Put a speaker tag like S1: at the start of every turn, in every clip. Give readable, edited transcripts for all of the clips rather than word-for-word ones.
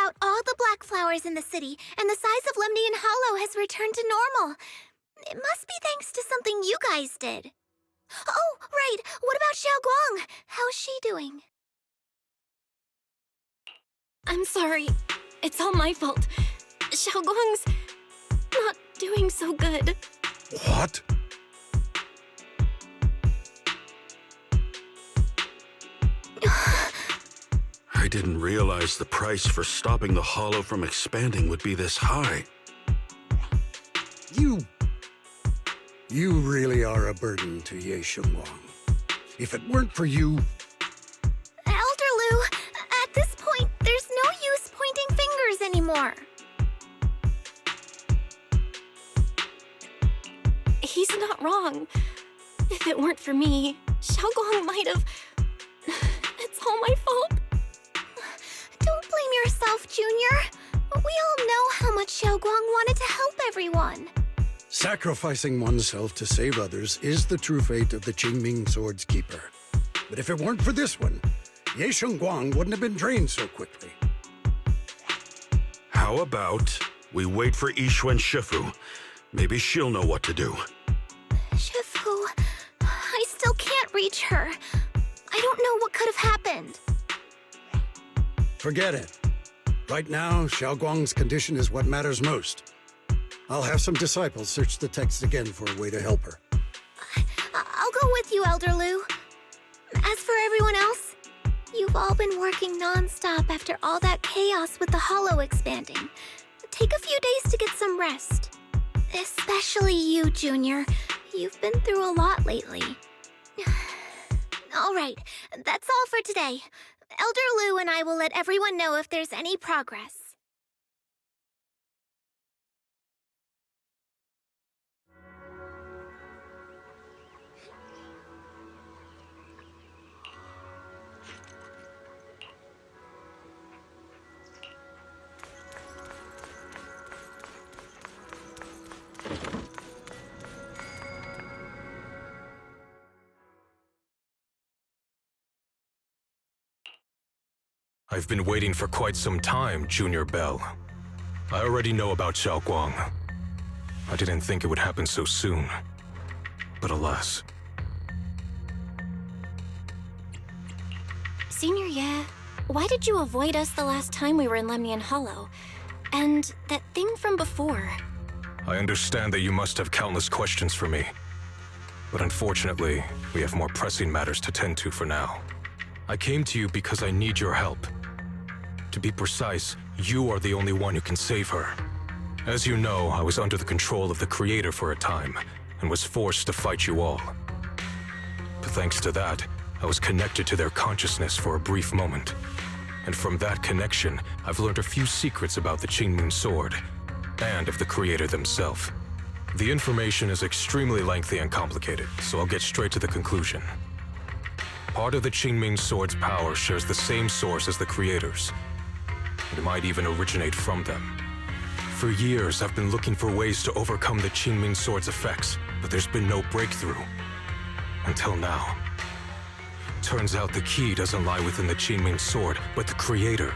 S1: out all the black flowers in the city, and the size of Lemnian Hollow has returned to normal. It must be thanks to something you guys did. Oh, right. What about Xiaoguang? How's she doing?
S2: I'm sorry. It's all my fault. Xiaoguang's not doing so good.
S3: What? I didn't realize the price for stopping the hollow from expanding would be this high.
S4: You really are a burden to Ye Xiongguang. If it weren't for you...
S1: Elder Lu, at this point, there's no use pointing fingers anymore.
S2: He's not wrong. If it weren't for me, Xiaoguang might have... It's all my fault.
S1: Don't blame yourself, Junior. We all know how much Xiaoguang wanted to help everyone.
S4: Sacrificing oneself to save others is the true fate of the Qingming Sword's Keeper. But if it weren't for this one, Ye Xiongguang wouldn't have been drained so quickly.
S3: How about we wait for Yixuan Shifu? Maybe she'll know what to do.
S1: Shifu, I still can't reach her. I don't know what could have happened.
S4: Forget it. Right now, Xiaoguang's condition is what matters most. I'll have some disciples search the text again for a way to help her.
S1: I'll go with you, Elder Lu. As for everyone else, you've all been working non-stop after all that chaos with the hollow expanding. Take a few days to get some rest. Especially you, Junior. You've been through a lot lately. All right, that's all for today. Elder Lu and I will let everyone know if there's any progress.
S5: I've been waiting for quite some time, Junior Bell. I already know about Xiaoguang. I didn't think it would happen so soon. But alas.
S2: Senior Ye, why did you avoid us the last time we were in Lemnian Hollow? And that thing from before?
S5: I understand that you must have countless questions for me. But unfortunately, we have more pressing matters to tend to for now. I came to you because I need your help. To be precise, you are the only one who can save her. As you know, I was under the control of the Creator for a time, and was forced to fight you all. But thanks to that, I was connected to their consciousness for a brief moment. And from that connection, I've learned a few secrets about the Qingming Sword, and of the Creator themselves. The information is extremely lengthy and complicated, so I'll get straight to the conclusion. Part of the Qingming Sword's power shares the same source as the Creator's. It might even originate from them. For years, I've been looking for ways to overcome the Qingming Sword's effects, but there's been no breakthrough. Until now. Turns out the key doesn't lie within the Qingming Sword, but the Creator.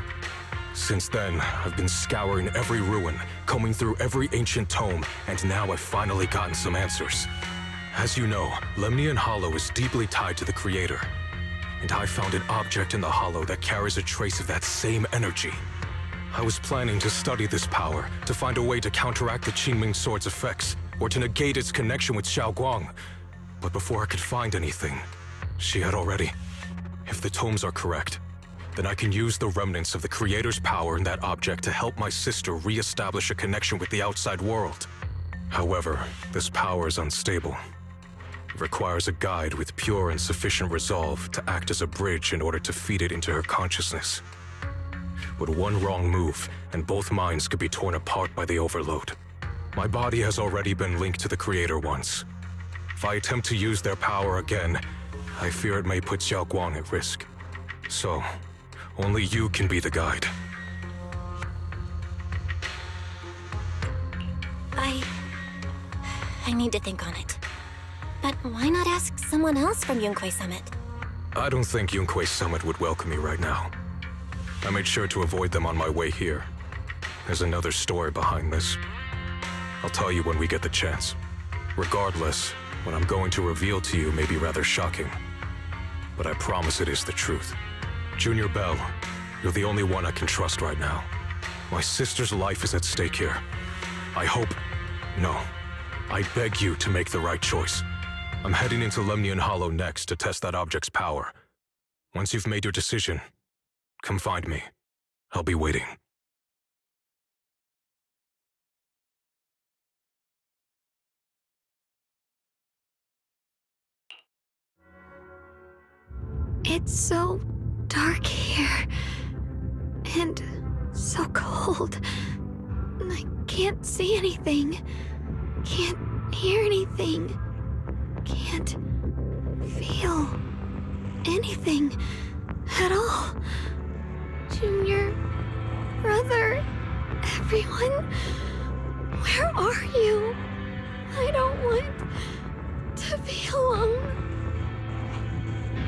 S5: Since then, I've been scouring every ruin, combing through every ancient tome, and now I've finally gotten some answers. As you know, Lemnian Hollow is deeply tied to the Creator. And I found an object in the hollow that carries a trace of that same energy. I was planning to study this power, to find a way to counteract the Qingming Sword's effects, or to negate its connection with Xiaoguang. But before I could find anything, she had already. If the tomes are correct, then I can use the remnants of the Creator's power in that object to help my sister re-establish a connection with the outside world. However, this power is unstable. It requires a guide with pure and sufficient resolve to act as a bridge in order to feed it into her consciousness. But one wrong move, and both minds could be torn apart by the overload. My body has already been linked to the Creator once. If I attempt to use their power again, I fear it may put Xiaoguang at risk. So, only you can be the guide.
S2: I need to think on it. But why not ask someone else from Yunque Summit?
S5: I don't think Yunque Summit would welcome me right now. I made sure to avoid them on my way here. There's another story behind this. I'll tell you when we get the chance. Regardless, what I'm going to reveal to you may be rather shocking. But I promise it is the truth. Junior Bell, you're the only one I can trust right now. My sister's life is at stake here. I beg you to make the right choice. I'm heading into Lemnian Hollow next to test that object's power. Once you've made your decision, come find me. I'll be waiting.
S1: It's so dark here. And so cold. I can't see anything. Can't hear anything. Can't feel anything at all. Junior, brother, everyone, where are you? I don't want to be alone.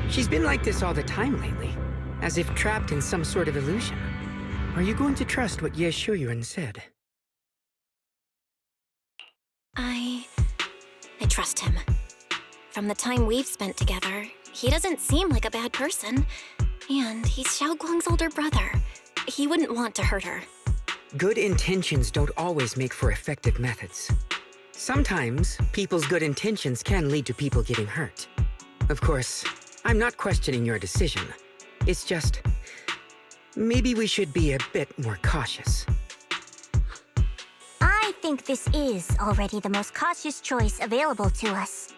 S6: She's been like this all the time lately, as if trapped in some sort of illusion. Are you going to trust what Ye Shuyuan said?
S2: I trust him. From the time we've spent together, he doesn't seem like a bad person. And he's Xiaoguang's older brother. He wouldn't want to hurt her.
S6: Good intentions don't always make for effective methods. Sometimes, people's good intentions can lead to people getting hurt. Of course, I'm not questioning your decision. It's just, maybe we should be a bit more cautious.
S7: I think this is already the most cautious choice available to us.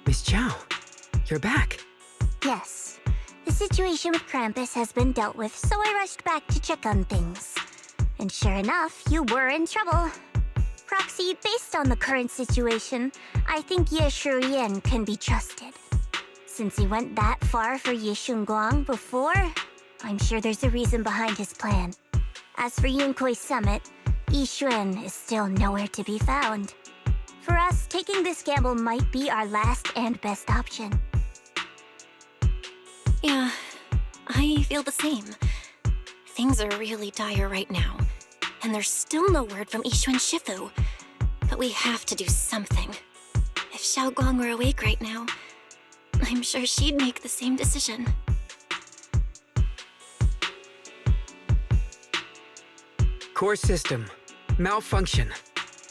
S6: Miss Chow, you're back.
S7: Yes. The situation with Krampus has been dealt with, so I rushed back to check on things. And sure enough, you were in trouble. Proxy, based on the current situation, I think Ye Shuyuan can be trusted. Since he went that far for Ye Shunguang before, I'm sure there's a reason behind his plan. As for Yunkui's summit, Yi Xuan is still nowhere to be found. For us, taking this gamble might be our last and best option.
S2: Yeah, I feel the same. Things are really dire right now, and there's still no word from Yixuan Shifu. But we have to do something. If Xiaoguang were awake right now, I'm sure she'd make the same decision.
S6: Core system. Malfunction.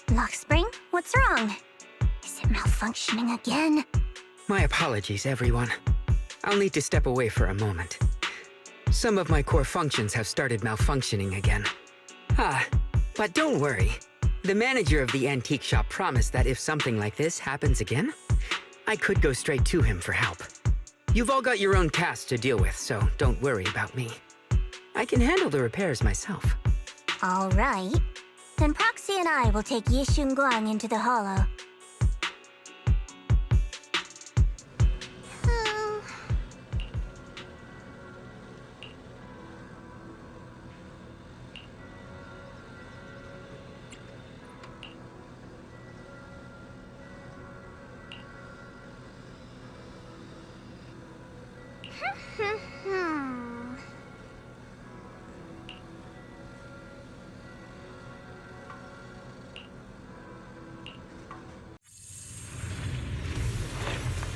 S7: Lockspring, what's wrong? Is it malfunctioning again?
S6: My apologies, everyone. I'll need to step away for a moment. Some of my core functions have started malfunctioning again. But don't worry. The manager of the antique shop promised that if something like this happens again, I could go straight to him for help. You've all got your own tasks to deal with, so don't worry about me. I can handle the repairs myself.
S7: All right. Then Proxy and I will take Yi Shunguang into the Hollow.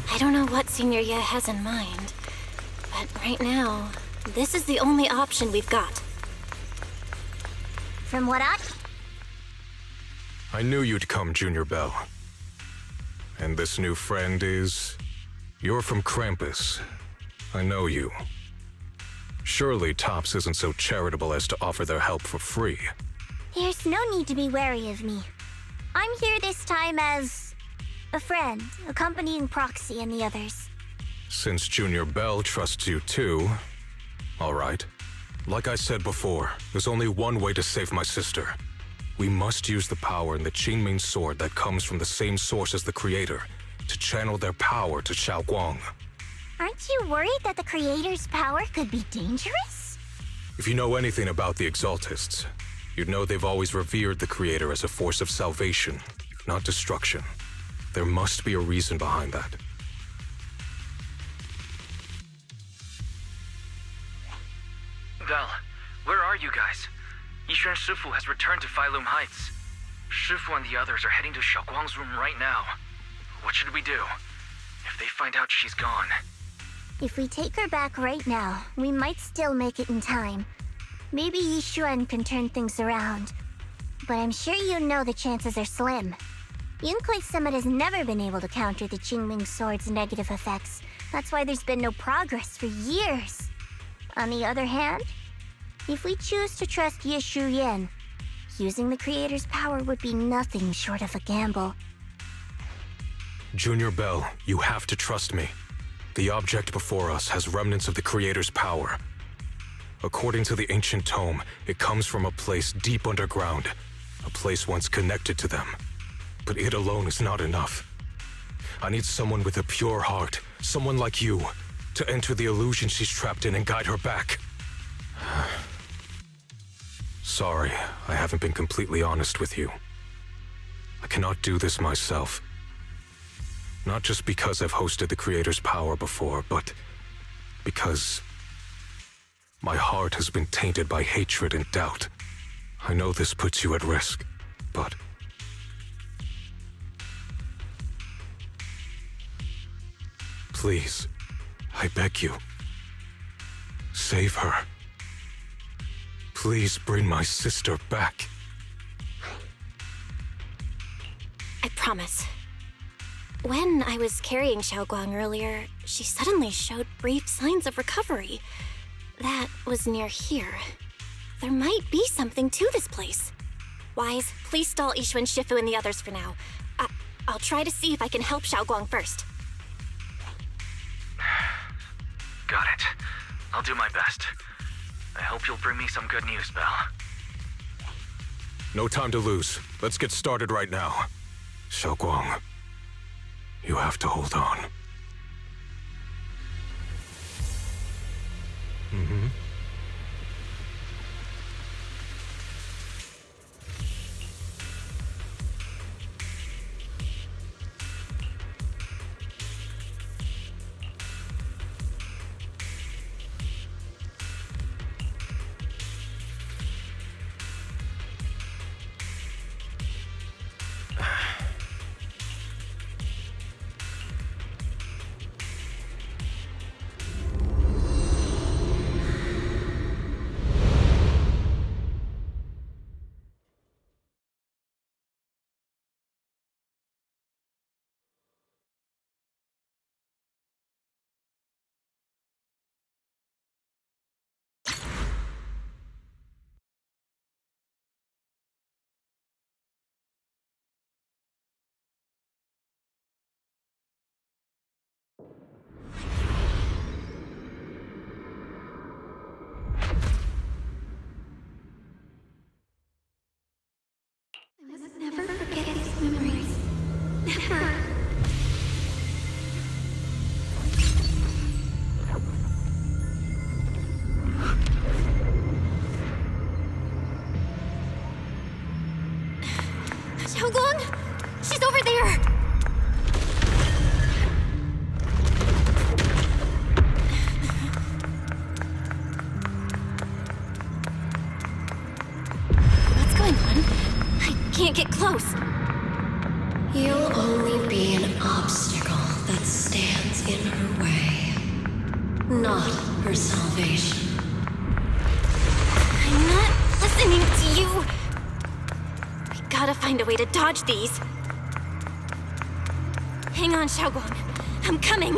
S2: I don't know what Senior Ye has in mind, but right now, this is the only option we've got.
S7: From what
S5: I knew you'd come, Junior Bell. And this new friend is... You're from Krampus. I know you. Surely Tops isn't so charitable as to offer their help for free.
S7: There's no need to be wary of me. I'm here this time as a friend, accompanying Proxy and the others.
S5: Since Junior Bell trusts you too... All right. Like I said before, there's only one way to save my sister. We must use the power in the Qingming sword that comes from the same source as the Creator to channel their power to Xiaoguang.
S7: Aren't you worried that the Creator's power could be dangerous?
S5: If you know anything about the Exaltists, you'd know they've always revered the Creator as a force of salvation, not destruction. There must be a reason behind that.
S6: Val,
S8: Where are you guys? Yishuan Shifu has returned to Failum Heights. Shifu and the others are heading to Xiaoguang's room right now. What should we do? If they find out she's gone...
S7: If we take her back right now, we might still make it in time. Maybe Yishuan can turn things around. But I'm sure you know the chances are slim. Yunkai Summit has never been able to counter the Qingming Sword's negative effects. That's why there's been no progress for years. On the other hand, if we choose to trust Yishu Yan, using the Creator's power would be nothing short of a gamble.
S5: Junior Bell, you have to trust me. The object before us has remnants of the Creator's power. According to the ancient tome, it comes from a place deep underground, a place once connected to them. But it alone is not enough. I need someone with a pure heart, someone like you, to enter the illusion she's trapped in and guide her back. Sorry, I haven't been completely honest with you. I cannot do this myself. Not just because I've hosted the Creator's power before, but because my heart has been tainted by hatred and doubt. I know this puts you at risk, but... Please, I beg you, save her. Please bring my sister back.
S2: I promise. When I was carrying Xiaoguang earlier, she suddenly showed brief signs of recovery. That was near here. There might be something to this place. Wise, please stall Yishuan Shifu and the others for now. I'll try to see if I can help Xiaoguang first.
S8: Got it. I'll do my best. I hope you'll bring me some good news, Belle.
S5: No time to lose. Let's get started right now. Xiaoguang, you have to hold on.
S1: I must never forget these memories. Never.
S2: Xiaoguang! She's over there! What's going on? I can't get close.
S9: You'll only be an obstacle that stands in her way, not her salvation.
S2: I'm not listening to you. We gotta find a way to dodge these. Hang on, Xiaoguang. I'm coming.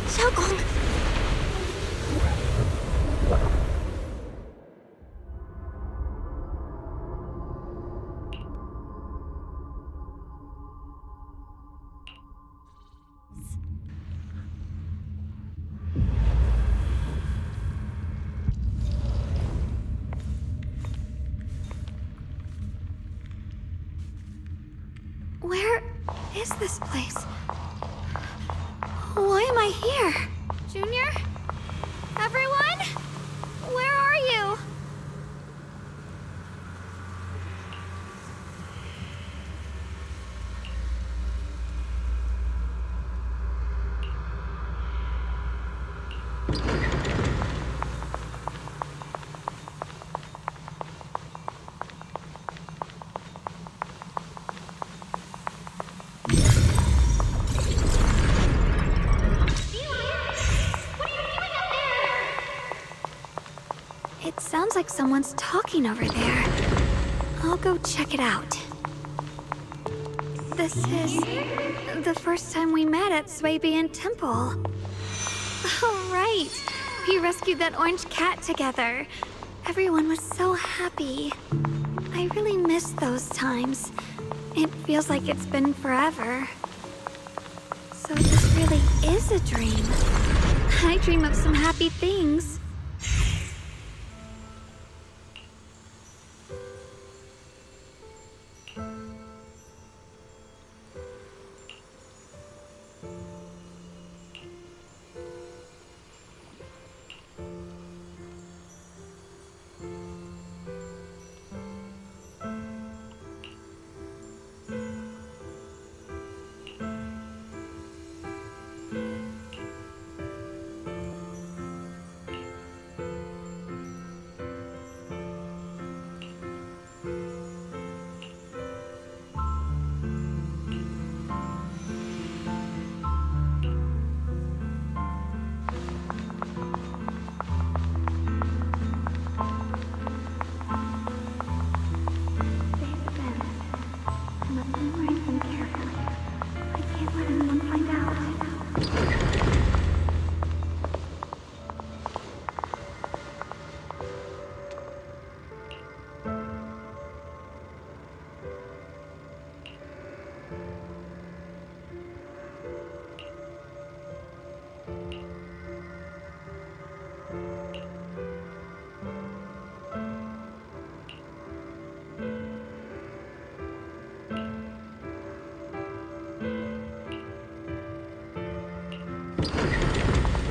S2: Xiaoguang.
S1: Where is this place? Why am I here? Junior? Everyone? Where are you? sounds like someone's talking over there. I'll go check it out. This is the first time we met at Swabian Temple. Oh, right. We rescued that orange cat together. Everyone was so happy. I really miss those times. It feels like it's been forever. So this really is a dream. I dream of some happy things.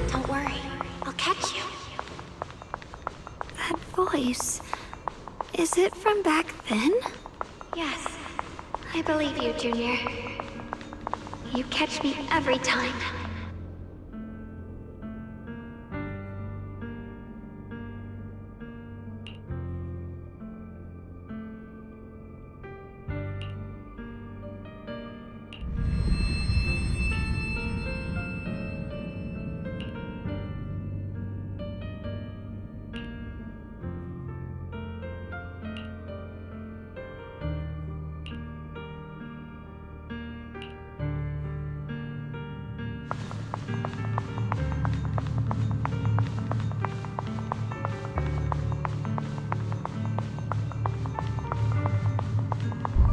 S2: Don't worry, I'll catch you.
S1: That voice. Is it from back then?
S2: Yes.
S1: I believe you, Junior. You catch me every time.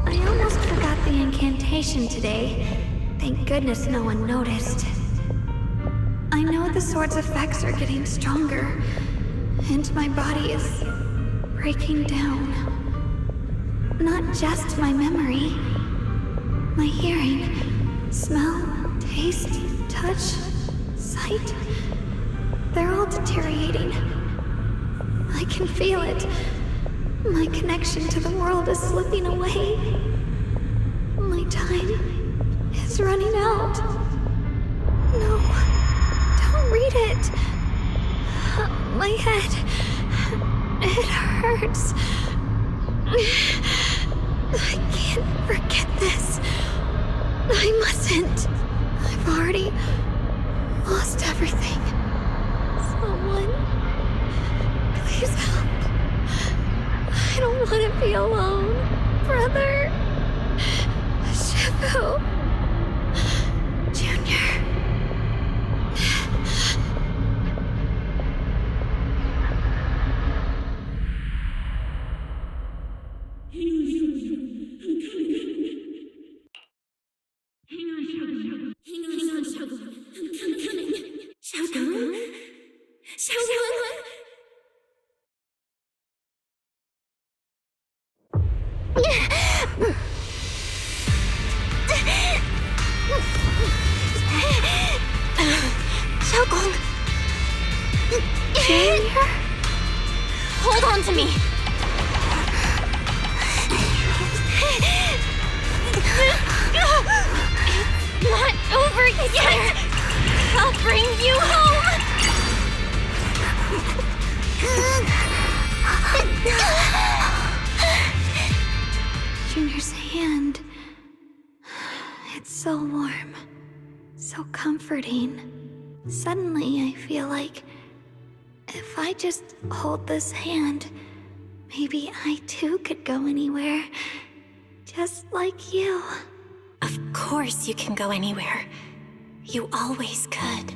S1: I almost forgot the incantation today. Thank goodness no one noticed. I know the sword's effects are getting stronger, and my body is breaking down. Not just my memory, my hearing, smell, taste, touch, sight. They're all deteriorating. I can feel it. My connection to the world is slipping away. My time is running out. No, don't read it. My head, it hurts. I can't forget this. I mustn't. I've already lost everything. Someone, please help. I don't want to be alone, brother. Shifu. Junior.
S2: Xiaogong!
S1: Junior?
S2: Hold on to me! It's not over yet! I'll bring you home!
S1: Junior's hand. It's so warm. So comforting. Suddenly, I feel like if I just hold this hand, maybe I too could go anywhere. Just like you.
S2: Of course you can go anywhere. You always could.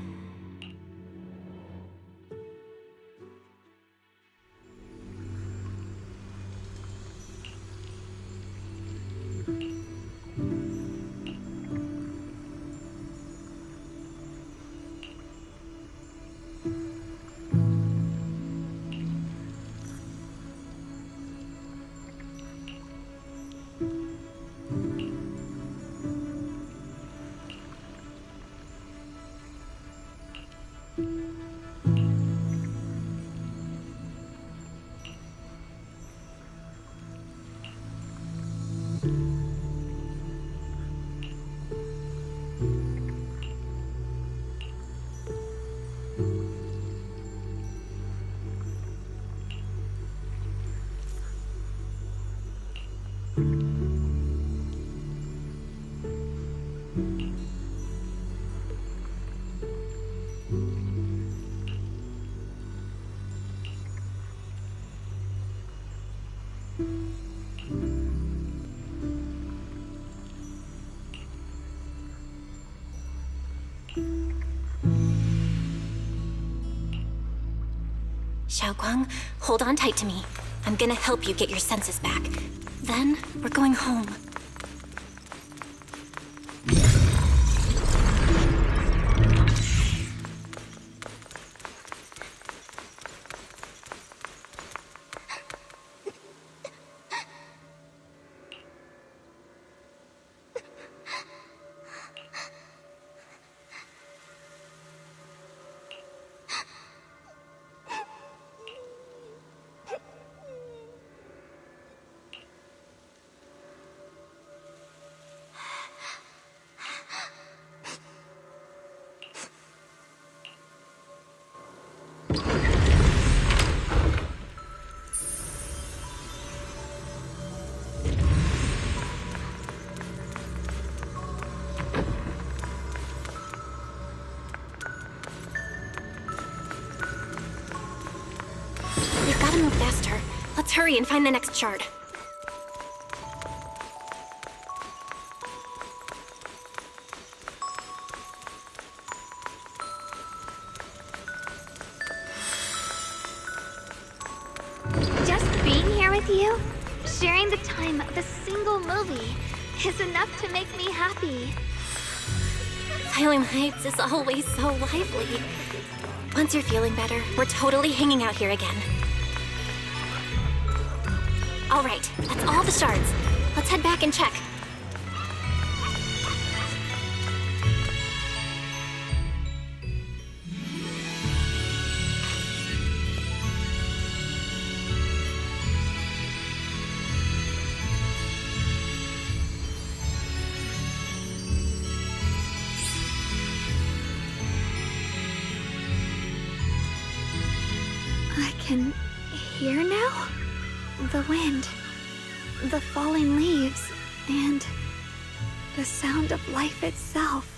S2: Xiaoguang, hold on tight to me. I'm gonna help you get your senses back. Then, we're going home. We've gotta move faster. Let's hurry and find the next shard.
S1: Just being here with you, sharing the time of a single movie, is enough to make me happy.
S2: Salem Heights is always so lively. Once you're feeling better, we're totally hanging out here again. All right, that's all the shards. Let's head back and check.
S1: I can hear now? The wind, the falling leaves, and the sound of life itself.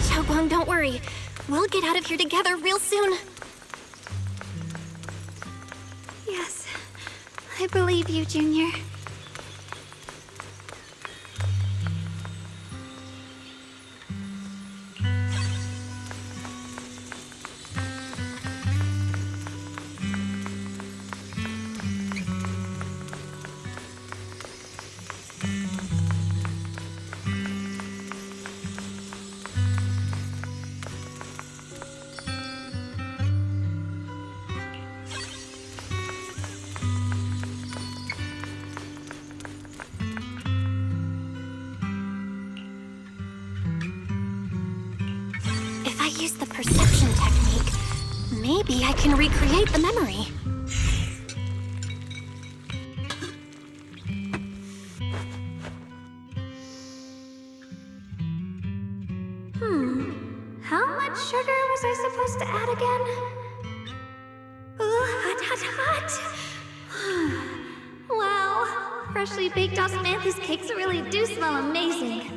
S2: Xiaoguang, don't worry. We'll get out of here together real soon.
S1: Yes, I believe you, Junior.
S2: If I use the perception technique, maybe I can recreate the memory.
S1: How much sugar was I supposed to add again? Hot. Wow, freshly baked osmanthus cakes really do smell amazing.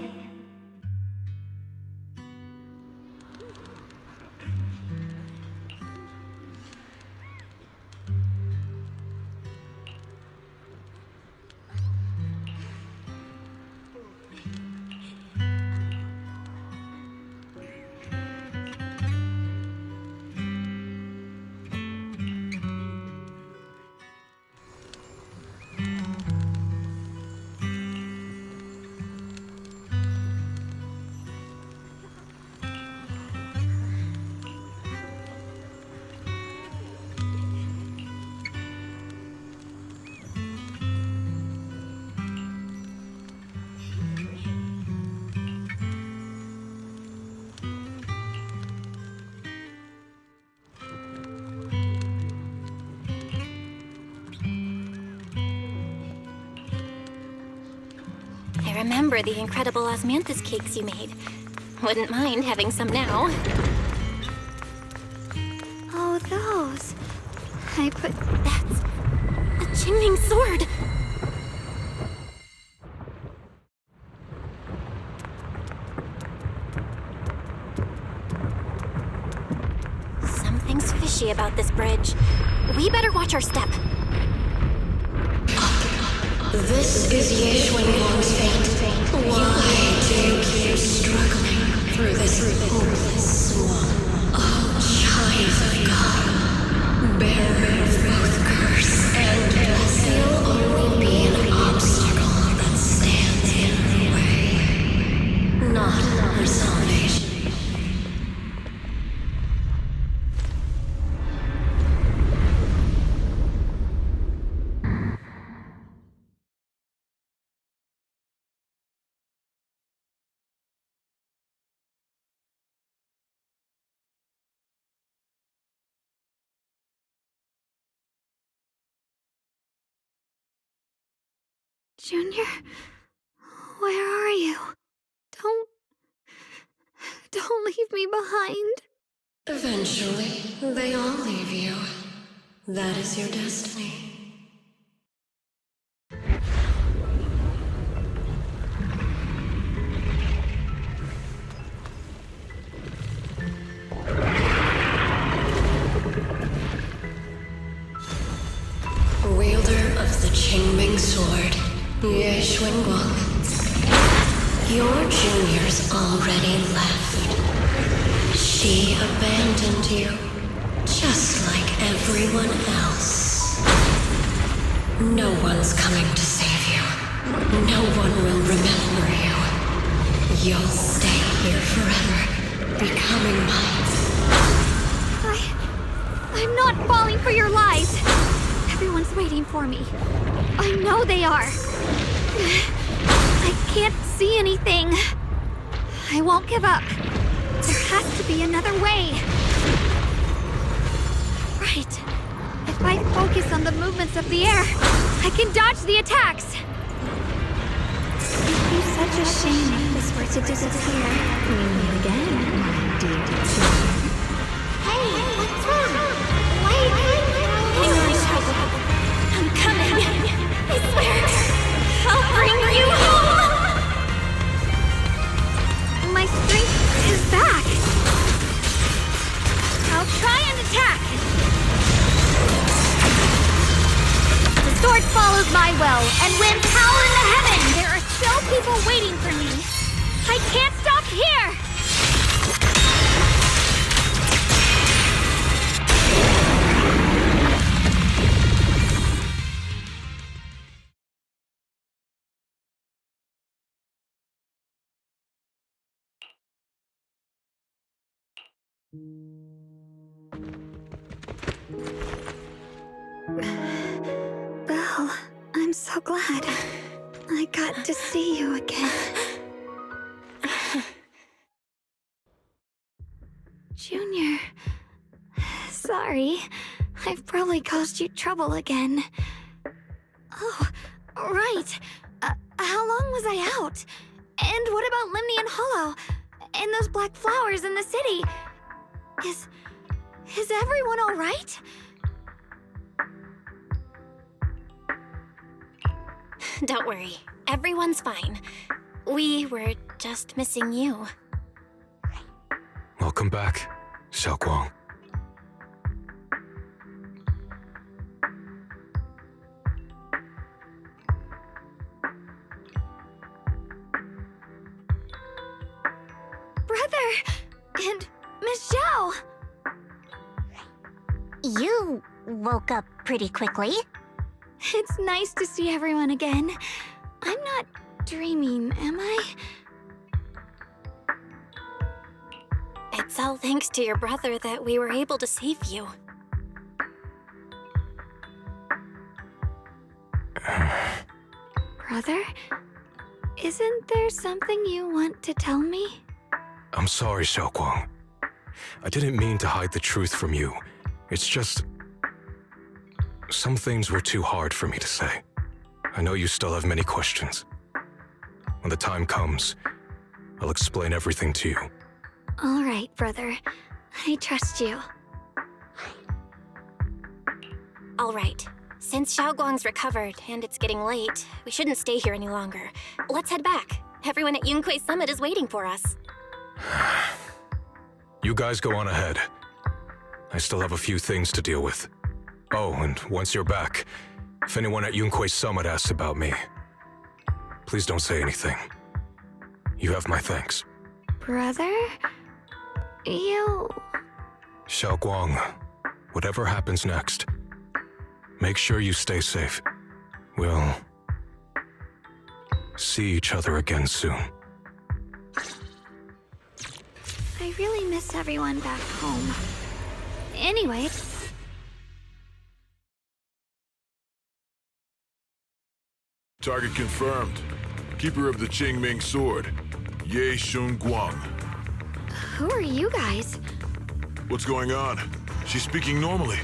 S2: I remember the incredible osmanthus cakes you made. Wouldn't mind having some now.
S1: Oh, those.
S2: That's a Qingming sword. Something's fishy about this bridge. We better watch our step.
S9: This is Ye Xuanguang's fate. Why do you keep struggling through this hopeless swamp? Oh, child of God, bearer of both curse and blessing, you'll only be an obstacle that stands in her way, not her salvation.
S1: Junior, where are you? Don't leave me behind.
S9: Eventually, they all leave you. That is your destiny. Wielder of the Qingming sword, Ye Xuanguang. Your juniors already left. She abandoned you, just like everyone else. No one's coming to save you. No one will remember you. You'll stay here forever, becoming mine.
S1: I'm not falling for your lies. Everyone's waiting for me. I know they are. I can't see anything. I won't give up. There has to be another way. Right. If I focus on the movements of the air, I can dodge the attacks. It'd be such a shame if this were to disappear. We meet again, my dear. Hey, what's wrong? Wait.
S2: Hang on, child. I'm coming. I swear. I'll bring you home.
S1: My strength is back. I'll try and attack. The sword falls. Belle, I'm so glad I got to see you again. Junior, sorry. I've probably caused you trouble again. Oh, right. How long was I out? And what about Limnian Hollow? And those black flowers in the city? Is everyone all right?
S2: Don't worry. Everyone's fine. We were just missing you.
S5: Welcome back, Xiaoguang.
S1: Brother! And Miss Zhao!
S7: You woke up pretty quickly.
S1: It's nice to see everyone again. I'm not dreaming, am I?
S2: It's all thanks to your brother that we were able to save you.
S1: Brother? Isn't there something you want to tell me?
S5: I'm sorry, Xiaoguang. I didn't mean to hide the truth from you. It's just... some things were too hard for me to say. I know you still have many questions. When the time comes, I'll explain everything to you.
S1: All right, brother. I trust you.
S2: All right. Since Xiaoguang's recovered and it's getting late, we shouldn't stay here any longer. Let's head back. Everyone at Yunquei Summit is waiting for us.
S5: You guys go on ahead. I still have a few things to deal with. Oh, and once you're back, if anyone at Yunquei Summit asks about me, please don't say anything. You have my thanks.
S1: Brother? You...
S5: Xiaoguang, whatever happens next, make sure you stay safe. We'll see each other again soon.
S1: I really miss everyone back home. Anyway...
S10: Target confirmed. Keeper of the Qingming Sword, Ye Shunguang.
S1: Who are you guys?
S10: What's going on? She's speaking normally.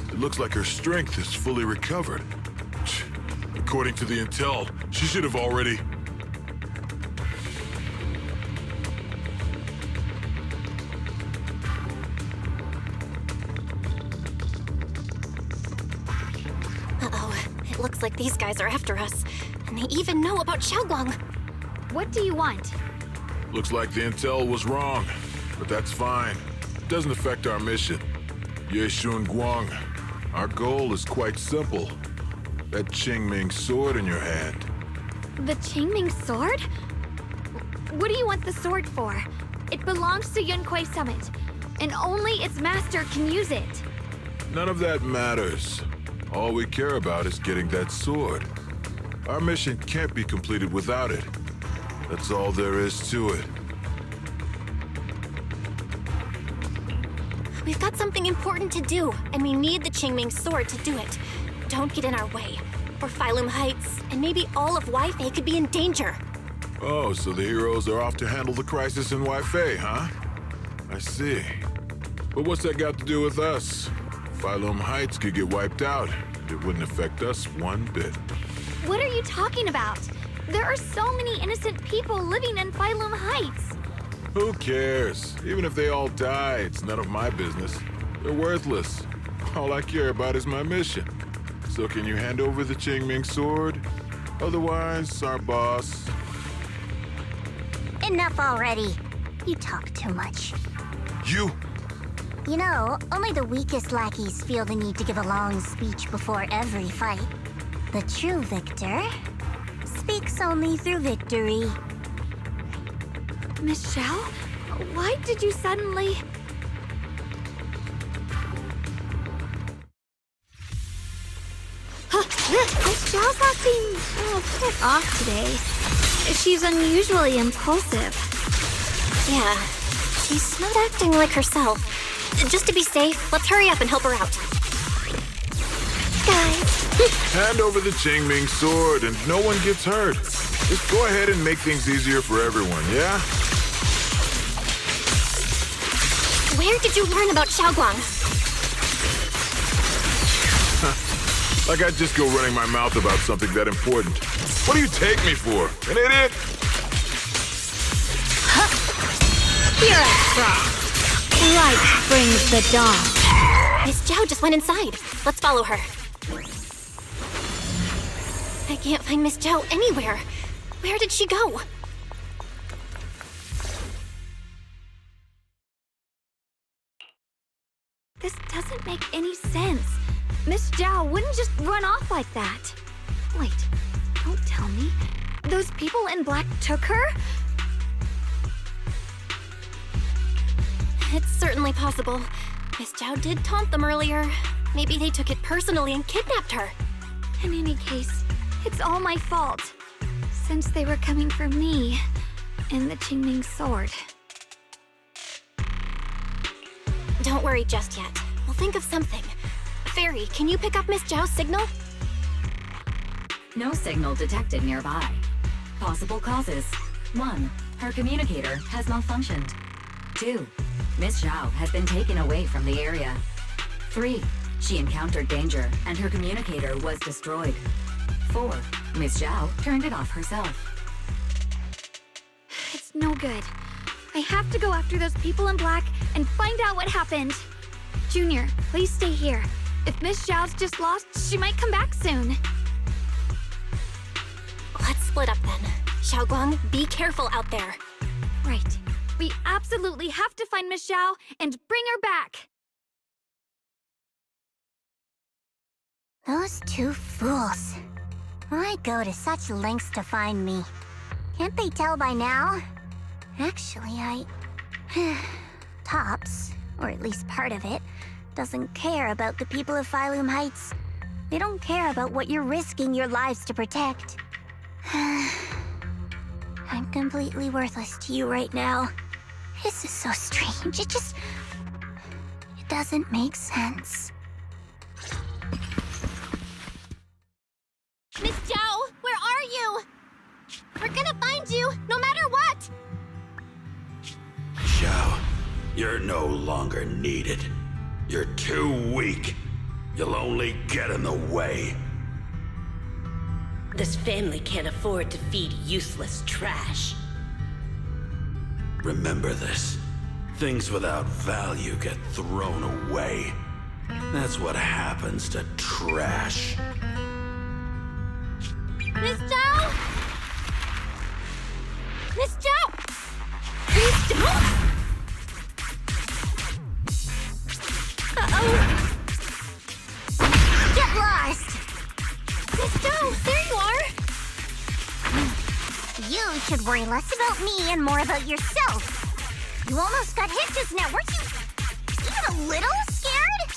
S10: It looks like her strength is fully recovered. According to the intel, she should have already...
S2: Uh-oh. It looks like these guys are after us. And they even know about Xiaoguang.
S1: What do you want?
S10: Looks like the intel was wrong, but that's fine. It doesn't affect our mission. Ye Shunguang, our goal is quite simple. That Qingming sword in your hand.
S1: The Qingming sword? What do you want the sword for? It belongs to Yunquei Summit, and only its master can use it.
S10: None of that matters. All we care about is getting that sword. Our mission can't be completed without it. That's all there is to it.
S2: We've got something important to do, and we need the Qingming sword to do it. Don't get in our way, or Phylum Heights, and maybe all of Waifei could be in danger.
S10: Oh, so the heroes are off to handle the crisis in Waifei, huh? I see. But what's that got to do with us? Phylum Heights could get wiped out. It wouldn't affect us one bit.
S1: What are you talking about? There are so many innocent people living in Phylum Heights.
S10: Who cares? Even if they all die, it's none of my business. They're worthless. All I care about is my mission. So can you hand over the Qingming sword? Otherwise, our boss...
S7: Enough already. You talk too much.
S10: You!
S7: You know, only the weakest lackeys feel the need to give a long speech before every fight. The true victor speaks only through victory.
S1: Miss Zhao? Why did you suddenly... Miss Zhao's acting a bit off today. She's unusually impulsive.
S2: Yeah, She's not acting like herself. Just to be safe, let's hurry up and help her out.
S1: Guys,
S10: Hand over the Qingming sword and no one gets hurt. Just go ahead and make things easier for everyone, yeah?
S2: Where did you learn about Xiaoguang?
S10: Like I'd just go running my mouth about something that important. What do you take me for? An idiot?
S1: you're a frog. Light brings the dawn.
S2: Miss Zhao just went inside. Let's follow her. I can't find Miss Zhao anywhere. Where did she go?
S1: This doesn't make any sense. Miss Zhao wouldn't just run off like that. Wait, don't tell me. Those people in black took her?
S2: It's certainly possible. Miss Zhao did taunt them earlier. Maybe they took it personally and kidnapped her.
S1: In any case, it's all my fault. Since they were coming for me and the Qingming sword.
S2: Don't worry just yet. We'll think of something. Fairy, can you pick up Miss Zhao's signal?
S11: No signal detected nearby. Possible causes. 1. Her communicator has malfunctioned. 2. Miss Zhao has been taken away from the area. 3. She encountered danger and her communicator was destroyed. 4. Miss Zhao turned it off herself.
S1: It's no good. I have to go after those people in black and find out what happened. Junior, please stay here. If Miss Zhao's just lost, she might come back soon.
S2: Let's split up then. Xiaoguang, be careful out there.
S1: Right. We absolutely have to find Miss Zhao and bring her back.
S7: Those two fools. Why go to such lengths to find me? Can't they tell by now? Actually, Tops, or at least part of it, doesn't care about the people of Phylum Heights. They don't care about what you're risking your lives to protect. I'm completely worthless to you right now. This is so strange. It doesn't make sense.
S2: Miss Zhao, where are you? We're gonna find you, no matter what!
S3: Xiao, you're no longer needed. You're too weak. You'll only get in the way.
S12: This family can't afford to feed useless trash.
S3: Remember this. Things without value get thrown away. That's what happens to trash.
S2: Miss Zhao! Miss Zhao! Miss Zhao? Uh-oh!
S7: Get lost!
S2: Miss Zhao, there you are!
S7: You should worry less about me and more about yourself. You almost got hit just now, weren't you even a little scared?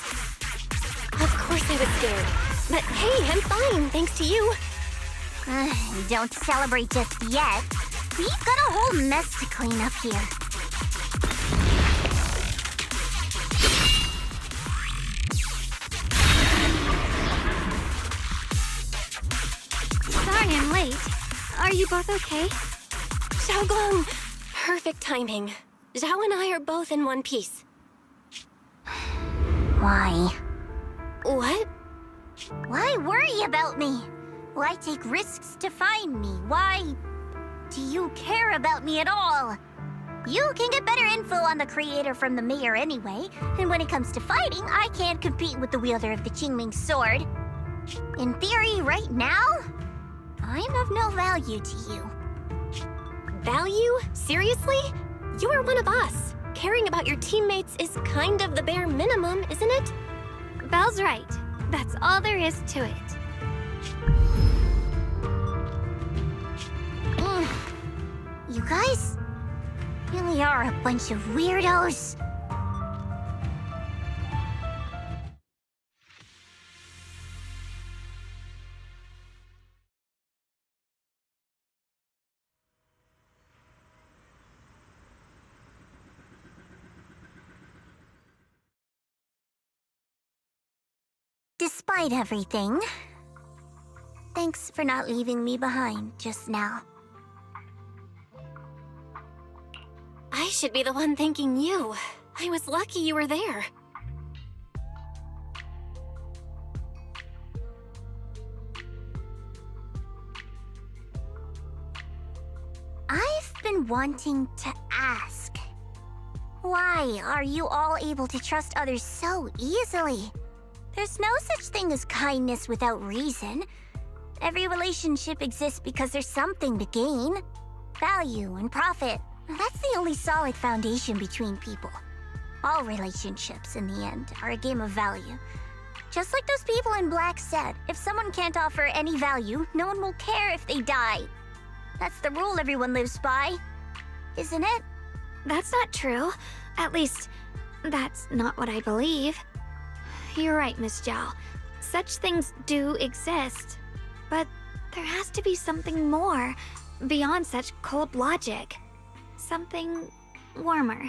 S2: Of course I was scared. But hey, I'm fine, thanks to you.
S7: Don't celebrate just yet. We've got a whole mess to clean up here.
S1: Sorry I'm late. Are you both okay?
S2: Xiaoguang! Perfect timing. Zhao and I are both in one piece.
S7: Why?
S2: What?
S7: Why worry about me? Why take risks to find me? Why do you care about me at all? You can get better info on the creator from the mayor anyway, and when it comes to fighting, I can't compete with the wielder of the Qingming sword. In theory, right now, I'm of no value to you.
S2: Value? Seriously? You are one of us. Caring about your teammates is kind of the bare minimum, isn't it?
S1: Belle's right. That's all there is to it.
S7: You guys really are a bunch of weirdos. Despite everything, thanks for not leaving me behind just now.
S2: I should be the one thanking you. I was lucky you were there.
S7: I've been wanting to ask. Why are you all able to trust others so easily? There's no such thing as kindness without reason. Every relationship exists because there's something to gain. Value and profit. That's the only solid foundation between people. All relationships, in the end, are a game of value. Just like those people in black said, if someone can't offer any value, no one will care if they die. That's the rule everyone lives by, isn't it?
S1: That's not true. At least, that's not what I believe. You're right, Miss Zhao. Such things do exist. But there has to be something more, beyond such cold logic. Something warmer.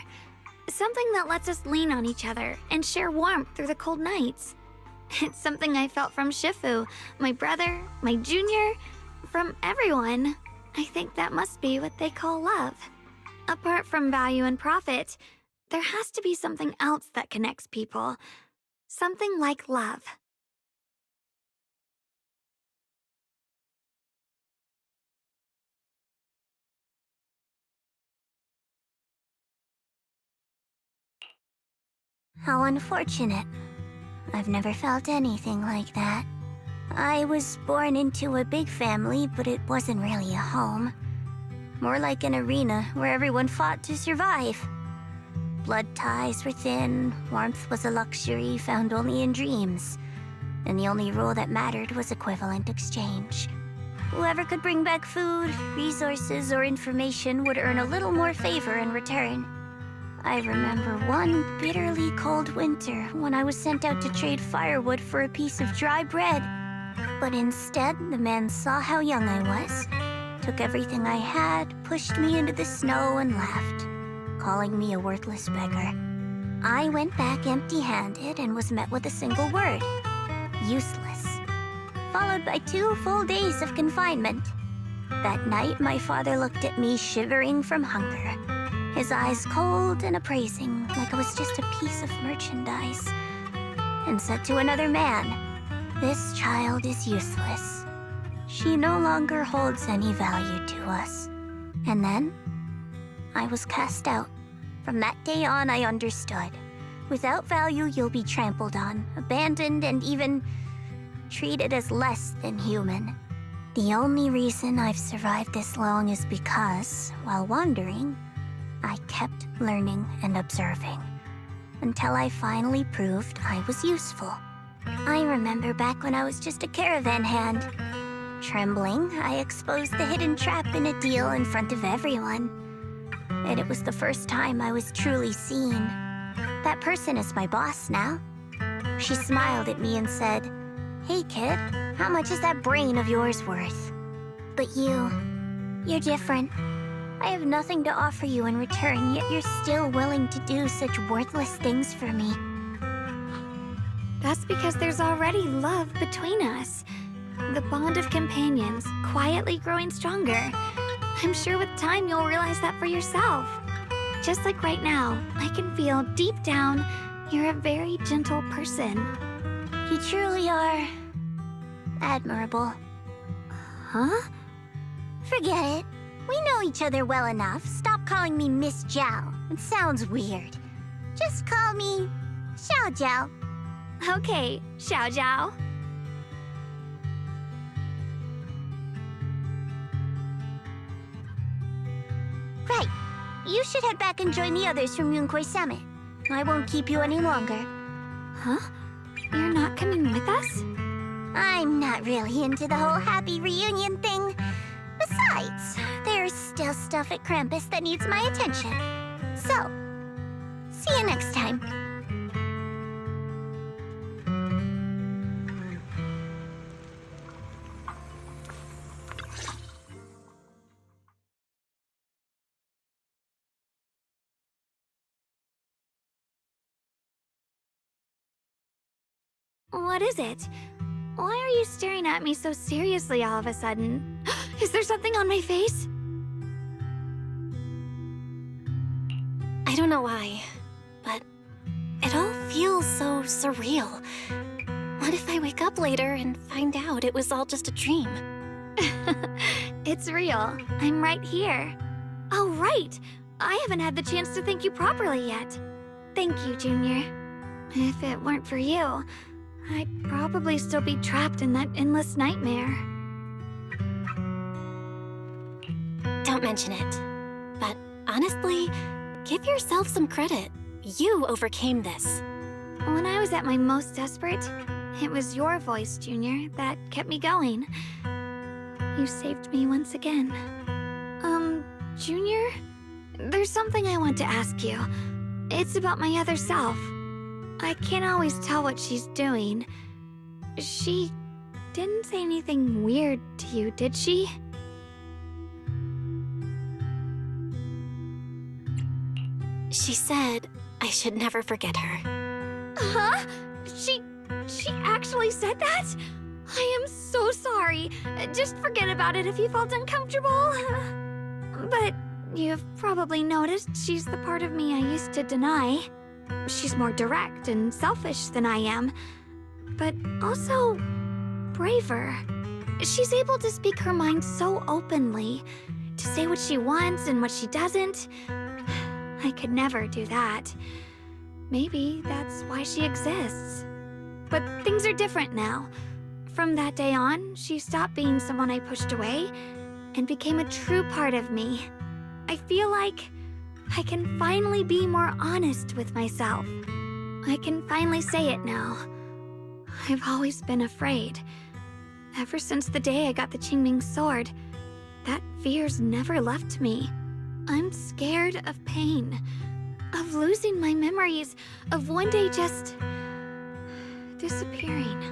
S1: Something that lets us lean on each other and share warmth through the cold nights. It's something I felt from Shifu, my brother, my junior, from everyone. I think that must be what they call love. Apart from value and profit, there has to be something else that connects people. Something like love.
S7: How unfortunate. I've never felt anything like that. I was born into a big family, but it wasn't really a home. More like an arena where everyone fought to survive. Blood ties were thin, warmth was a luxury found only in dreams, and the only rule that mattered was equivalent exchange. Whoever could bring back food, resources, or information would earn a little more favor in return. I remember one bitterly cold winter when I was sent out to trade firewood for a piece of dry bread. But instead, the man saw how young I was, took everything I had, pushed me into the snow, and left, calling me a worthless beggar. I went back empty-handed and was met with a single word: useless, followed by 2 full days of confinement. That night, my father looked at me shivering from hunger, his eyes cold and appraising, like I was just a piece of merchandise, and said to another man, "This child is useless. She no longer holds any value to us." And then, I was cast out. From that day on, I understood. Without value, you'll be trampled on, abandoned, and even treated as less than human. The only reason I've survived this long is because, while wandering, I kept learning and observing, until I finally proved I was useful. I remember back when I was just a caravan hand. Trembling, I exposed the hidden trap in a deal in front of everyone. And it was the first time I was truly seen. That person is my boss now. She smiled at me and said, "Hey kid, how much is that brain of yours worth?" But you're different. I have nothing to offer you in return, yet you're still willing to do such worthless things for me.
S1: That's because there's already love between us. The bond of companions, quietly growing stronger. I'm sure with time you'll realize that for yourself. Just like right now, I can feel deep down you're a very gentle person.
S7: You truly are admirable.
S1: Huh?
S7: Forget it. We know each other well enough. Stop calling me Miss Zhao. It sounds weird. Just call me Xiao Zhao.
S1: Okay, Xiao Zhao.
S7: Right. You should head back and join the others from Yunkuei Summit. I won't keep you any longer.
S1: Huh? You're not coming with us?
S7: I'm not really into the whole happy reunion thing. Besides, there's still stuff at Krampus that needs my attention. So, see you next time.
S1: What is it? Why are you staring at me so seriously all of a sudden? Is there something on my face?
S2: I don't know why, but it all feels so surreal. What if I wake up later and find out it was all just a dream?
S1: It's real. I'm right here. Oh, right! I haven't had the chance to thank you properly yet. Thank you, Junior. If it weren't for you, I'd probably still be trapped in that endless nightmare.
S2: Don't mention it. But honestly, give yourself some credit. You overcame this.
S1: When I was at my most desperate, it was your voice, Junior, that kept me going. You saved me once again. Junior? There's something I want to ask you. It's about my other self. I can't always tell what she's doing. She didn't say anything weird to you, did she?
S2: She said I should never forget her.
S1: Huh? She actually said that? I am so sorry. Just forget about it if you felt uncomfortable. But you've probably noticed she's the part of me I used to deny. She's more direct and selfish than I am, but also braver. She's able to speak her mind so openly, to say what she wants and what she doesn't. I could never do that. Maybe that's why she exists. But things are different now. From that day on, she stopped being someone I pushed away and became a true part of me. I feel like I can finally be more honest with myself. I can finally say it now. I've always been afraid. Ever since the day I got the Qingming sword, that fear's never left me. I'm scared of pain, of losing my memories, of one day just disappearing.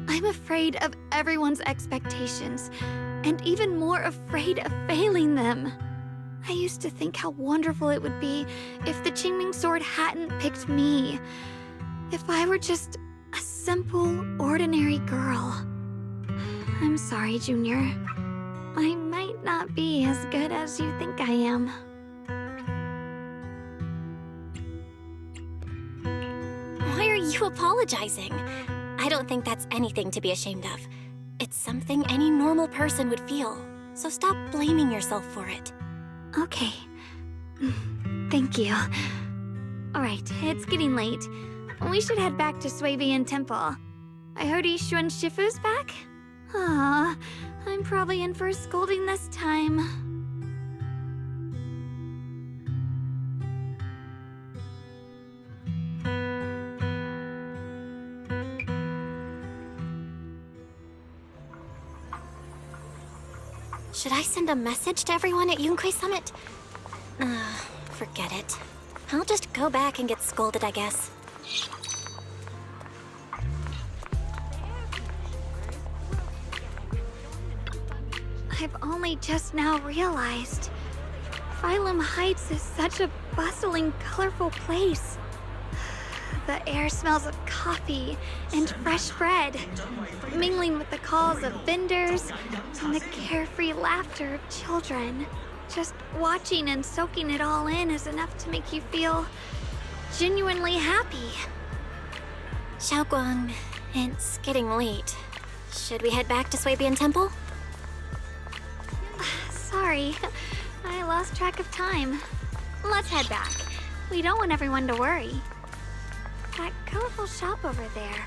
S1: I'm afraid of everyone's expectations, and even more afraid of failing them. I used to think how wonderful it would be if the Qingming sword hadn't picked me. If I were just a simple, ordinary girl. I'm sorry, Junior. I might not be as good as you think I am.
S2: Why are you apologizing? I don't think that's anything to be ashamed of. It's something any normal person would feel, so stop blaming yourself for it.
S1: Okay. Thank you. Alright, it's getting late. We should head back to Swabian Temple. I heard Yishuan Shifu's back? Aw, I'm probably in for a scolding this time.
S2: Should I send a message to everyone at Yunkai Summit? Forget it. I'll just go back and get scolded, I guess.
S1: I've only just now realized. Phylum Heights is such a bustling, colorful place. The air smells of coffee and fresh bread, mingling with the calls of vendors and the carefree laughter of children. Just watching and soaking it all in is enough to make you feel genuinely happy.
S2: Xiaoguang, it's getting late. Should we head back to Swabian Temple?
S1: Sorry, I lost track of time. Let's head back. We don't want everyone to worry. That colorful shop over there.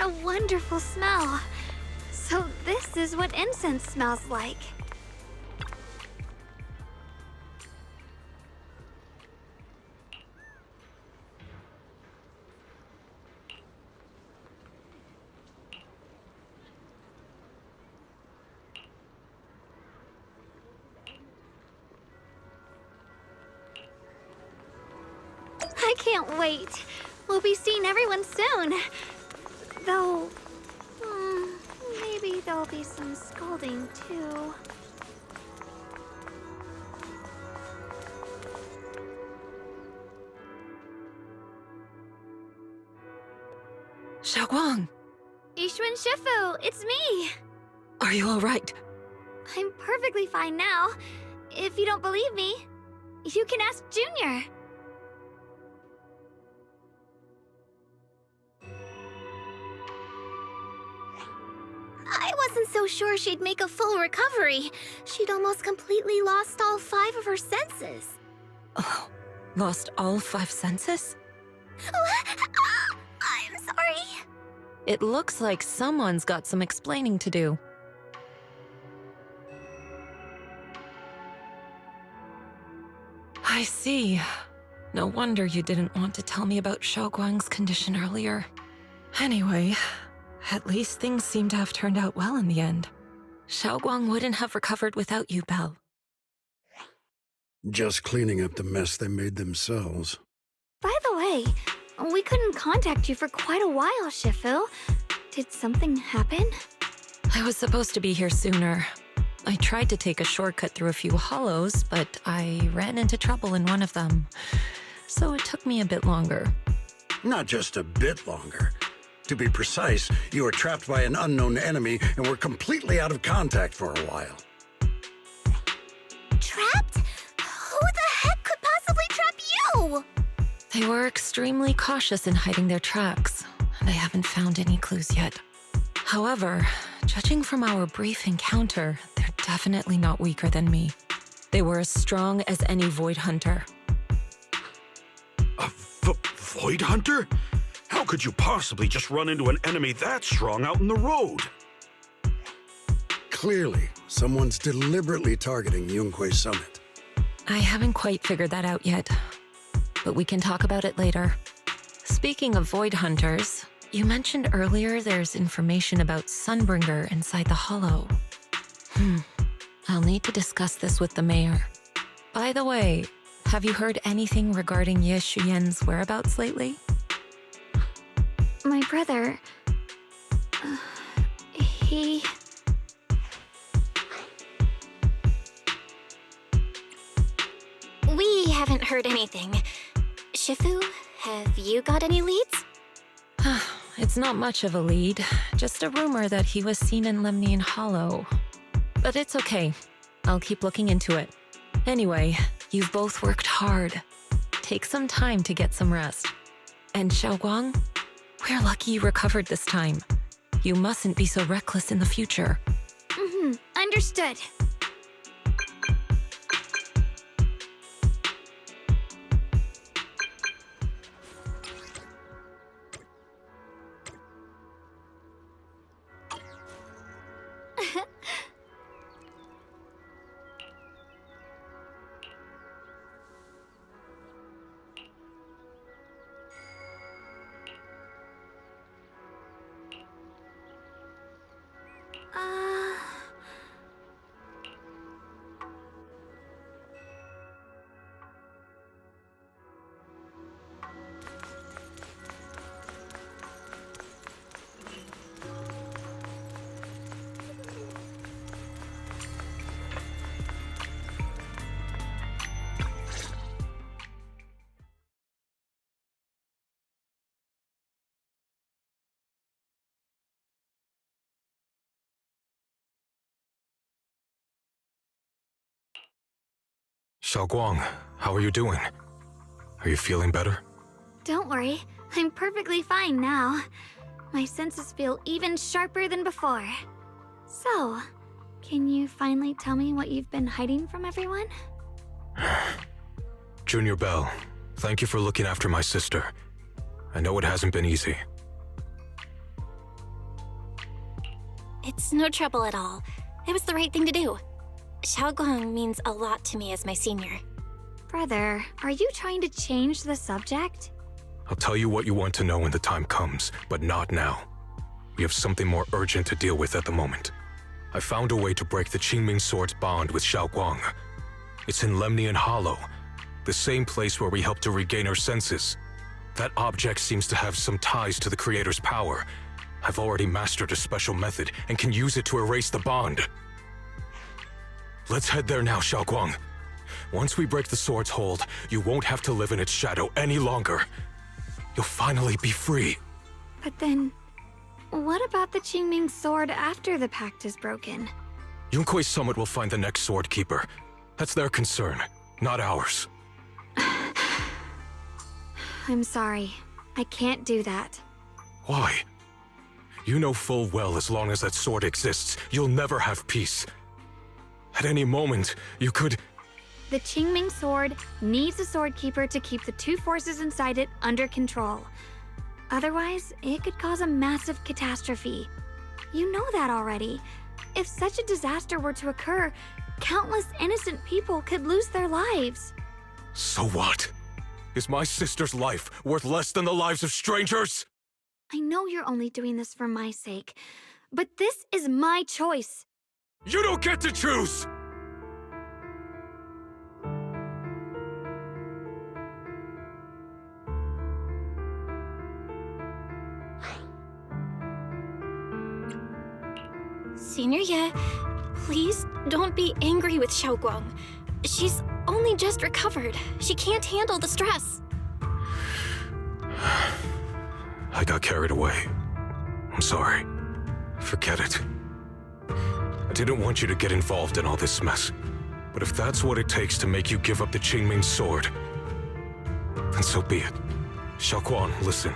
S1: a wonderful smell. So this is what incense smells like. I can't wait. We'll be seeing everyone soon. Though, maybe there'll be some scolding too.
S2: Xiaoguang,
S1: Yixuan Shifu, it's me.
S2: are you all right?
S1: I'm perfectly fine now. If you don't believe me, you can ask Junior. I wasn't so sure she'd make a full recovery. She'd almost completely lost all 5 of her senses.
S2: Oh, lost all 5 senses?
S1: I'm sorry.
S2: It looks like someone's got some explaining to do. I see. No wonder you didn't want to tell me about Xiaoguang's condition earlier. Anyway, at least things seem to have turned out well in the end. Xiaoguang wouldn't have recovered without you, Belle.
S4: Just cleaning up the mess they made themselves.
S1: By the way, we couldn't contact you for quite a while, Shifu. Did something happen?
S2: I was supposed to be here sooner. I tried to take a shortcut through a few hollows, but I ran into trouble in one of them. So it took me a bit longer.
S4: Not just a bit longer. To be precise, you were trapped by an unknown enemy and were completely out of contact for a while.
S1: Trapped? Who the heck could possibly trap you?
S2: They were extremely cautious in hiding their tracks, and I haven't found any clues yet. However, judging from our brief encounter, they're definitely not weaker than me. They were as strong as any Void Hunter.
S3: A Void Hunter? How could you possibly just run into an enemy that strong out in the road?
S4: Clearly, someone's deliberately targeting Yunque Summit.
S2: I haven't quite figured that out yet, but we can talk about it later. Speaking of Void Hunters, you mentioned earlier there's information about Sunbringer inside the Hollow. I'll need to discuss this with the mayor. By the way, have you heard anything regarding Ye Shuyen's whereabouts lately?
S1: My brother... he...
S2: We haven't heard anything. Shifu, have you got any leads? It's not much of a lead, just a rumor that he was seen in Lemnian Hollow. But it's okay. I'll keep looking into it. Anyway, you've both worked hard. Take some time to get some rest. And Xiaoguang, we're lucky you recovered this time. You mustn't be so reckless in the future.
S1: Understood.
S5: Xiaoguang, how are you doing? Are you feeling better?
S1: Don't worry, I'm perfectly fine now. My senses feel even sharper than before. So, can you finally tell me what you've been hiding from everyone?
S5: Junior Belle, thank you for looking after my sister. I know it hasn't been easy.
S2: It's no trouble at all. It was the right thing to do. Xiaoguang means a lot to me as my senior.
S13: Brother, are you trying to change the subject?
S5: I'll tell you what you want to know when the time comes, but not now. We have something more urgent to deal with at the moment. I found a way to break the Qingming Sword's bond with Xiaoguang. It's in Lemnian Hollow, the same place where we helped to regain her senses. That object seems to have some ties to the Creator's power. I've already mastered a special method and can use it to erase the bond. Let's head there now, Xiaoguang. Once we break the sword's hold, you won't have to live in its shadow any longer. You'll finally be free.
S13: But then, what about the Qingming sword after the pact is broken?
S5: Yunkui's summit will find the next sword keeper. That's their concern, not ours.
S13: I'm sorry. I can't do that.
S5: Why? You know full well as long as that sword exists, you'll never have peace. At any moment, you could...
S13: The Qingming sword needs a sword keeper to keep the two forces inside it under control. Otherwise, it could cause a massive catastrophe. You know that already. If such a disaster were to occur, countless innocent people could lose their lives.
S5: So what? Is my sister's life worth less than the lives of strangers?
S13: I know you're only doing this for my sake, but this is my choice.
S5: You don't get to choose!
S2: Senior Ye, please don't be angry with Xiaoguang. She's only just recovered. She can't handle the stress.
S5: I got carried away. I'm sorry. Forget it. I didn't want you to get involved in all this mess. But if that's what it takes to make you give up the Qingming sword, then so be it. Xiaoguang, listen.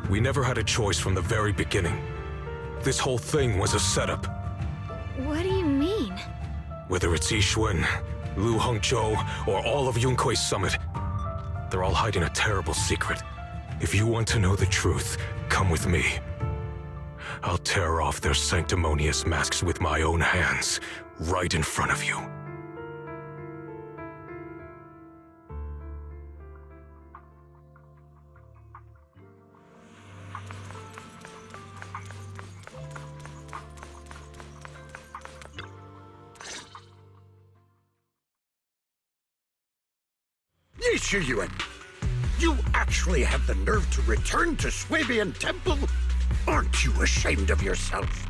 S5: We never had a choice from the very beginning. This whole thing was a setup.
S13: What do you mean?
S5: Whether it's Yixuan, Lu Hongzhou, or all of Yunkui's summit, they're all hiding a terrible secret. If you want to know the truth, come with me. I'll tear off their sanctimonious masks with my own hands, right in front of you.
S4: Yuan, you actually have the nerve to return to Swabian Temple? Aren't you ashamed of yourself?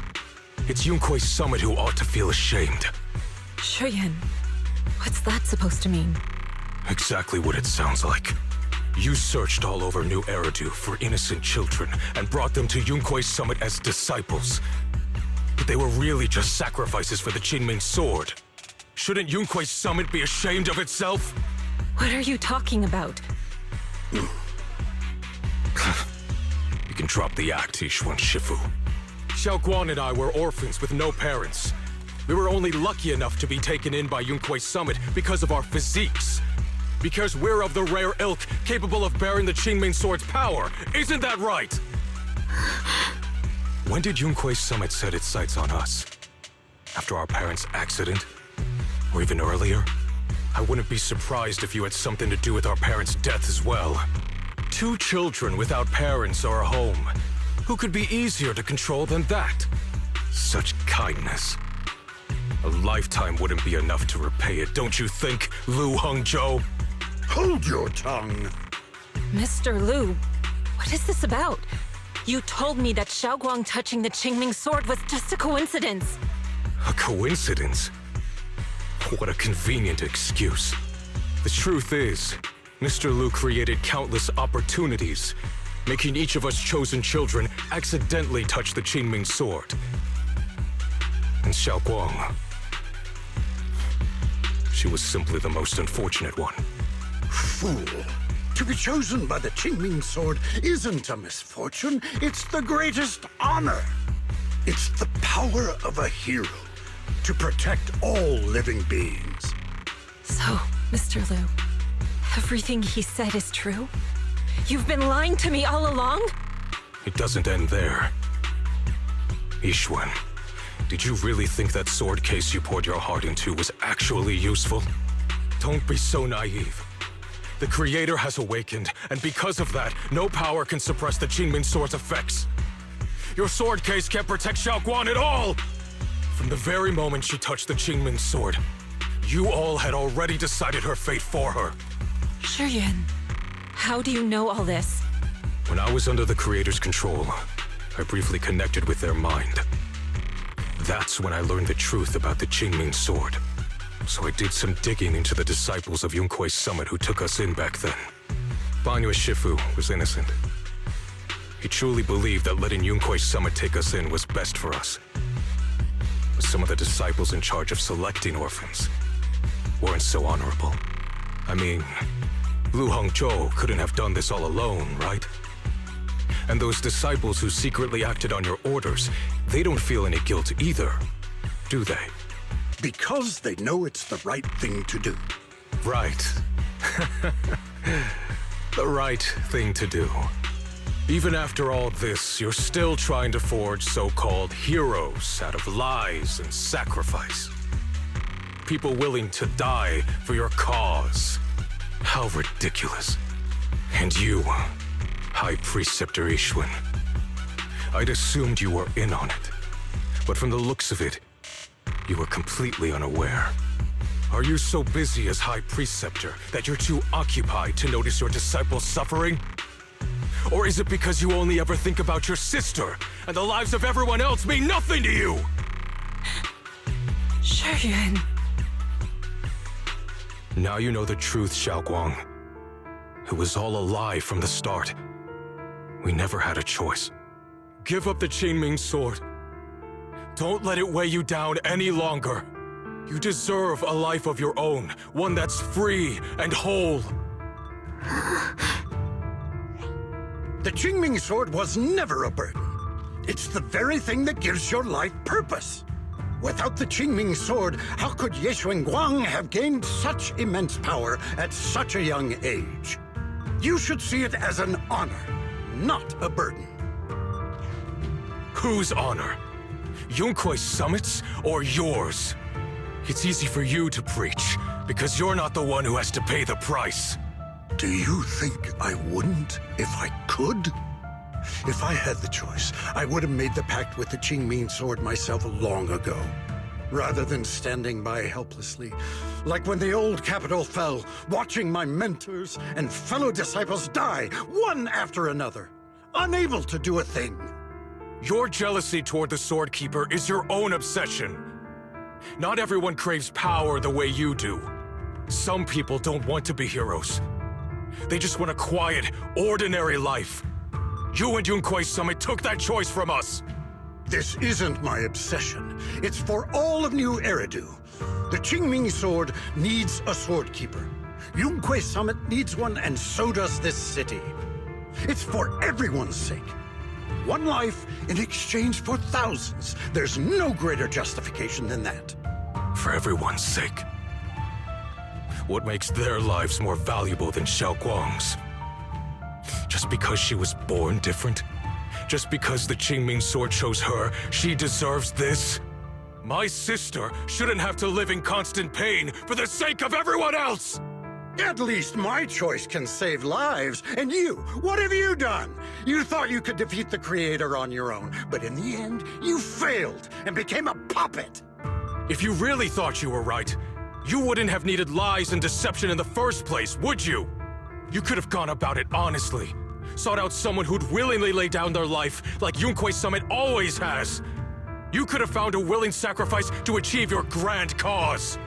S5: It's Yunkui's summit who ought to feel ashamed.
S14: Shuyan, what's that supposed to mean?
S5: Exactly what it sounds like. You searched all over New Eridu for innocent children and brought them to Yunkui's summit as disciples. But they were really just sacrifices for the Qingming sword. Shouldn't Yunkui's summit be ashamed of itself?
S14: What are you talking about?
S5: You can drop the act, Yixuan Shifu. Xiaoguang and I were orphans with no parents. We were only lucky enough to be taken in by Yunkui's summit because of our physiques. Because we're of the rare ilk capable of bearing the Qingming sword's power. Isn't that right? When did Yunkui's summit set its sights on us? After our parents' accident? Or even earlier? I wouldn't be surprised if you had something to do with our parents' death as well. 2 children without parents or a home. Who could be easier to control than that? Such kindness. A lifetime wouldn't be enough to repay it, don't you think, Lu Hongzhou?
S4: Hold your tongue.
S14: Mr. Lu, what is this about? You told me that Xiaoguang touching the Qingming sword was just a coincidence.
S5: A coincidence? What a convenient excuse. The truth is, Mr. Lu created countless opportunities, making each of us chosen children accidentally touch the Qingming sword. And Xiaoguang, she was simply the most unfortunate one.
S4: Fool. To be chosen by the Qingming sword isn't a misfortune, it's the greatest honor. It's the power of a hero to protect all living beings.
S14: So, Mr. Lu, everything he said is true? You've been lying to me all along?
S5: It doesn't end there. Yixuan, did you really think that sword case you poured your heart into was actually useful? Don't be so naive. The Creator has awakened, and because of that, no power can suppress the Qingming Sword's effects. Your sword case can't protect Xiaoguan at all! From the very moment she touched the Qingming Sword, you all had already decided her fate for her.
S14: Shuyuan, how do you know all this?
S5: When I was under the Creator's control, I briefly connected with their mind. That's when I learned the truth about the Qingming Sword. So I did some digging into the disciples of Yunkui's summit who took us in back then. Banyue Shifu was innocent. He truly believed that letting Yunkui's summit take us in was best for us. But some of the disciples in charge of selecting orphans weren't so honorable. I mean, Lu Hongzhou couldn't have done this all alone, right? And those disciples who secretly acted on your orders, they don't feel any guilt either, do they?
S4: Because they know it's the right thing to do.
S5: Right. The right thing to do. Even after all this, you're still trying to forge so-called heroes out of lies and sacrifice. People willing to die for your cause. How ridiculous. And you, High Preceptor Yixuan. I'd assumed you were in on it. But from the looks of it, you were completely unaware. Are you so busy as High Preceptor that you're too occupied to notice your disciples suffering? Or is it because you only ever think about your sister, and the lives of everyone else mean nothing to you?
S14: Shuyuan.
S5: Now you know the truth, Xiaoguang. It was all a lie from the start. We never had a choice. Give up the Qingming Sword. Don't let it weigh you down any longer. You deserve a life of your own, one that's free and whole.
S4: The Qingming Sword was never a burden. It's the very thing that gives your life purpose. Without the Qingming Sword, how could Ye Guang have gained such immense power at such a young age? You should see it as an honor, not a burden.
S5: Whose honor? Yunkui's summit's or yours? It's easy for you to preach, because you're not the one who has to pay the price.
S4: Do you think I wouldn't if I could? If I had the choice, I would have made the pact with the Qingming Sword myself long ago, rather than standing by helplessly, like when the old capital fell, watching my mentors and fellow disciples die, one after another, unable to do a thing.
S5: Your jealousy toward the Sword Keeper is your own obsession. Not everyone craves power the way you do. Some people don't want to be heroes. They just want a quiet, ordinary life. You and Yunkui's summit took that choice from us.
S4: This isn't my obsession. It's for all of New Eridu. The Qingming Sword needs a Sword Keeper. Yunkui's summit needs one, and so does this city. It's for everyone's sake. One life in exchange for thousands. There's no greater justification than that.
S5: For everyone's sake. What makes their lives more valuable than Xiaoguang's? Just because she was born different? Just because the Qingming Sword chose her, she deserves this? My sister shouldn't have to live in constant pain for the sake of everyone else!
S4: At least my choice can save lives. And you, what have you done? You thought you could defeat the Creator on your own, but in the end, you failed and became a puppet.
S5: If you really thought you were right, you wouldn't have needed lies and deception in the first place, would you? You could have gone about it honestly. Sought out someone who'd willingly lay down their life, like Yunkui's summit always has. You could have found a willing sacrifice to achieve your grand cause.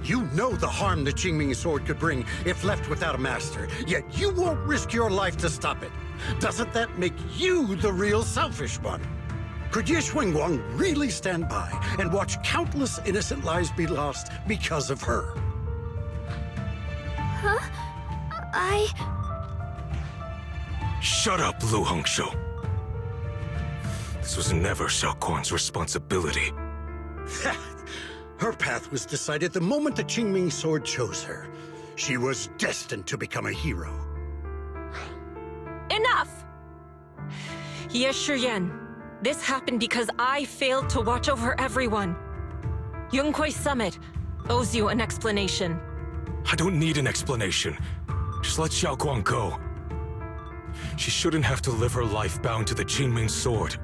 S4: You know the harm the Qingming Sword could bring if left without a master, yet you won't risk your life to stop it. Doesn't that make you the real selfish one? Could Ye Guang really stand by and watch countless innocent lives be lost because of her?
S13: Huh?
S5: Shut up, Lu Hongzhou. This was never Xiaoguang's responsibility.
S4: Her path was decided the moment the Qingming Sword chose her. She was destined to become a hero.
S14: Enough! Ye Shuyuan, This happened because I failed to watch over everyone. Yunkwei Summit owes you an explanation.
S5: I don't need an explanation. Just let Xiaoguang go. She shouldn't have to live her life bound to the Qingming sword.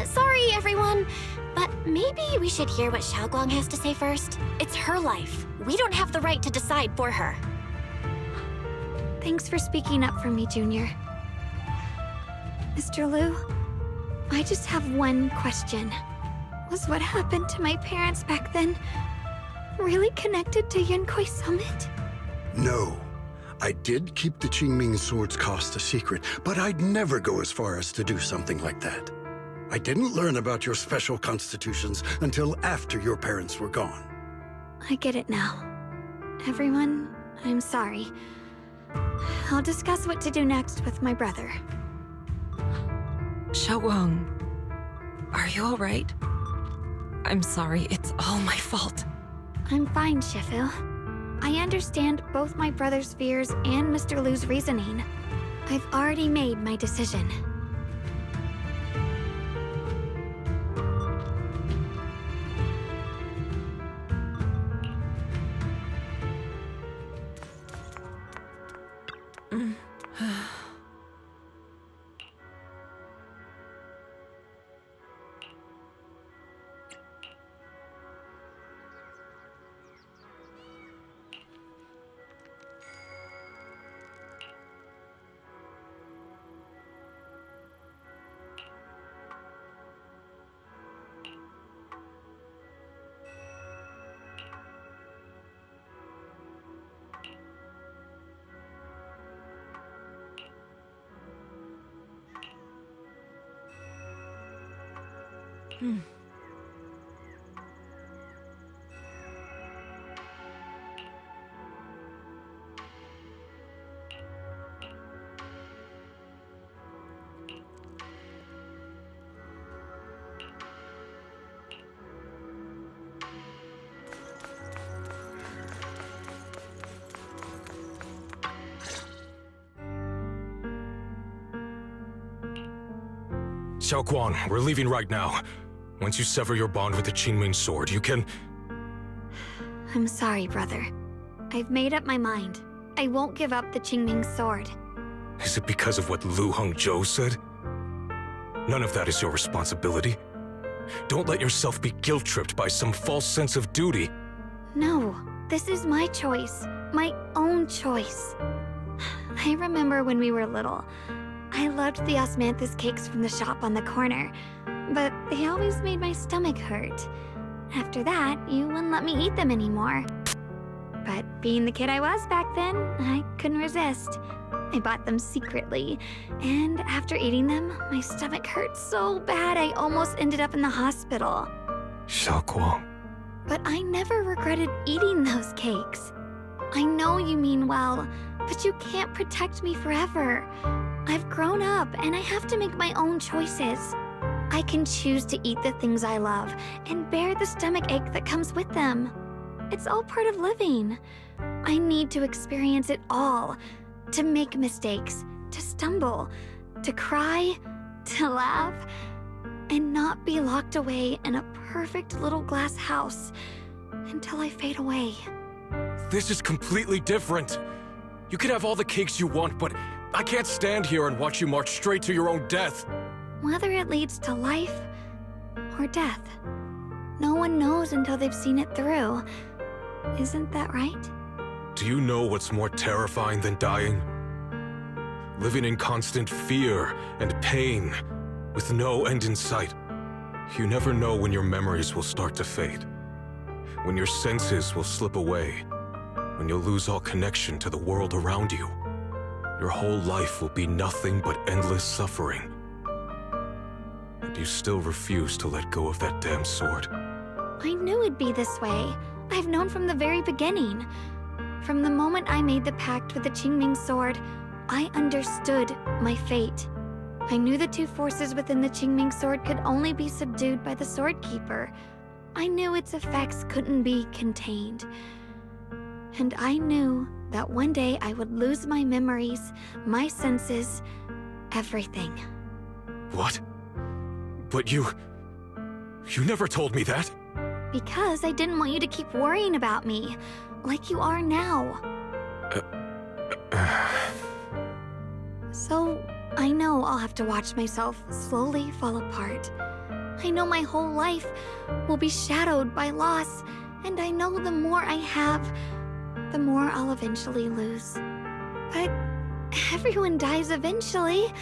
S2: Sorry, everyone. But maybe we should hear what Xiaoguang has to say first. It's her life. We don't have the right to decide for her.
S13: Thanks for speaking up for me, Junior. Mr. Liu, I just have one question. Was what happened to my parents back then really connected to Yunkwei Summit?
S4: No. I did keep the Qingming sword's cost a secret, but I'd never go as far as to do something like that. I didn't learn about your special constitutions until after your parents were gone.
S13: I get it now. Everyone, I'm sorry. I'll discuss what to do next with my brother.
S14: Xiaoguang, are you all right? I'm sorry, it's all my fault.
S13: I'm fine, Shifu. I understand both my brother's fears and Mr. Liu's reasoning. I've already made my decision.
S5: Xiaoguang, we're leaving right now. Once you sever your bond with the Qingming sword, you can...
S13: I'm sorry, brother. I've made up my mind. I won't give up the Qingming sword.
S5: Is it because of what Lu Hongzhou said? None of that is your responsibility. Don't let yourself be guilt-tripped by some false sense of duty.
S13: No, this is my choice. My own choice. I remember when we were little. I loved the osmanthus cakes from the shop on the corner, but they always made my stomach hurt. After that, you wouldn't let me eat them anymore. But being the kid I was back then, I couldn't resist. I bought them secretly, and after eating them, my stomach hurt so bad I almost ended up in the hospital.
S5: Xiaoguang.
S13: But I never regretted eating those cakes. I know you mean well, but you can't protect me forever. I've grown up, and I have to make my own choices. I can choose to eat the things I love and bear the stomach ache that comes with them. It's all part of living. I need to experience it all. To make mistakes, to stumble, to cry, to laugh, and not be locked away in a perfect little glass house until I fade away.
S5: This is completely different. You can have all the cakes you want, but I can't stand here and watch you march straight to your own death.
S13: Whether it leads to life or death, no one knows until they've seen it through. Isn't that right?
S5: Do you know what's more terrifying than dying? Living in constant fear and pain, with no end in sight. You never know when your memories will start to fade, when your senses will slip away, when you'll lose all connection to the world around you. Your whole life will be nothing but endless suffering. And you still refuse to let go of that damn sword.
S13: I knew it'd be this way. I've known from the very beginning. From the moment I made the pact with the Qingming sword, I understood my fate. I knew the two forces within the Qingming sword could only be subdued by the Sword Keeper. I knew its effects couldn't be contained. And I knew that one day I would lose my memories, my senses, everything.
S5: What? But you never told me that.
S13: Because I didn't want you to keep worrying about me, like you are now. So, I know I'll have to watch myself slowly fall apart. I know my whole life will be shadowed by loss, and I know the more I have, the more I'll eventually lose. But everyone dies eventually,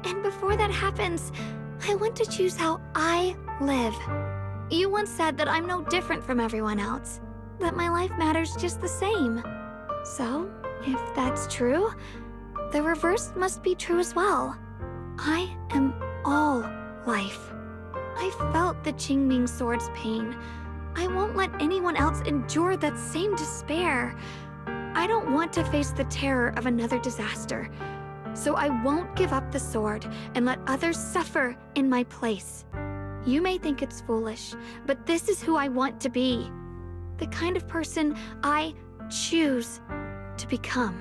S13: and before that happens, I want to choose how I live. You once said that I'm no different from everyone else, that my life matters just the same. So, if that's true, the reverse must be true as well. I am all life. I felt the Qingming Sword's pain. I won't let anyone else endure that same despair. I don't want to face the terror of another disaster. So I won't give up the sword and let others suffer in my place. You may think it's foolish, but this is who I want to be. The kind of person I choose to become.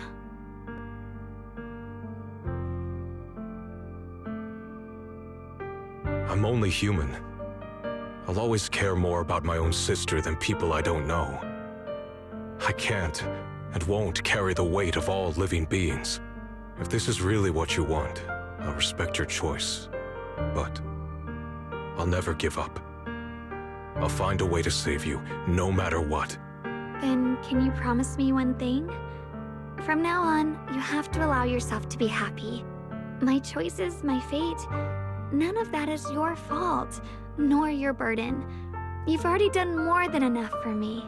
S5: I'm only human. I'll always care more about my own sister than people I don't know. I can't and won't carry the weight of all living beings. If this is really what you want, I'll respect your choice. But I'll never give up. I'll find a way to save you, no matter what.
S13: Then can you promise me one thing? From now on, you have to allow yourself to be happy. My choices, my fate, none of that is your fault, nor your burden. You've already done more than enough for me.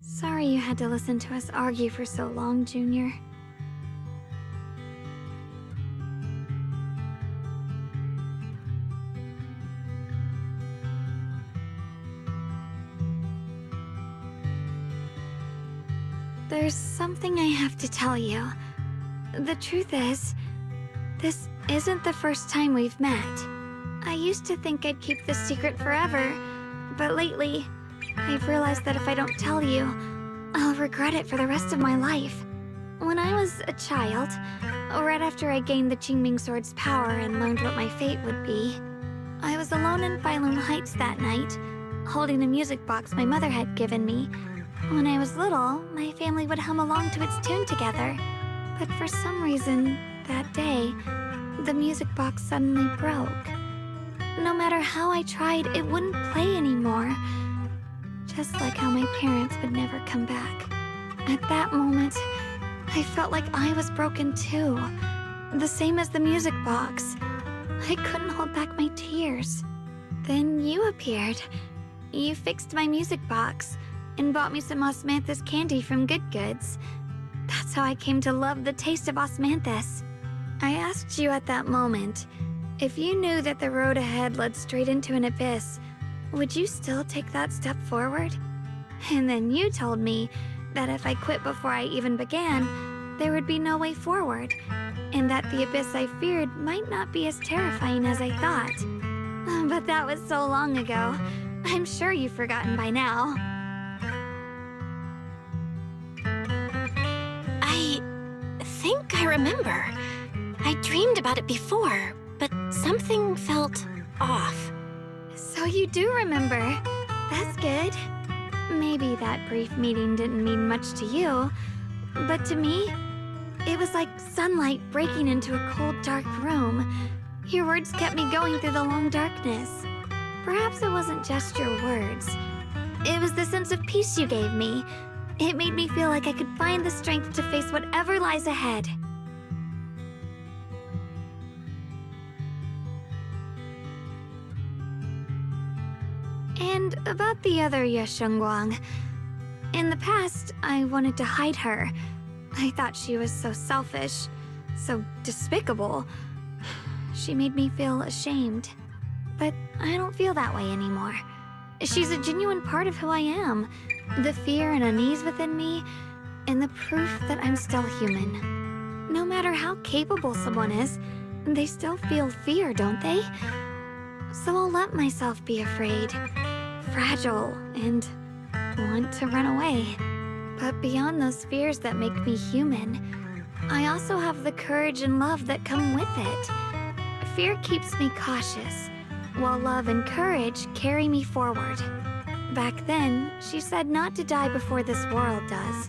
S13: Sorry you had to listen to us argue for so long, Junior. There's something I have to tell you. The truth is, this isn't the first time we've met. I used to think I'd keep this secret forever, but lately, I've realized that if I don't tell you, I'll regret it for the rest of my life. When I was a child, right after I gained the Qingming Sword's power and learned what my fate would be, I was alone in Failum Heights that night, holding a music box my mother had given me. When I was little, my family would hum along to its tune together. But for some reason, that day, the music box suddenly broke. No matter how I tried, it wouldn't play anymore. Just like how my parents would never come back. At that moment, I felt like I was broken too. The same as the music box. I couldn't hold back my tears. Then you appeared. You fixed my music box and bought me some osmanthus candy from Good Goods. That's how I came to love the taste of osmanthus. I asked you at that moment, if you knew that the road ahead led straight into an abyss, would you still take that step forward? And then you told me that if I quit before I even began, there would be no way forward, and that the abyss I feared might not be as terrifying as I thought. But that was so long ago. I'm sure you've forgotten by now.
S2: I think I remember. I dreamed about it before, but something felt off.
S13: So you do remember. That's good. Maybe that brief meeting didn't mean much to you, but to me, it was like sunlight breaking into a cold, dark room. Your words kept me going through the long darkness. Perhaps it wasn't just your words. It was the sense of peace you gave me. It made me feel like I could find the strength to face whatever lies ahead. And about the other Yeshengguang. In the past, I wanted to hide her. I thought she was so selfish, so despicable. She made me feel ashamed. But I don't feel that way anymore. She's a genuine part of who I am. The fear and unease within me, and the proof that I'm still human. No matter how capable someone is, they still feel fear, don't they? So I'll let myself be afraid, fragile, and want to run away. But beyond those fears that make me human, I also have the courage and love that come with it. Fear keeps me cautious, while love and courage carry me forward. Back then, she said not to die before this world does.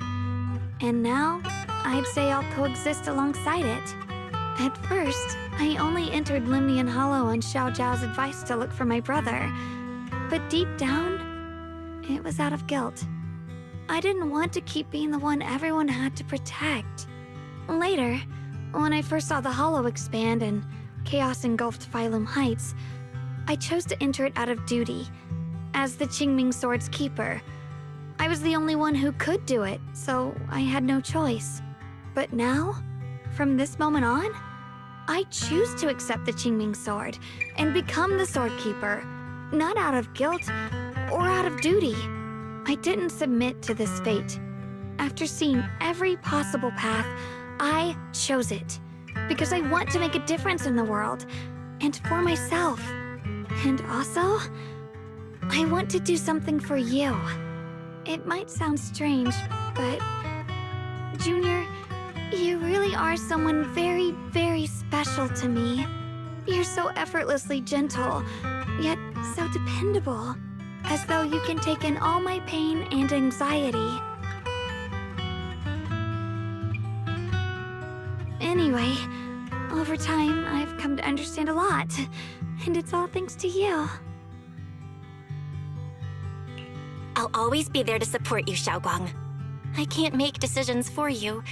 S13: And now, I'd say I'll coexist alongside it. At first, I only entered Limnian Hollow on Xiao Zhao's advice to look for my brother. But deep down, it was out of guilt. I didn't want to keep being the one everyone had to protect. Later, when I first saw the Hollow expand and chaos engulfed Phylum Heights, I chose to enter it out of duty, as the Qingming Sword's keeper. I was the only one who could do it, so I had no choice. But now, from this moment on, I choose to accept the Qingming Sword and become the Sword Keeper, not out of guilt or out of duty. I didn't submit to this fate. After seeing every possible path, I chose it because I want to make a difference in the world and for myself. And also, I want to do something for you. It might sound strange, but Junior, you really are someone very, very special to me. You're so effortlessly gentle, yet so dependable, as though you can take in all my pain and anxiety. Anyway, over time, I've come to understand a lot, and it's all thanks to you.
S2: I'll always be there to support you, Xiaoguang. I can't make decisions for you,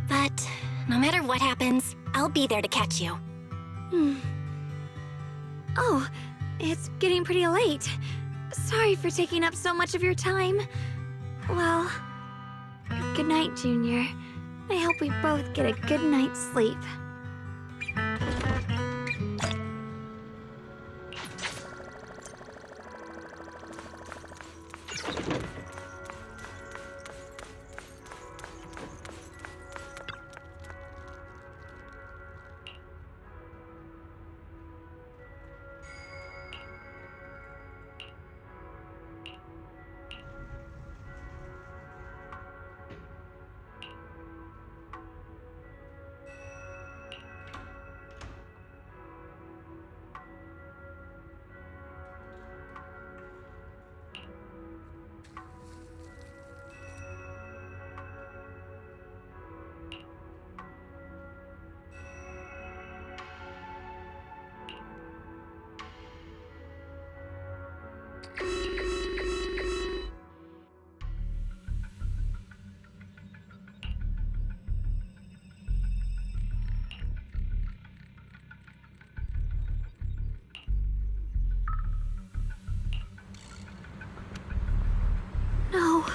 S2: but no matter what happens, I'll be there to catch you.
S13: Oh, it's getting pretty late. Sorry for taking up so much of your time. Well, good night, Junior. I hope we both get a good night's sleep. No,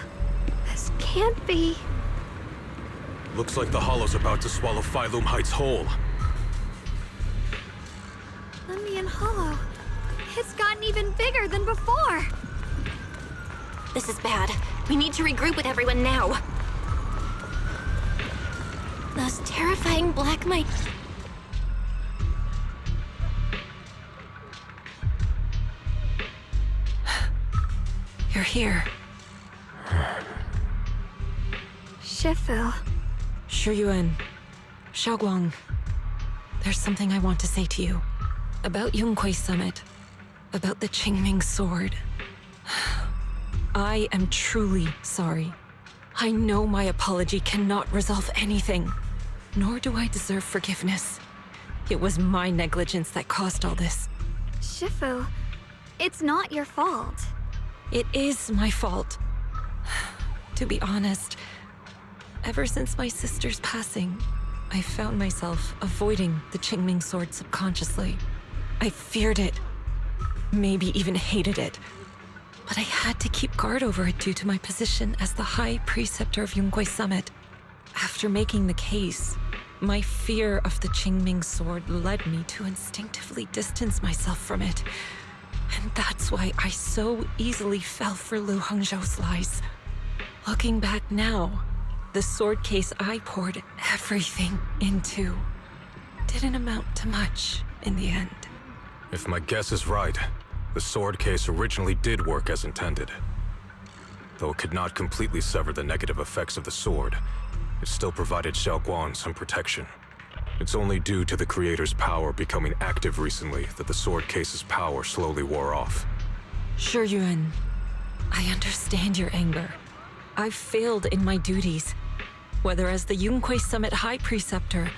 S13: this can't be.
S5: Looks like the Hollow's about to swallow Phylum Heights whole.
S13: Limnian Hollow. It's gotten even bigger than before.
S2: This is bad. We need to regroup with everyone now. Those terrifying black mice.
S14: You're here.
S13: Shifu.
S14: Shuyuan. Xiaoguang. There's something I want to say to you. About Yunquei Summit. About the Qingming Sword. I am truly sorry. I know my apology cannot resolve anything. Nor do I deserve forgiveness. It was my negligence that caused all this.
S13: Shifu, it's not your fault.
S14: It is my fault. To be honest, ever since my sister's passing, I found myself avoiding the Qingming Sword subconsciously. I feared it, maybe even hated it. But I had to keep guard over it due to my position as the High Preceptor of Yunquei Summit. After making the case, my fear of the Qingming Sword led me to instinctively distance myself from it. And that's why I so easily fell for Lu Hangzhou's lies. Looking back now, the sword case I poured everything into didn't amount to much in the end.
S5: If my guess is right, the sword case originally did work as intended. Though it could not completely sever the negative effects of the sword, it still provided Xiaoguang some protection. It's only due to the creator's power becoming active recently that the sword case's power slowly wore off.
S14: Shi Yuan, I understand your anger. I've failed in my duties, whether as the Yunque Summit High Preceptor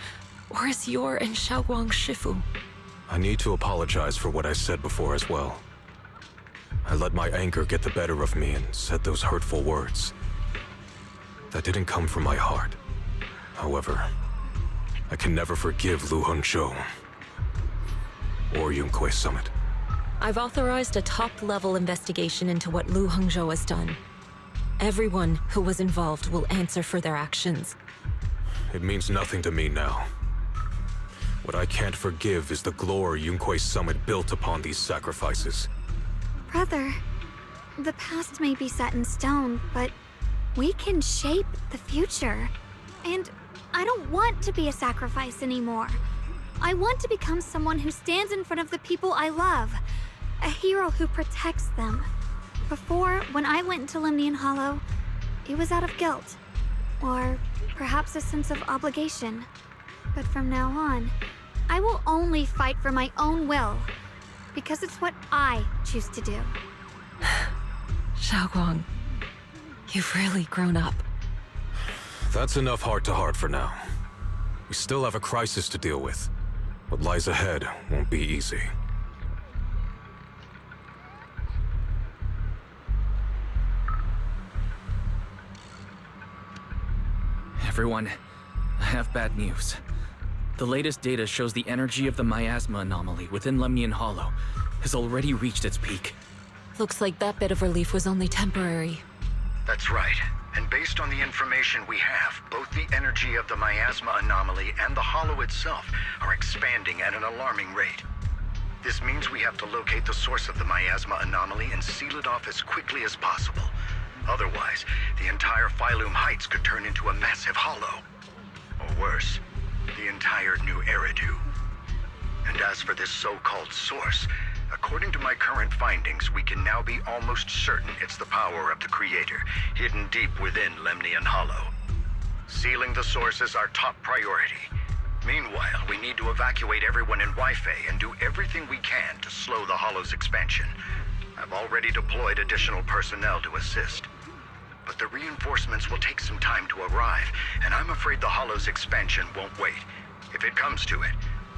S14: or as your and Xiaoguang Shifu.
S5: I need to apologize for what I said before as well. I let my anger get the better of me and said those hurtful words. That didn't come from my heart. However, I can never forgive Lu Hongzhou or Yunque Summit.
S14: I've authorized a top-level investigation into what Lu Hongzhou has done. Everyone who was involved will answer for their actions.
S5: It means nothing to me now. What I can't forgive is the glory Yunque Summit built upon these sacrifices.
S13: Brother, the past may be set in stone, but we can shape the future. And I don't want to be a sacrifice anymore. I want to become someone who stands in front of the people I love. A hero who protects them. Before, when I went into Lemnian Hollow, it was out of guilt. Or perhaps a sense of obligation. But from now on, I will only fight for my own will. Because it's what I choose to do.
S14: Xiaoguang, you've really grown up.
S5: That's enough heart-to-heart for now. We still have a crisis to deal with. What lies ahead won't be easy.
S8: Everyone, I have bad news. The latest data shows the energy of the miasma anomaly within Lemnian Hollow has already reached its peak.
S14: Looks like that bit of relief was only temporary.
S4: That's right. And based on the information we have, both the energy of the miasma anomaly and the hollow itself are expanding at an alarming rate. This means we have to locate the source of the miasma anomaly and seal it off as quickly as possible. Otherwise, the entire Phylum Heights could turn into a massive hollow. Or worse, the entire New Eridu. And as for this so-called source, according to my current findings, we can now be almost certain it's the power of the Creator, hidden deep within Lemnian Hollow. Sealing the source is our top priority. Meanwhile, we need to evacuate everyone in Weifei and do everything we can to slow the Hollow's expansion. I've already deployed additional personnel to assist. But the reinforcements will take some time to arrive, and I'm afraid the Hollow's expansion won't wait. If it comes to it,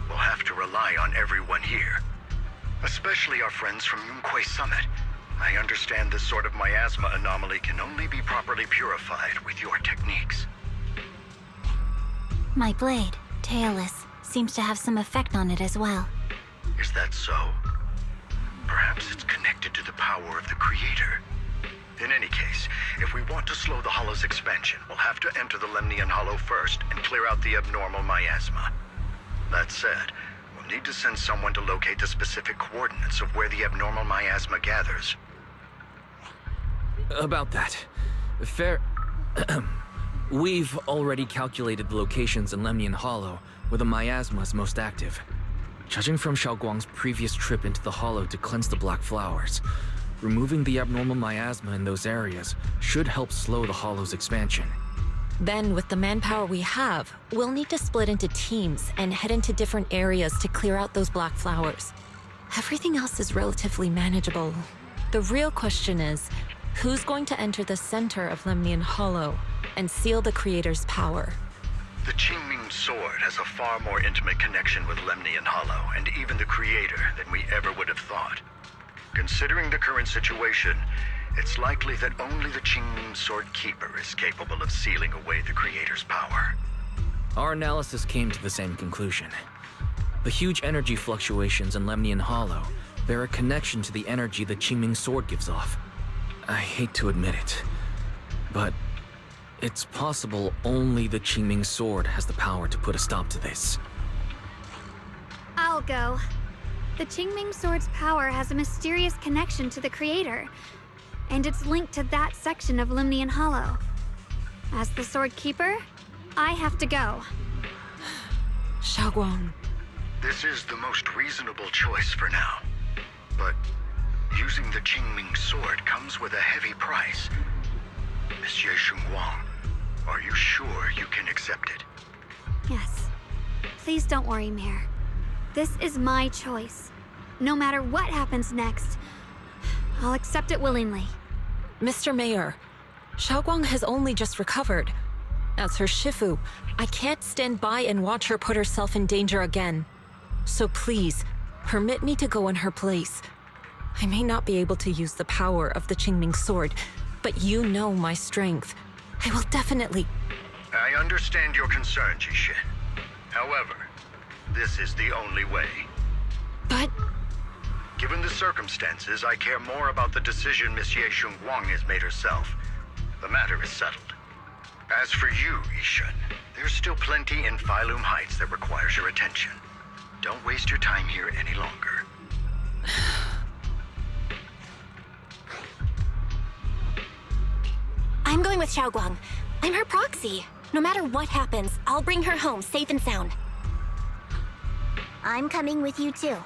S4: we'll have to rely on everyone here. Especially our friends from Yunque Summit. I understand this sort of miasma anomaly can only be properly purified with your techniques.
S7: My blade, Tailless, seems to have some effect on it as well.
S4: Is that so? Perhaps it's connected to the power of the Creator. In any case, if we want to slow the Hollow's expansion, we'll have to enter the Lemnian Hollow first and clear out the abnormal miasma. That said, we'll need to send someone to locate the specific coordinates of where the abnormal miasma gathers.
S8: About that, we've already calculated the locations in Lemnian Hollow where the miasma is most active. Judging from Xiaoguang's previous trip into the Hollow to cleanse the Black Flowers, removing the abnormal miasma in those areas should help slow the Hollow's expansion.
S14: Then, with the manpower we have, we'll need to split into teams and head into different areas to clear out those black flowers. Everything else is relatively manageable. The real question is, who's going to enter the center of Lemnian Hollow and seal the Creator's power?
S4: The Qingming Sword has a far more intimate connection with Lemnian Hollow and even the Creator than we ever would have thought. Considering the current situation, it's likely that only the Qingming Sword Keeper is capable of sealing away the Creator's power.
S8: Our analysis came to the same conclusion. The huge energy fluctuations in Lemnian Hollow bear a connection to the energy the Qingming Sword gives off. I hate to admit it, but it's possible only the Qingming Sword has the power to put a stop to this.
S13: I'll go. The Qingming Sword's power has a mysterious connection to the Creator, and it's linked to that section of Lemnian Hollow. As the Sword Keeper, I have to go.
S14: Xiaoguang.
S15: This is the most reasonable choice for now. But using the Qingming sword comes with a heavy price. Miss Ye Shunguang, are you sure you can accept it?
S13: Yes. Please don't worry, Mayor. This is my choice. No matter what happens next, I'll accept it willingly.
S14: Mr. Mayor, Xiaoguang has only just recovered. As her Shifu, I can't stand by and watch her put herself in danger again. So please, permit me to go in her place. I may not be able to use the power of the Qingming sword, but you know my strength. I will definitely...
S15: I understand your concern, Jishin. However, this is the only way.
S14: But...
S15: Given the circumstances, I care more about the decision Miss Ye Shunguang has made herself. The matter is settled. As for you, Yishun, there's still plenty in Phylum Heights that requires your attention. Don't waste your time here any longer.
S2: I'm going with Xiaoguang. I'm her proxy. No matter what happens, I'll bring her home safe and sound.
S7: I'm coming with you too.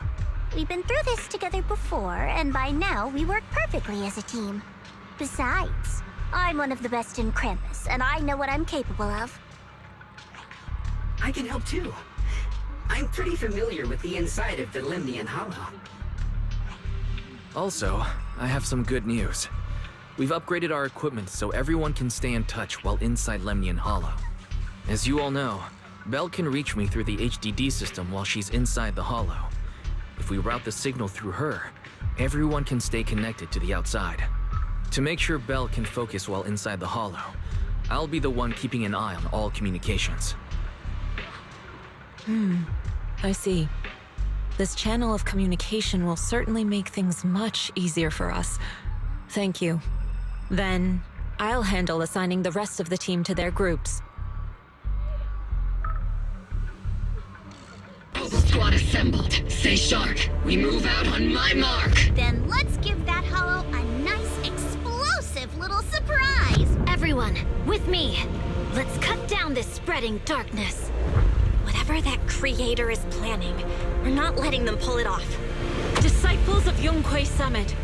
S7: We've been through this together before, and by now we work perfectly as a team. Besides, I'm one of the best in Krampus, and I know what I'm capable of.
S6: I can help too. I'm pretty familiar with the inside of the Lemnian Hollow.
S8: Also, I have some good news. We've upgraded our equipment so everyone can stay in touch while inside Lemnian Hollow. As you all know, Belle can reach me through the HDD system while she's inside the Hollow. If we route the signal through her, everyone can stay connected to the outside. To make sure Belle can focus while inside the Hollow, I'll be the one keeping an eye on all communications.
S14: I see. This channel of communication will certainly make things much easier for us. Thank you. Then, I'll handle assigning the rest of the team to their groups.
S9: Alpha Squad assembled. Stay sharp. We move out on my mark.
S7: Then let's give that hollow a nice, explosive little surprise!
S2: Everyone, with me. Let's cut down this spreading darkness. Whatever that creator is planning, we're not letting them pull it off.
S14: Disciples of Yonghui Summit,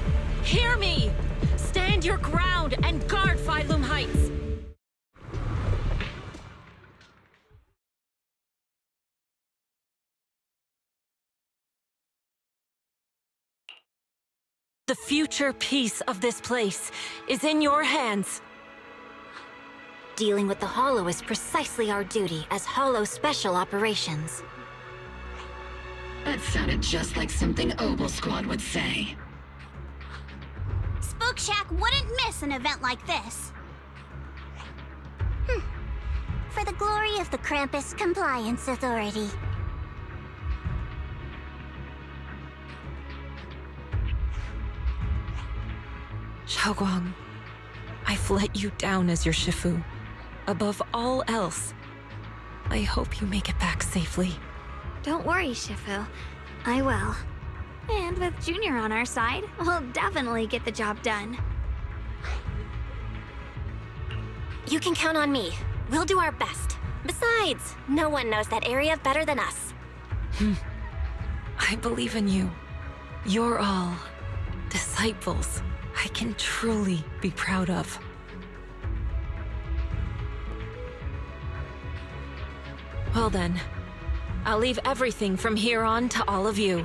S14: hear me! Stand your ground and guard Phylum Heights! The future peace of this place is in your hands.
S2: Dealing with the Hollow is precisely our duty as Hollow Special Operations.
S9: That sounded just like something Obel Squad would say.
S7: Spook Shack wouldn't miss an event like this. For the glory of the Krampus Compliance Authority.
S14: Xiaoguang, I've let you down as your Shifu. Above all else, I hope you make it back safely.
S13: Don't worry, Shifu. I will. And with Junior on our side, we'll definitely get the job done.
S2: You can count on me. We'll do our best. Besides, no one knows that area better than us.
S14: I believe in you. You're all disciples I can truly be proud of. Well then, I'll leave everything from here on to all of you.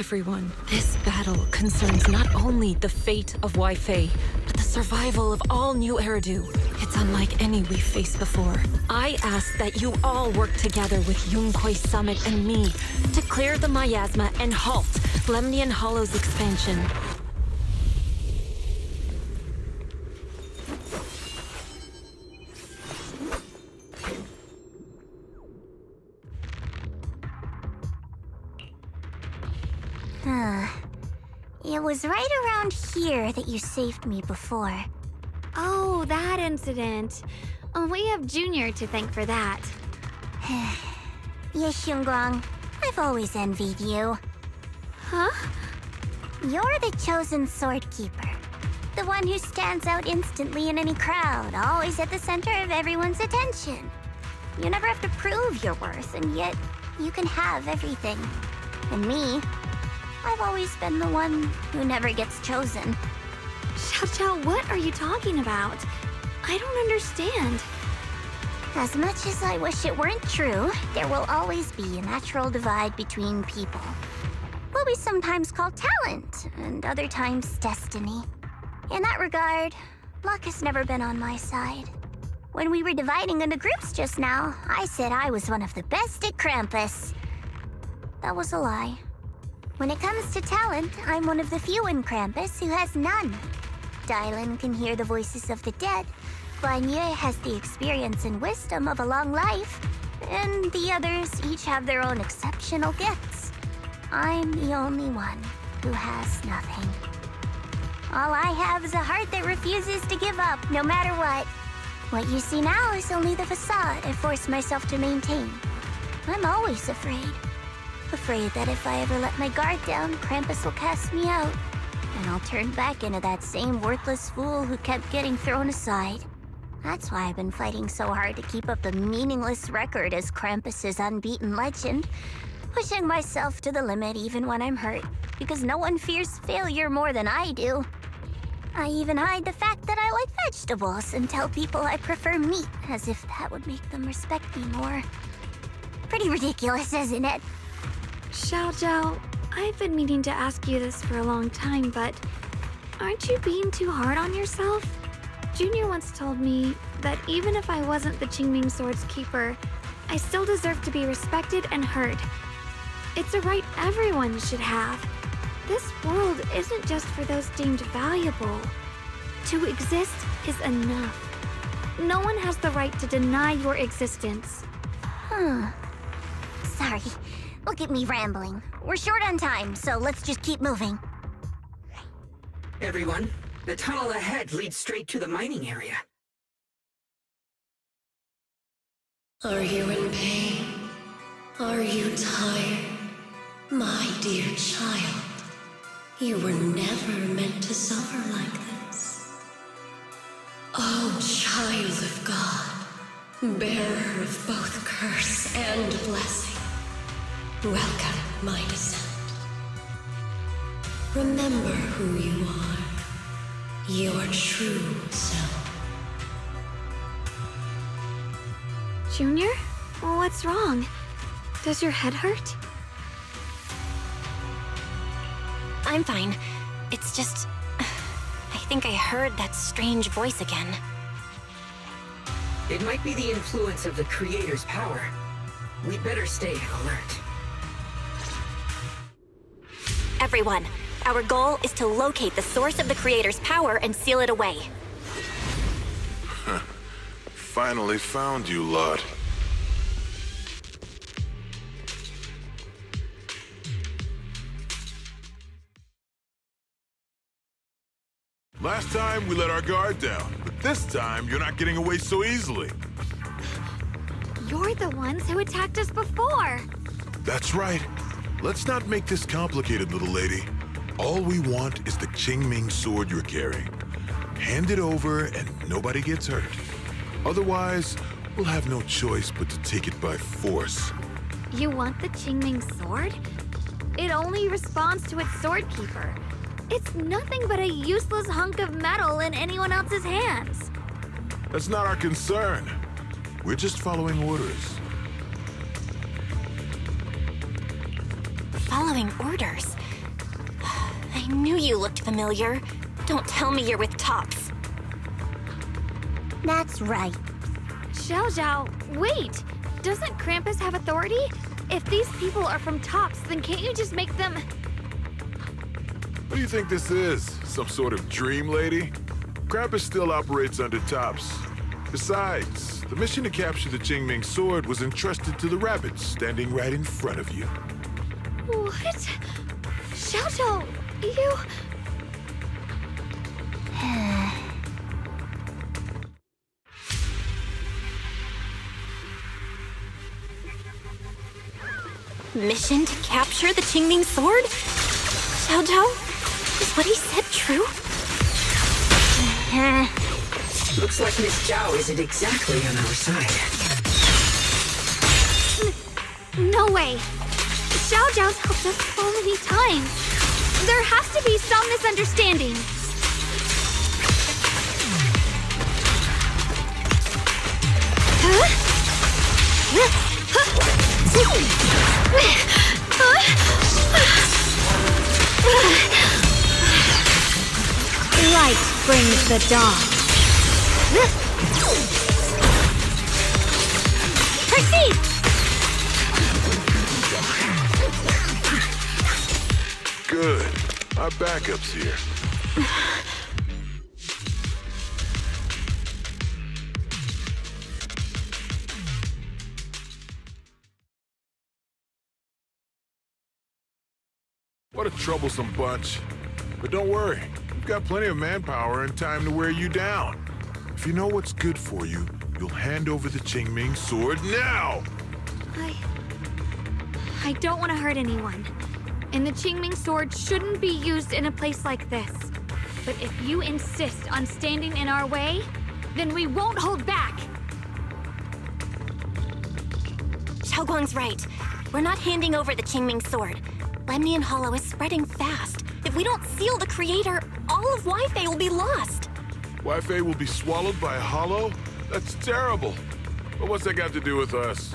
S14: Everyone, this battle concerns not only the fate of Wai Fei, but the survival of all New Eridu. It's unlike any we've faced before. I ask that you all work together with Yunquei Summit and me to clear the miasma and halt Lemnian Hollow's expansion.
S7: It was right around here that you saved me before.
S13: Oh, that incident. We have Junior to thank for that.
S7: Yes, Xingguang. I've always envied you.
S13: Huh?
S7: You're the chosen sword keeper. The one who stands out instantly in any crowd, always at the center of everyone's attention. You never have to prove your worth, and yet you can have everything. And me, I've always been the one who never gets chosen.
S13: Xiao, what are you talking about? I don't understand.
S7: As much as I wish it weren't true, there will always be a natural divide between people. What we sometimes call talent, and other times destiny. In that regard, luck has never been on my side. When we were dividing into groups just now, I said I was one of the best at Krampus. That was a lie. When it comes to talent, I'm one of the few in Krampus who has none. Dylan can hear the voices of the dead. Vanye has the experience and wisdom of a long life. And the others each have their own exceptional gifts. I'm the only one who has nothing. All I have is a heart that refuses to give up, no matter what. What you see now is only the facade I force myself to maintain. I'm always afraid. Afraid that if I ever let my guard down, Krampus will cast me out. And I'll turn back into that same worthless fool who kept getting thrown aside. That's why I've been fighting so hard to keep up the meaningless record as Krampus's unbeaten legend. Pushing myself to the limit even when I'm hurt, because no one fears failure more than I do. I even hide the fact that I like vegetables and tell people I prefer meat, as if that would make them respect me more. Pretty ridiculous, isn't it?
S13: Xiao, I've been meaning to ask you this for a long time, but aren't you being too hard on yourself? Junior once told me that even if I wasn't the Qingming Sword's keeper, I still deserve to be respected and heard. It's a right everyone should have. This world isn't just for those deemed valuable. To exist is enough. No one has the right to deny your existence.
S7: Sorry. Look at me rambling. We're short on time, so let's just keep moving.
S6: Everyone, the tunnel ahead leads straight to the mining area.
S9: Are you in pain? Are you tired? My dear child, you were never meant to suffer like this. Oh, child of God, bearer of both curse and blessing, welcome my descent. Remember who you are, your true self.
S13: Junior? What's wrong? Does your head hurt?
S2: I'm fine. It's just... I think I heard that strange voice again.
S6: It might be the influence of the Creator's power. We'd better stay alert.
S2: Everyone, our goal is to locate the source of the Creator's power and seal it away.
S10: Finally found you, lot. Last time, we let our guard down, but this time, you're not getting away so easily.
S13: You're the ones who attacked us before!
S10: That's right. Let's not make this complicated, little lady. All we want is the Qingming sword you're carrying. Hand it over and nobody gets hurt. Otherwise, we'll have no choice but to take it by force.
S13: You want the Qingming sword? It only responds to its sword keeper. It's nothing but a useless hunk of metal in anyone else's hands.
S10: That's not our concern. We're just following orders.
S2: Following orders? I knew you looked familiar. Don't tell me you're with Tops.
S7: That's right.
S13: Xiao Zhao, wait! Doesn't Krampus have authority? If these people are from Tops, then can't you just make them...
S10: What do you think this is? Some sort of dream lady? Krampus still operates under Tops. Besides, the mission to capture the Qingming sword was entrusted to the rabbits standing right in front of you.
S13: What? Xiao Zhao, you...
S2: Mission to capture the Qingming sword? Xiao Zhao? Is what he said true?
S6: Looks like Miss Zhao isn't exactly on our side.
S13: No way! Xiao Zhao's helped us so many times. There has to be some misunderstanding. Light brings the dawn. Proceed!
S10: Good. Our backup's here. What a troublesome bunch. But don't worry, we've got plenty of manpower and time to wear you down. If you know what's good for you, you'll hand over the Qingming sword now!
S13: I don't want to hurt anyone. And the Qingming sword shouldn't be used in a place like this. But if you insist on standing in our way, then we won't hold back!
S2: Xiao Guang's right. We're not handing over the Qingming sword. Lemnian Hollow is spreading fast. If we don't seal the creator, all of Wi-Fi will be lost.
S10: Wi-Fi will be swallowed by a hollow? That's terrible. But what's that got to do with us?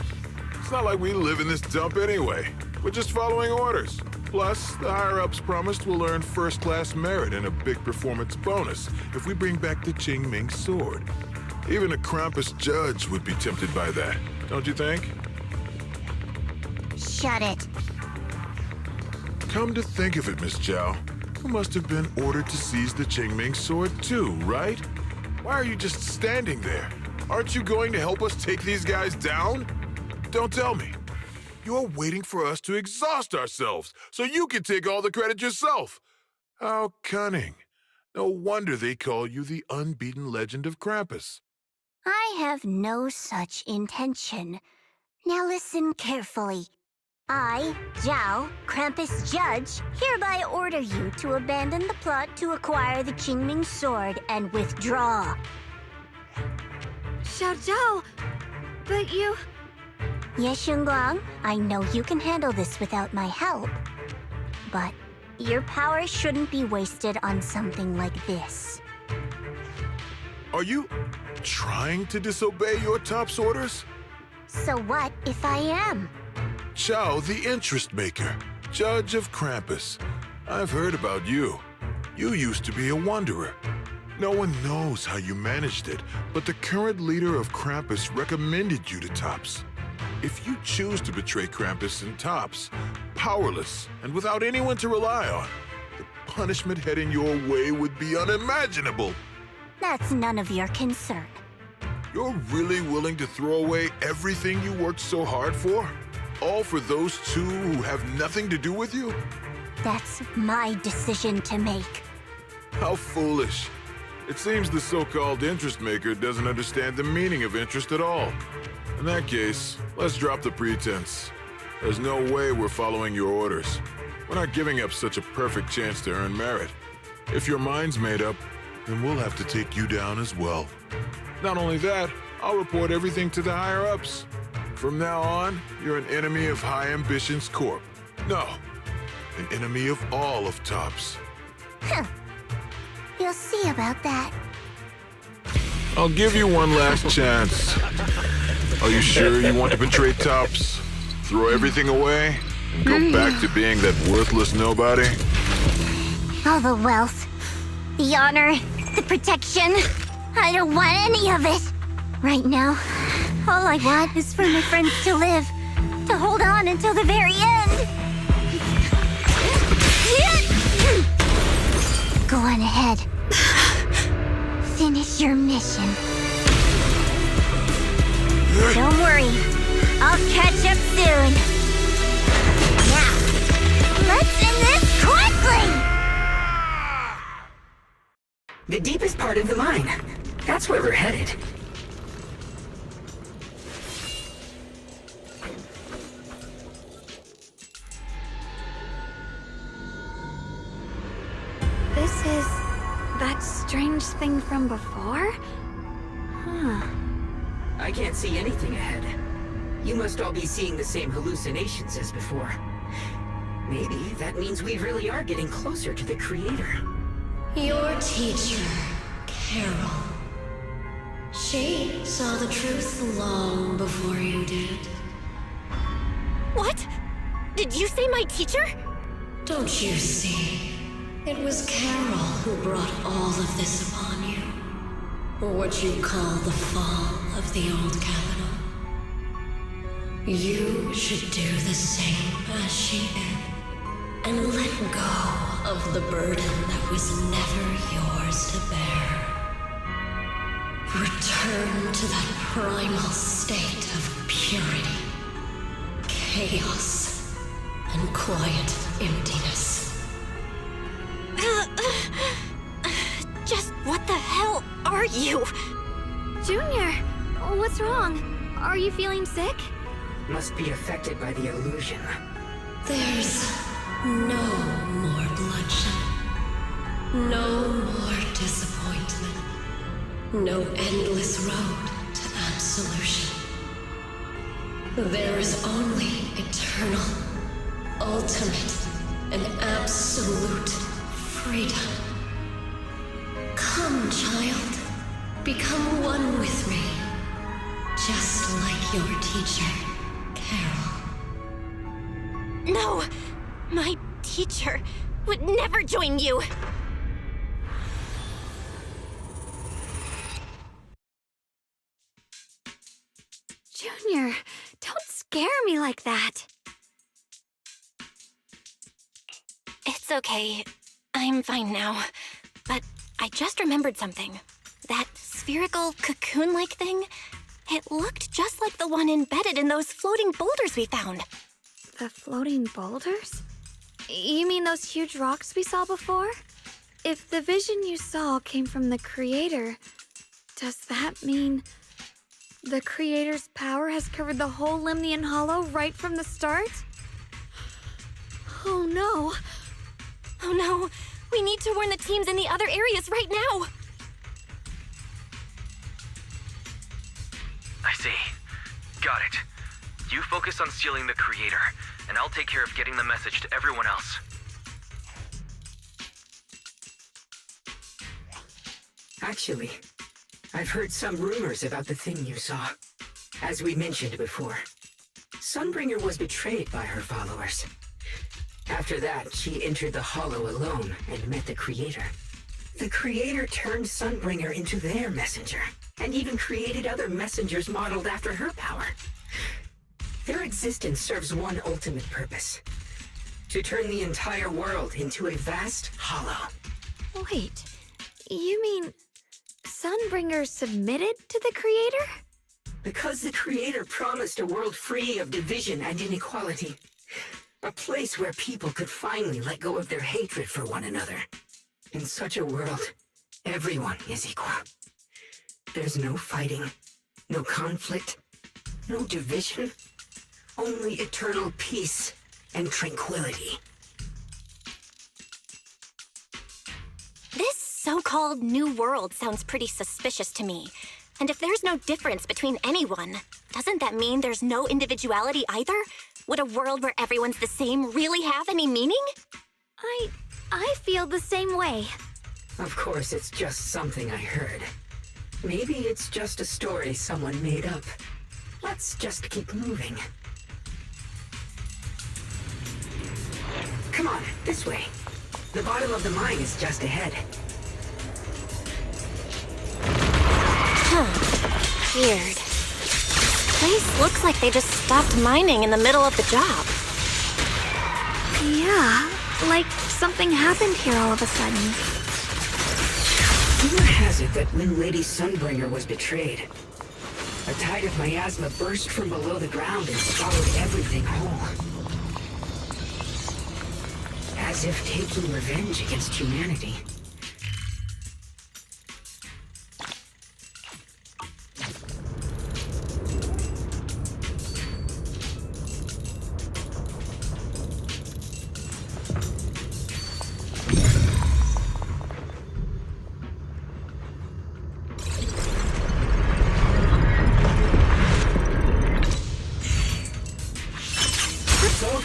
S10: It's not like we live in this dump anyway. We're just following orders. Plus, the higher-ups promised we'll earn first-class merit and a big performance bonus if we bring back the Qingming sword. Even a Krampus judge would be tempted by that, don't you think?
S7: Shut it.
S10: Come to think of it, Miss Zhao, you must have been ordered to seize the Qingming sword too, right? Why are you just standing there? Aren't you going to help us take these guys down? Don't tell me. You're waiting for us to exhaust ourselves so you can take all the credit yourself. How cunning. No wonder they call you the unbeaten legend of Krampus.
S7: I have no such intention. Now listen carefully. I, Zhao, Krampus Judge, hereby order you to abandon the plot to acquire the Qingming sword and withdraw.
S13: Xiao Zhao, but you...
S7: Ye Shunguang, I know you can handle this without my help. But your power shouldn't be wasted on something like this.
S10: Are you trying to disobey your top's orders?
S7: So what if I am?
S10: Zhao, the interest maker, judge of Krampus. I've heard about you. You used to be a wanderer. No one knows how you managed it, but the current leader of Krampus recommended you to Tops. If you choose to betray Krampus and Tops, powerless and without anyone to rely on, the punishment heading your way would be unimaginable.
S7: That's none of your concern.
S10: You're really willing to throw away everything you worked so hard for? All for those two who have nothing to do with you?
S7: That's my decision to make.
S10: How foolish. It seems the so-called interest maker doesn't understand the meaning of interest at all. In that case, let's drop the pretense. There's no way we're following your orders. We're not giving up such a perfect chance to earn merit. If your mind's made up, then we'll have to take you down as well. Not only that, I'll report everything to the higher-ups. From now on, you're an enemy of High Ambitions Corp. No, an enemy of all of Tops.
S7: Huh. You'll see about that.
S10: I'll give you one last chance. Are you sure you want to betray Tops? Throw everything away? And go back to being that worthless nobody?
S7: All the wealth, the honor, the protection. I don't want any of it. Right now, all I want is for my friends to live, to hold on until the very end. Go on ahead. Finish your mission. Don't worry, I'll catch up soon. Now, let's end this quickly!
S6: The deepest part of the mine. That's where we're headed.
S13: This is that strange thing from before? Huh.
S6: I can't see anything ahead. You must all be seeing the same hallucinations as before. Maybe that means we really are getting closer to the Creator.
S9: Your teacher, Carol. She saw the truth long before you did.
S2: What? Did you say my teacher?
S9: Don't you see? It was Carol who brought all of this upon you. What you call the fall of the old capital. You should do the same as she did. And let go of the burden that was never yours to bear. Return to that primal state of purity, chaos, and quiet emptiness.
S2: Just what the hell are you?
S13: Junior, what's wrong? Are you feeling sick?
S6: Must be affected by the illusion.
S9: There's no more bloodshed. No more disappointment. No endless road to absolution. There is only eternal, ultimate, and absolute freedom. Come, child. Become one with me. Just like your teacher, Carol.
S2: No! My teacher would never join you!
S13: Junior, don't scare me like that.
S2: It's okay. I'm fine now. But I just remembered something. That spherical cocoon-like thing, it looked just like the one embedded in those floating boulders we found.
S13: The floating boulders? You mean those huge rocks we saw before? If the vision you saw came from the Creator, does that mean the Creator's power has covered the whole Lemnian Hollow right from the start? Oh no.
S2: Oh no, we need to warn the teams in the other areas right now.
S8: I see. Got it. You focus on sealing the Creator, and I'll take care of getting the message to everyone else.
S6: Actually, I've heard some rumors about the thing you saw. As we mentioned before, Sunbringer was betrayed by her followers. After that, she entered the Hollow alone and met the Creator. The Creator turned Sunbringer into their messenger, and even created other messengers modeled after her power. Their existence serves one ultimate purpose: to turn the entire world into a vast hollow.
S13: Wait, you mean Sunbringer submitted to the Creator?
S6: Because the Creator promised a world free of division and inequality. A place where people could finally let go of their hatred for one another. In such a world, everyone is equal. There's no fighting, no conflict, no division, only eternal peace and tranquility.
S2: This so-called new world sounds pretty suspicious to me. And if there's no difference between anyone, doesn't that mean there's no individuality either? Would a world where everyone's the same really have any meaning?
S13: I feel the same way.
S6: Of course, it's just something I heard. Maybe it's just a story someone made up. Let's just keep moving. Come on, this way. The bottom of the mine is just ahead.
S2: Huh. Weird. This place looks like they just stopped mining in the middle of the job.
S13: Yeah, like something happened here all of a sudden.
S6: Rumor has it that when Lady Sunbringer was betrayed, a tide of miasma burst from below the ground and swallowed everything whole. As if taking revenge against humanity.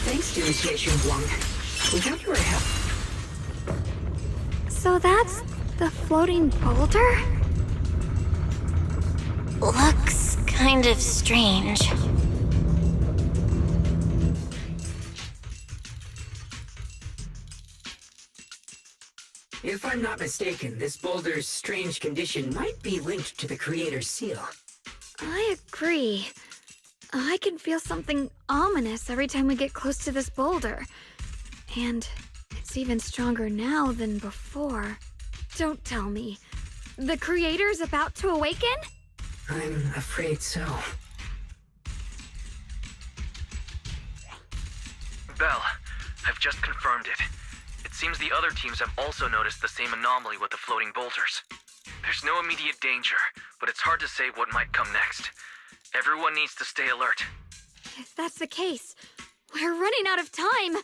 S6: Thanks to Initiation 1. Without your help.
S13: So that's the floating boulder?
S2: Looks kind of strange.
S6: If I'm not mistaken, this boulder's strange condition might be linked to the Creator's seal.
S13: I agree. I can feel something ominous every time we get close to this boulder. And it's even stronger now than before. Don't tell me. The Creator's about to awaken?
S6: I'm afraid so.
S8: Belle, I've just confirmed it. It seems the other teams have also noticed the same anomaly with the floating boulders. There's no immediate danger, but it's hard to say what might come next. Everyone needs to stay alert.
S13: If that's the case, we're running out of time.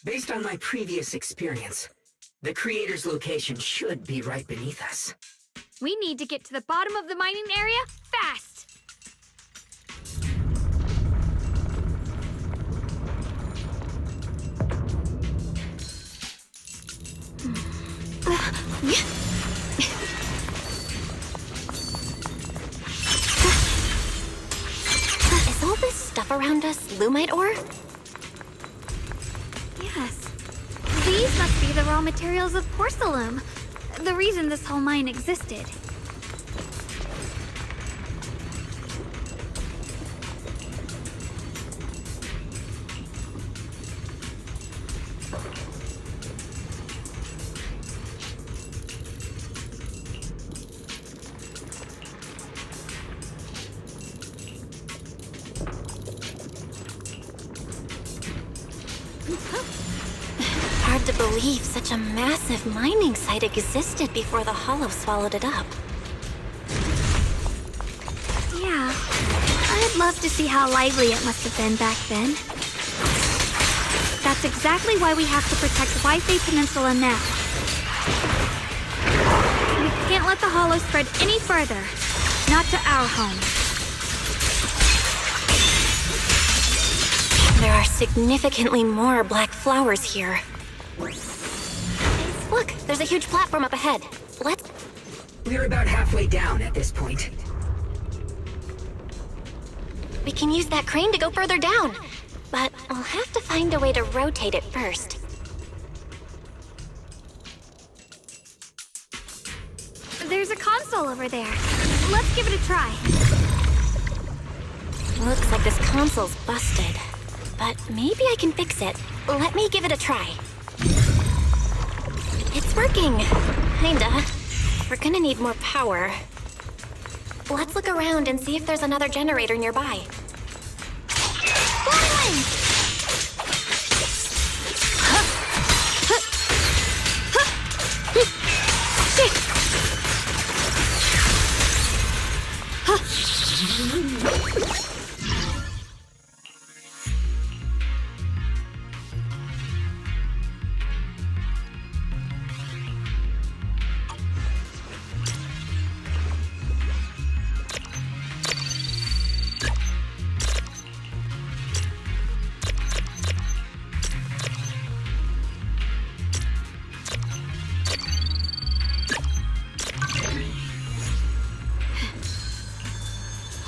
S6: Based on my previous experience, the Creator's location should be right beneath us.
S13: We need to get to the bottom of the mining area fast.
S2: Is all this stuff around us Lumite ore?
S13: Yes. These must be the raw materials of porcelain. The reason this whole mine existed.
S2: Hard to believe such a massive mining site existed before the Hollow swallowed it up.
S13: Yeah. I'd love to see how lively it must have been back then. That's exactly why we have to protect Wi-Fi Peninsula now. We can't let the Hollow spread any further. Not to our home.
S2: There are significantly more black flowers here. Look, there's a huge platform up ahead. Let's...
S6: We're about halfway down at this point.
S2: We can use that crane to go further down. But we'll have to find a way to rotate it first.
S13: There's a console over there. Let's give it a try.
S2: Looks like this console's busted. But maybe I can fix it. Let me give it a try. It's working. Kinda. We're gonna need more power. Let's look around and see if there's another generator nearby.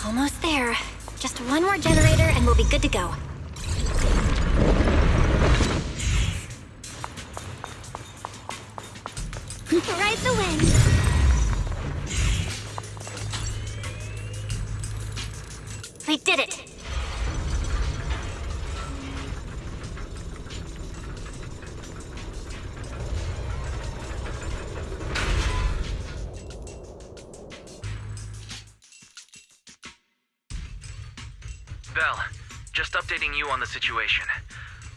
S2: Almost there. Just one more generator and we'll be good to go.
S1: again.
S2: We did it!
S8: Bell, just updating you on the situation.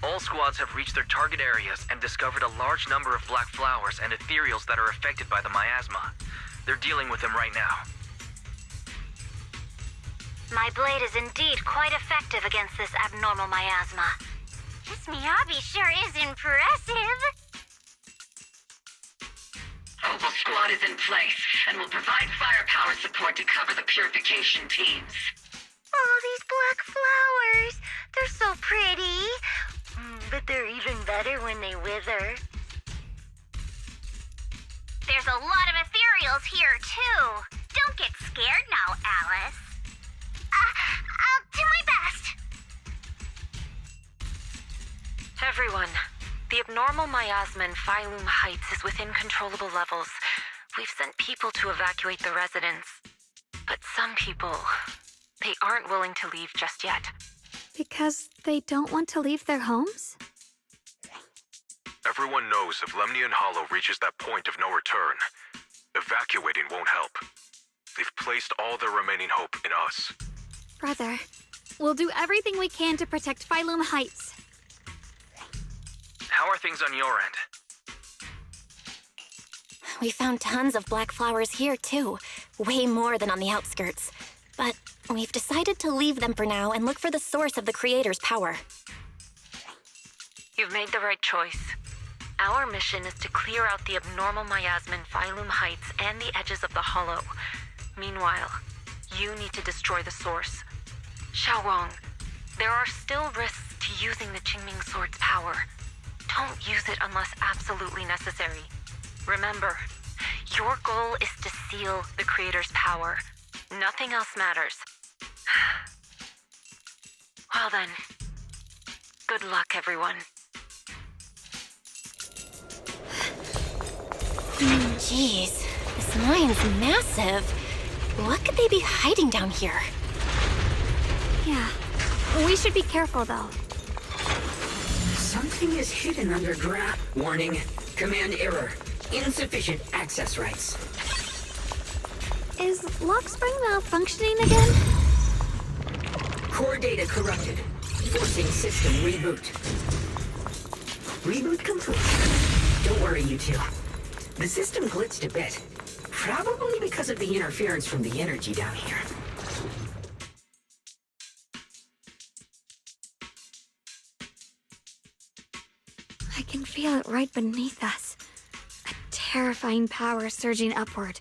S8: All squads have reached their target areas and discovered a large number of black flowers and ethereals that are affected by the miasma. They're dealing with them right now.
S7: My blade is indeed quite effective against this abnormal miasma. This Miyabi sure is impressive.
S11: Opal Squad is in place and will provide firepower support to cover the purification teams.
S7: Oh, these black flowers. They're so pretty. But they're even better when they wither. There's a lot of ethereals here, too. Don't get scared now, Alice. I'll do my best.
S14: Everyone, the abnormal miasma in Phylum Heights is within controllable levels. We've sent people to evacuate the residents. But some people, they aren't willing to leave just yet.
S13: Because they don't want to leave their homes?
S5: Everyone knows if Lemnian Hollow reaches that point of no return, evacuating won't help. They've placed all their remaining hope in us.
S13: Brother, we'll do everything we can to protect Phylum Heights.
S8: How are things on your end?
S2: We found tons of black flowers here, too. Way more than on the outskirts. But we've decided to leave them for now and look for the source of the Creator's power.
S14: You've made the right choice. Our mission is to clear out the abnormal miasma in Phylum Heights and the edges of the Hollow. Meanwhile, you need to destroy the source. Xiaowang, there are still risks to using the Qingming Sword's power. Don't use it unless absolutely necessary. Remember, your goal is to seal the Creator's power. Nothing else matters. Well then, good luck, everyone.
S2: Jeez, this mine's massive. What could they be hiding down here?
S13: Yeah, we should be careful though.
S6: Something is hidden underground. Warning. Command error. Insufficient access rights.
S13: Is Lockspring malfunctioning again?
S6: Core data corrupted. Forcing system reboot. Reboot complete. Don't worry, you two. The system glitched a bit. Probably because of the interference from the energy down here.
S13: I can feel it right beneath us. A terrifying power surging upward.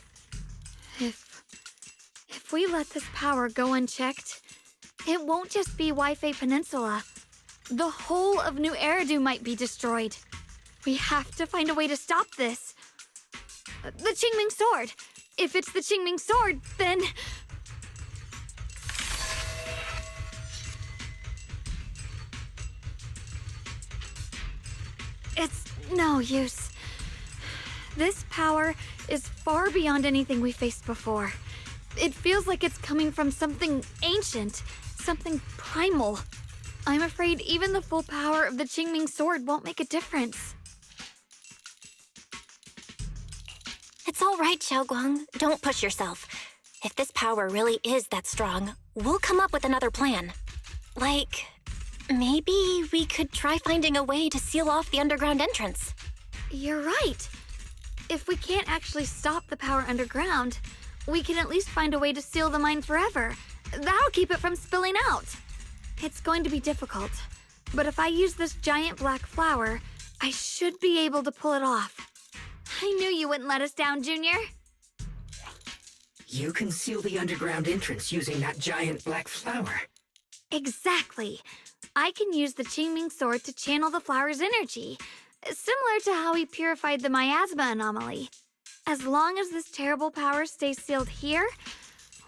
S13: If we let this power go unchecked, it won't just be Wi-Fi Peninsula. The whole of New Eridu might be destroyed. We have to find a way to stop this. The Qingming Sword! If it's the Qingming Sword, then... It's no use. This power is far beyond anything we faced before. It feels like it's coming from something ancient, something primal. I'm afraid even the full power of the Qingming Sword won't make a difference.
S2: It's all right, Xiaoguang. Don't push yourself. If this power really is that strong, we'll come up with another plan. Like, maybe we could try finding a way to seal off the underground entrance.
S13: You're right. If we can't actually stop the power underground, we can at least find a way to seal the mine forever. That'll keep it from spilling out. It's going to be difficult, but if I use this giant black flower, I should be able to pull it off. I knew you wouldn't let us down, Junior.
S6: You can seal the underground entrance using that giant black flower.
S13: Exactly. I can use the Qingming Sword to channel the flower's energy, similar to how we purified the miasma anomaly. As long as this terrible power stays sealed here,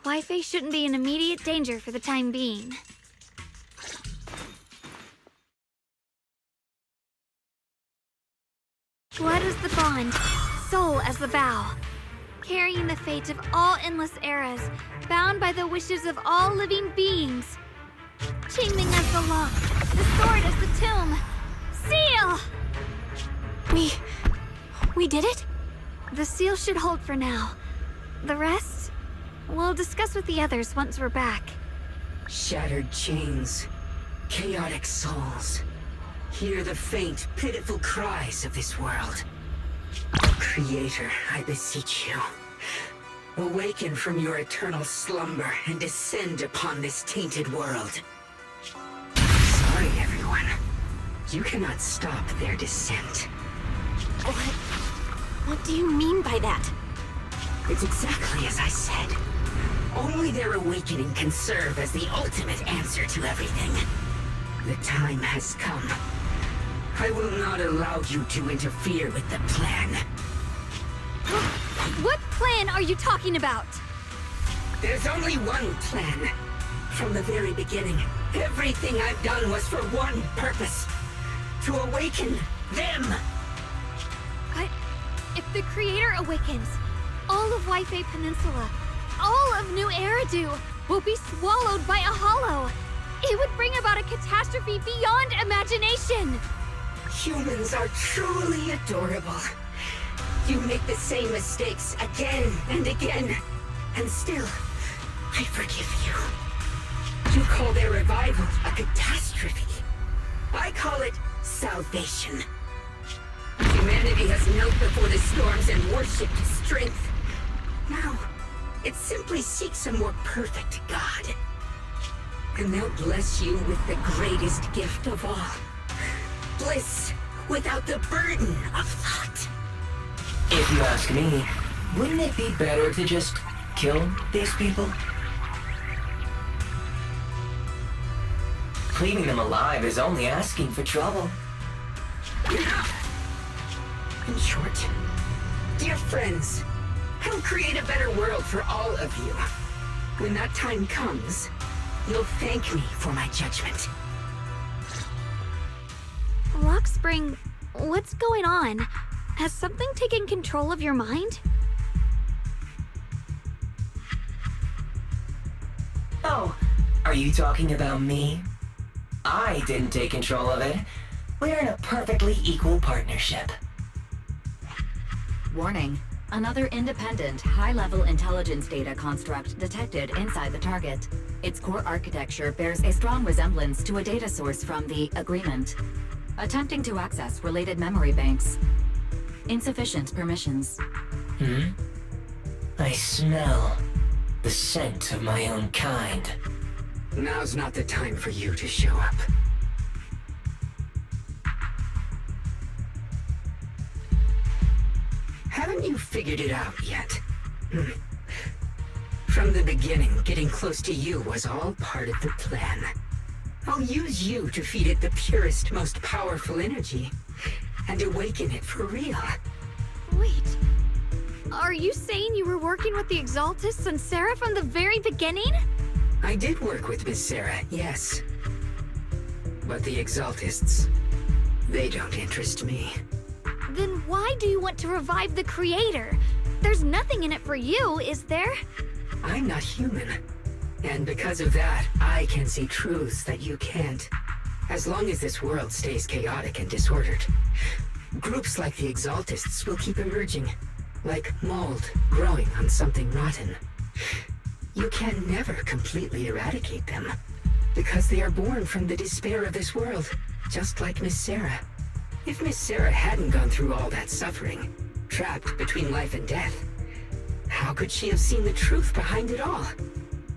S13: Wi-Fi shouldn't be in immediate danger for the time being. Blood as the bond, soul as the vow. carrying the fate of all endless eras, bound by the wishes of all living beings. Qingming as the lock, the sword as the tomb. Seal!
S2: We did it?
S13: The seal should hold for now. The rest, we'll discuss with the others once we're back.
S6: Shattered chains, chaotic souls. Hear the faint, pitiful cries of this world. Creator, I beseech you. Awaken from your eternal slumber and descend upon this tainted world. Sorry, everyone. You cannot stop their descent.
S2: What do you mean by that?
S6: It's exactly as I said. Only their awakening can serve as the ultimate answer to everything. The time has come. I will not allow you to interfere with the plan.
S13: What plan are you talking about?
S6: There's only one plan. From the very beginning, everything I've done was for one purpose. To awaken them.
S13: If the Creator awakens, all of Waifei Peninsula, all of New Eridu will be swallowed by a hollow. It would bring about a catastrophe beyond imagination.
S6: Humans are truly adorable. You make the same mistakes again and again, and still, I forgive you. You call their revival a catastrophe. I call it salvation. Humanity has knelt before the storms and worshipped strength. Now, it simply seeks a more perfect God. And they'll bless you with the greatest gift of all. Bliss without the burden of thought.
S16: If you ask me, wouldn't it be better to just kill these people? Leaving them alive is only asking for trouble.
S6: In short, dear friends, I'll create a better world for all of you. When that time comes, you'll thank me for my judgment.
S13: Rockspring, what's going on? Has something taken control of your mind?
S16: Oh, are you talking about me? I didn't take control of it. We're in a perfectly equal partnership.
S11: Warning. Another independent, high-level intelligence data construct detected inside the target. Its core architecture bears a strong resemblance to a data source from the Agreement. Attempting to access related memory banks. Insufficient permissions.
S16: I smell the scent of my own kind.
S6: Now's not the time for you to show up. Haven't you figured it out yet? From the beginning, getting close to you was all part of the plan. I'll use you to feed it the purest, most powerful energy, and awaken it for real.
S13: Wait, are you saying you were working with the Exaltists and Sarah from the very beginning?
S6: I did work with Miss Sarah, yes. But the Exaltists, they don't interest me.
S13: Then why do you want to revive the Creator? There's nothing in it for you, is there?
S6: I'm not human. And because of that, I can see truths that you can't. As long as this world stays chaotic and disordered, groups like the Exaltists will keep emerging, like mold growing on something rotten. You can never completely eradicate them, because they are born from the despair of this world, just like Miss Sarah. If Miss Sarah hadn't gone through all that suffering, trapped between life and death, how could she have seen the truth behind it all?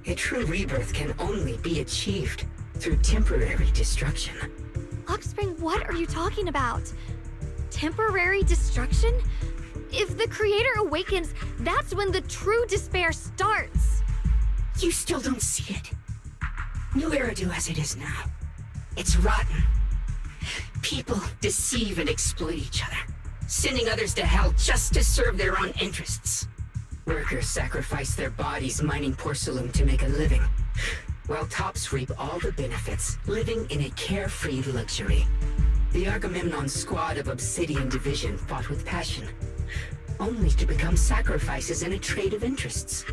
S6: A true rebirth can only be achieved through temporary destruction.
S13: Offspring, what are you talking about? Temporary destruction? If the Creator awakens, that's when the true despair starts.
S6: You still don't see it. New Eridu as it is now. It's rotten. People deceive and exploit each other, sending others to hell just to serve their own interests. Workers sacrifice their bodies mining porcelain to make a living, while tops reap all the benefits, living in a carefree luxury. The Agamemnon squad of Obsidian Division fought with passion, only to become sacrifices in a trade of interests.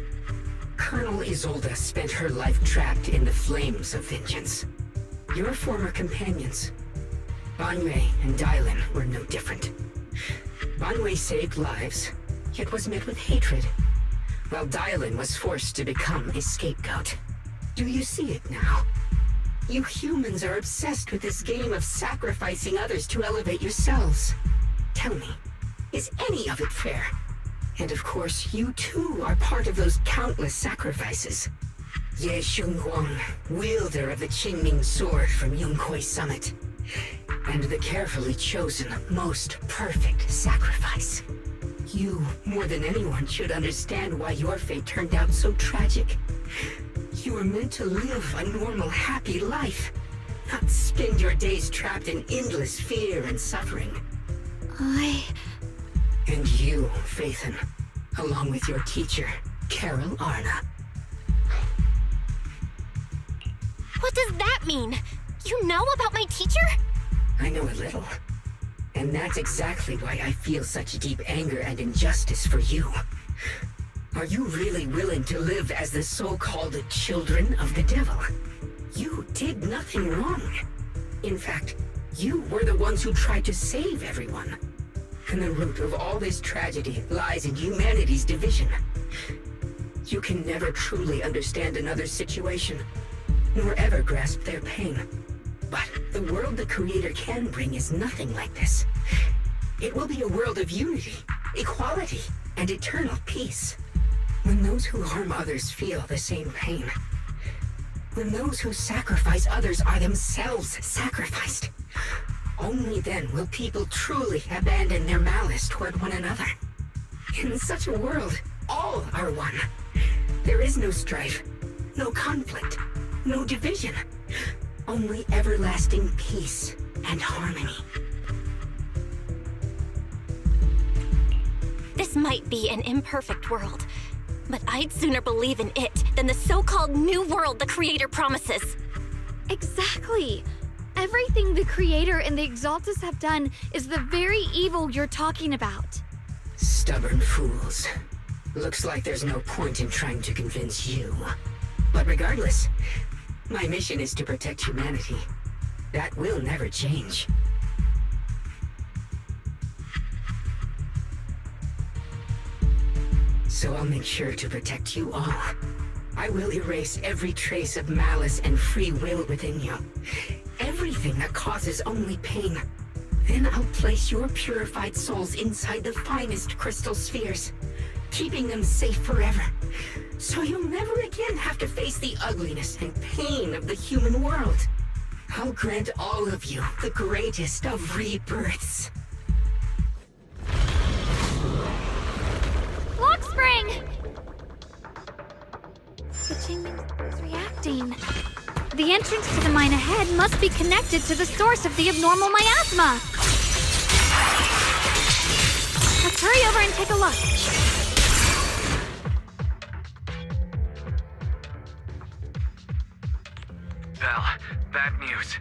S6: Colonel Isolde spent her life trapped in the flames of vengeance. Your former companions, Banwei and Dylan, were no different. Banwei saved lives, yet was met with hatred, while Dylan was forced to become a scapegoat. Do you see it now? You humans are obsessed with this game of sacrificing others to elevate yourselves. Tell me, is any of it fair? And of course, you too are part of those countless sacrifices. Ye Shunguang, wielder of the Qingming sword from Yongkoi Summit, and the carefully chosen, most perfect sacrifice. You, more than anyone, should understand why your fate turned out so tragic. You were meant to live a normal, happy life, not spend your days trapped in endless fear and suffering. And you, Phaethon, along with your teacher, Carol Arna.
S2: What does that mean? You know about my teacher?
S6: I know a little. And that's exactly why I feel such deep anger and injustice for you. Are you really willing to live as the so-called children of the devil? You did nothing wrong. In fact, you were the ones who tried to save everyone. And the root of all this tragedy lies in humanity's division. You can never truly understand another's situation, nor ever grasp their pain. But the world the Creator can bring is nothing like this. It will be a world of unity, equality, and eternal peace. When those who harm others feel the same pain. When those who sacrifice others are themselves sacrificed. Only then will people truly abandon their malice toward one another. In such a world, all are one. There is no strife, no conflict, no division. Only everlasting peace and harmony.
S2: This might be an imperfect world, but I'd sooner believe in it than the so-called new world the Creator promises.
S13: Exactly. Everything the Creator and the Exaltus have done is the very evil you're talking about.
S6: Stubborn fools. Looks like there's no point in trying to convince you. But regardless, my mission is to protect humanity. That will never change. So I'll make sure to protect you all. I will erase every trace of malice and free will within you. Everything that causes only pain. Then I'll place your purified souls inside the finest crystal spheres, keeping them safe forever. So you'll never again have to face the ugliness and pain of the human world. I'll grant all of you the greatest of rebirths.
S13: Lock spring! The Qingming is reacting. The entrance to the mine ahead must be connected to the source of the abnormal miasma. Let's hurry over and take a look.
S8: Val, bad news.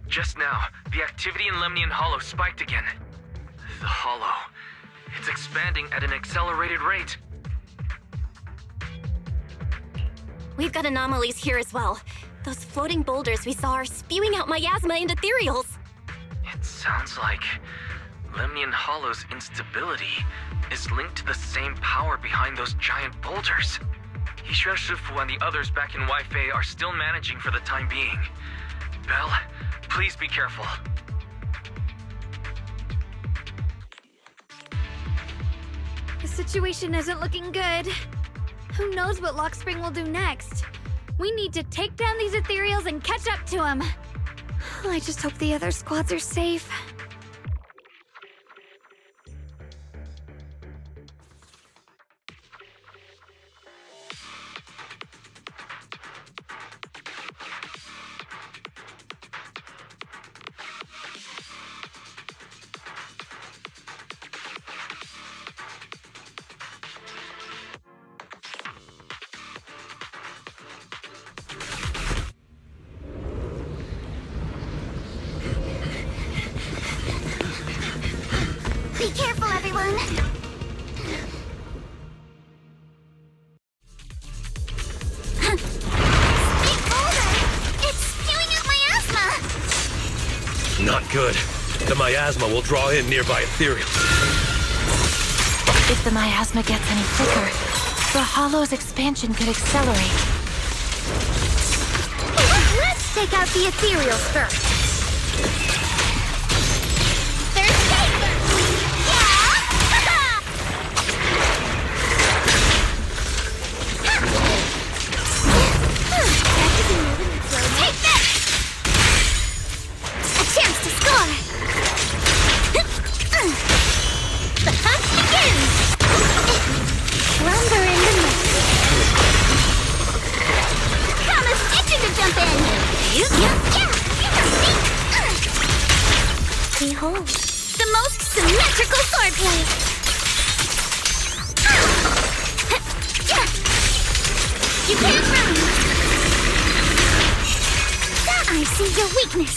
S8: Just now, the activity in Lemnian Hollow spiked again. The Hollow. It's expanding at an accelerated rate.
S2: We've got anomalies here as well. Those floating boulders we saw are spewing out miasma and ethereals.
S8: It sounds like Lemnian Hollow's instability is linked to the same power behind those giant boulders. Yixuan Shifu and the others back in Weifei are still managing for the time being. Belle, please be careful.
S13: The situation isn't looking good. Who knows what Lockspring will do next? We need to take down these ethereals and catch up to him. I just hope the other squads are safe.
S1: Be careful, everyone!
S17: Not good. The miasma will draw in nearby ethereals.
S2: If the miasma gets any thicker, the hollow's expansion could accelerate.
S1: Let's take out the ethereals first. There's paper! Yeah! Take this! A chance to score! The hunt begins! Lumber in the mix. Thomas itching to jump in! Behold, the most symmetrical swordplay! You can't run! I see your weakness!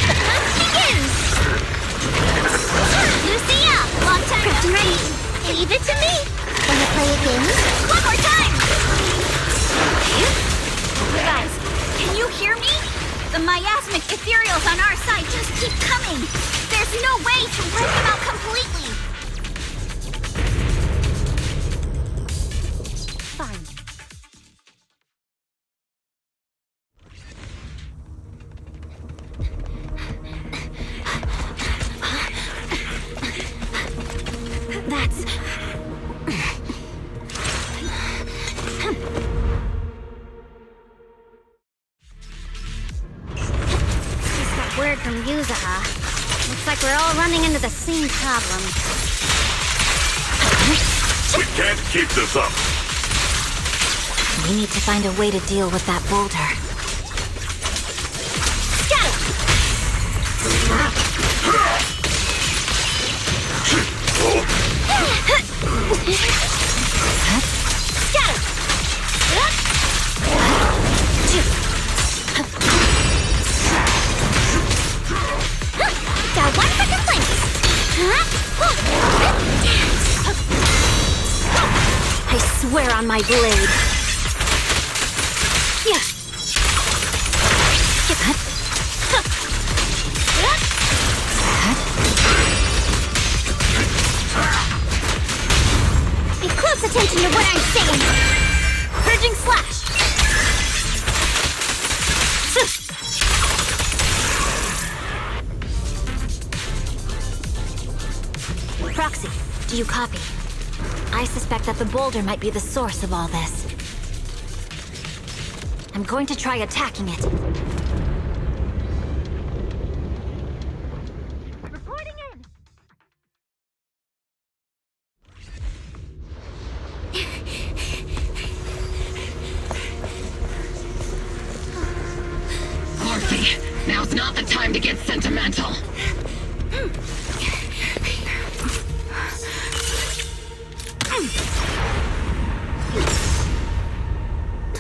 S1: The hunt begins! Lucia, long time no ready. Leave it to me. Wanna play a game? One more time! You guys, can you hear me? The miasmic ethereals on our side just keep coming. There's no way to wipe them out completely. Fine. That's... Just got word from Yuzaha. Looks like we're all running into the same problem.
S10: We can't keep this up.
S2: We need to find a way to deal with that boulder.
S1: Got one for complaints.
S2: I swear on my blade.
S1: Pay close attention to what I'm saying. Purging slash.
S2: Proxy, do you copy? I suspect that the boulder might be the source of all this. I'm going to try attacking it.
S1: Reporting in.
S11: Morphe, now's not the time to get sentimental.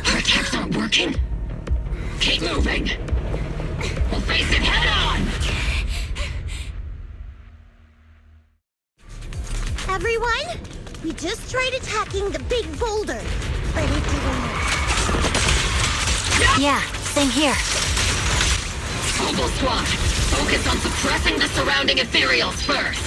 S11: Our attacks aren't working. Keep moving. We'll face it head on.
S1: Everyone, we just tried attacking the big boulder, but it didn't work.
S2: Yeah, same here.
S11: Mobile squad, focus on suppressing the surrounding ethereals first.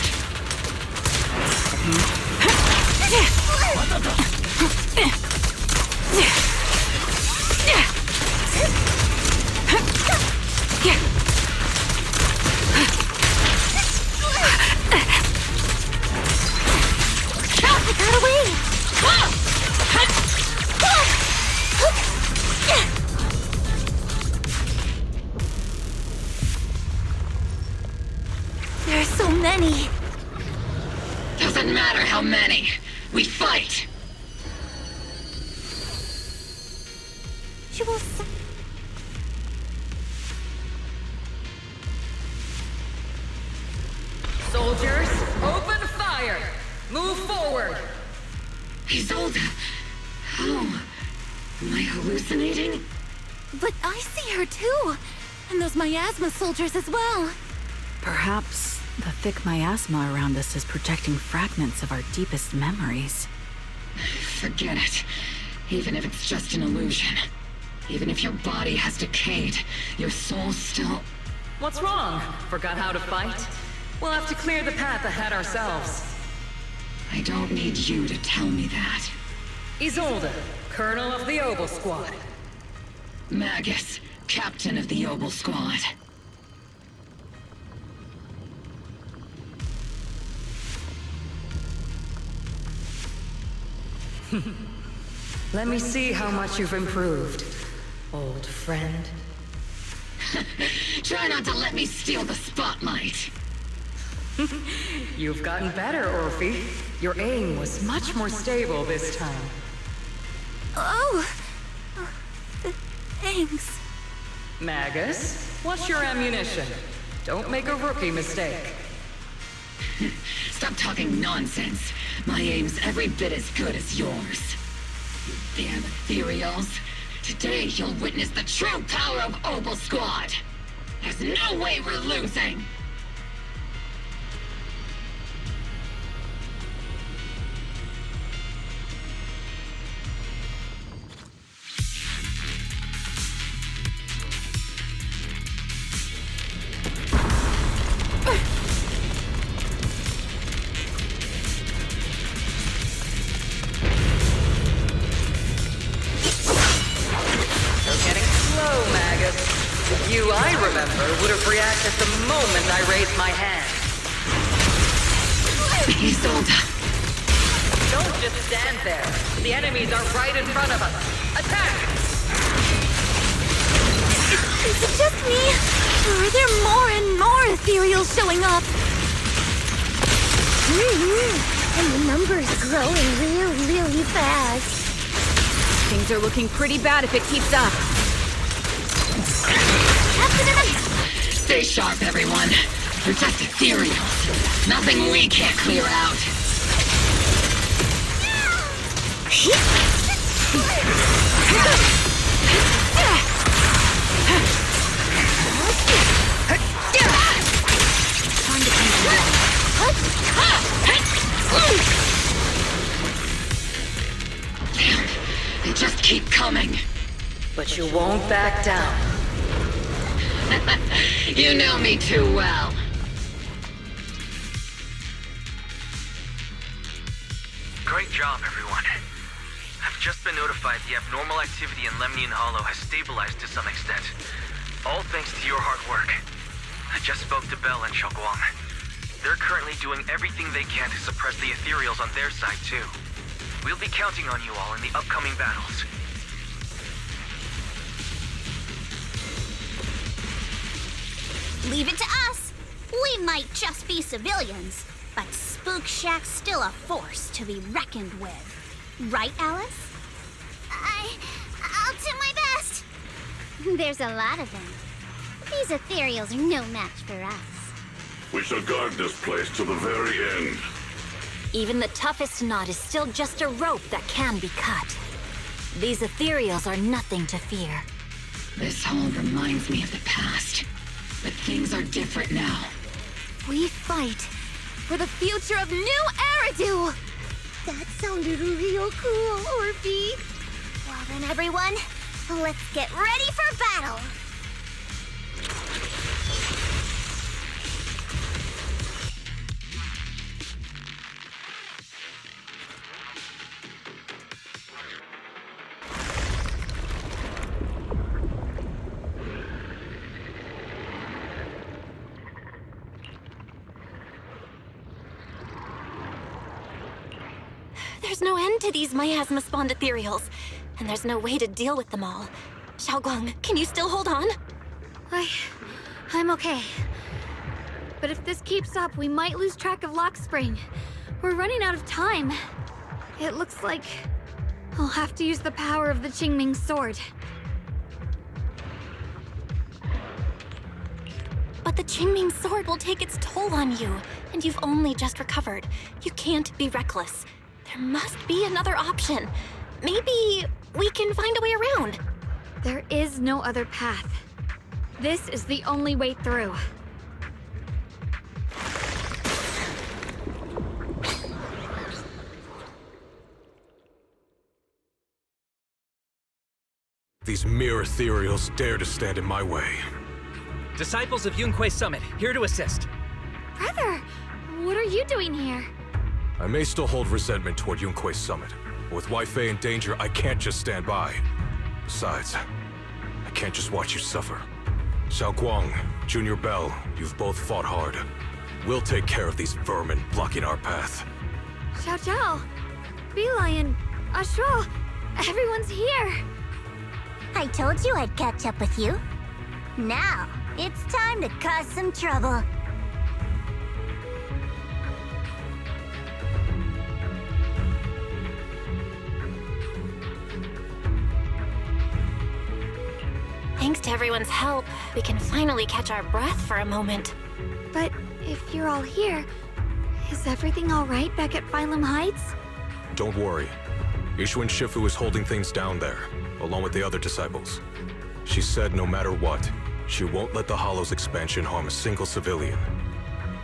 S1: I got away!
S2: There are so many.
S11: Doesn't matter how many. We fight.
S14: Soldiers, open fire! Move forward!
S11: Isolde, how? Am I hallucinating?
S1: But I see her too! And those miasma soldiers as well!
S18: Perhaps the thick miasma around us is projecting fragments of our deepest memories.
S11: Forget it. Even if it's just an illusion. Even if your body has decayed, your soul still...
S19: What's wrong? Forgot how to fight? We'll have to clear the path ahead ourselves.
S11: I don't need you to tell me that.
S19: Isolde, Colonel of the Oboe Squad.
S11: Magus, Captain of the Oboe Squad.
S19: Let me see how much you've improved, old friend.
S11: Try not to let me steal the spotlight.
S19: You've gotten better, Orphe. Your aim was much more stable this time.
S1: Oh, thanks.
S19: Magus, what's your ammunition? Don't make a rookie mistake.
S11: Stop talking nonsense. My aim's every bit as good as yours. You damn ethereals. Today you'll witness the true power of Oboe Squad. There's no way we're losing.
S19: You, I remember, would have reacted the moment I raised my hand.
S11: Isolde!
S19: Don't just stand there. The enemies are right in front of us. Attack!
S1: Is it just me? Or are there more and more ethereals showing up? And the number's growing really fast.
S18: Things are looking pretty bad if it keeps up.
S11: Stay sharp, everyone. They're just ethereals. Nothing we can't clear out. Damn, they just keep coming.
S19: But you won't back down.
S11: You know me too well.
S8: Great job, everyone. I've just been notified the abnormal activity in Lemnian Hollow has stabilized to some extent. All thanks to your hard work. I just spoke to Bell and Xiaoguang. They're currently doing everything they can to suppress the ethereals on their side, too. We'll be counting on you all in the upcoming battles.
S7: Leave it to us. We might just be civilians, but Spook Shack's still a force to be reckoned with. Right, Alice? I'll do my best. There's a lot of them. These ethereals are no match for us.
S20: We shall guard this place to the very end.
S2: Even the toughest knot is still just a rope that can be cut. These ethereals are nothing to fear.
S11: This all reminds me of the past. But things are different now.
S1: We fight for the future of New Eridu! That sounded real cool, Orphe.
S7: Well then, everyone, let's get ready for battle!
S2: There's no end to these miasma-spawned ethereals, and there's no way to deal with them all. Xiaoguang, can you still hold on?
S13: I'm okay. But if this keeps up, we might lose track of Lock Spring. We're running out of time. It looks like I'll have to use the power of the Qingming sword.
S2: But the Qingming sword will take its toll on you, and you've only just recovered. You can't be reckless. There must be another option. Maybe we can find a way around.
S13: There is no other path. This is the only way through.
S5: These mere ethereals dare to stand in my way.
S8: Disciples of Yunque Summit, here to assist.
S13: Brother, what are you doing here?
S5: I may still hold resentment toward Yunque Summit, but with Wai Fei in danger, I can't just stand by. Besides, I can't just watch you suffer. Xiao Guang, Junior Bell, you've both fought hard. We'll take care of these vermin blocking our path.
S13: Xiao Zhao, Beelion, Ashura, everyone's here.
S7: I told you I'd catch up with you. Now, it's time to cause some trouble.
S2: Thanks to everyone's help, we can finally catch our breath for a moment.
S13: But if you're all here, is everything all right back at Phylum Heights?
S5: Don't worry. Yishuan Shifu is holding things down there, along with the other disciples. She said no matter what, she won't let the Hollow's expansion harm a single civilian.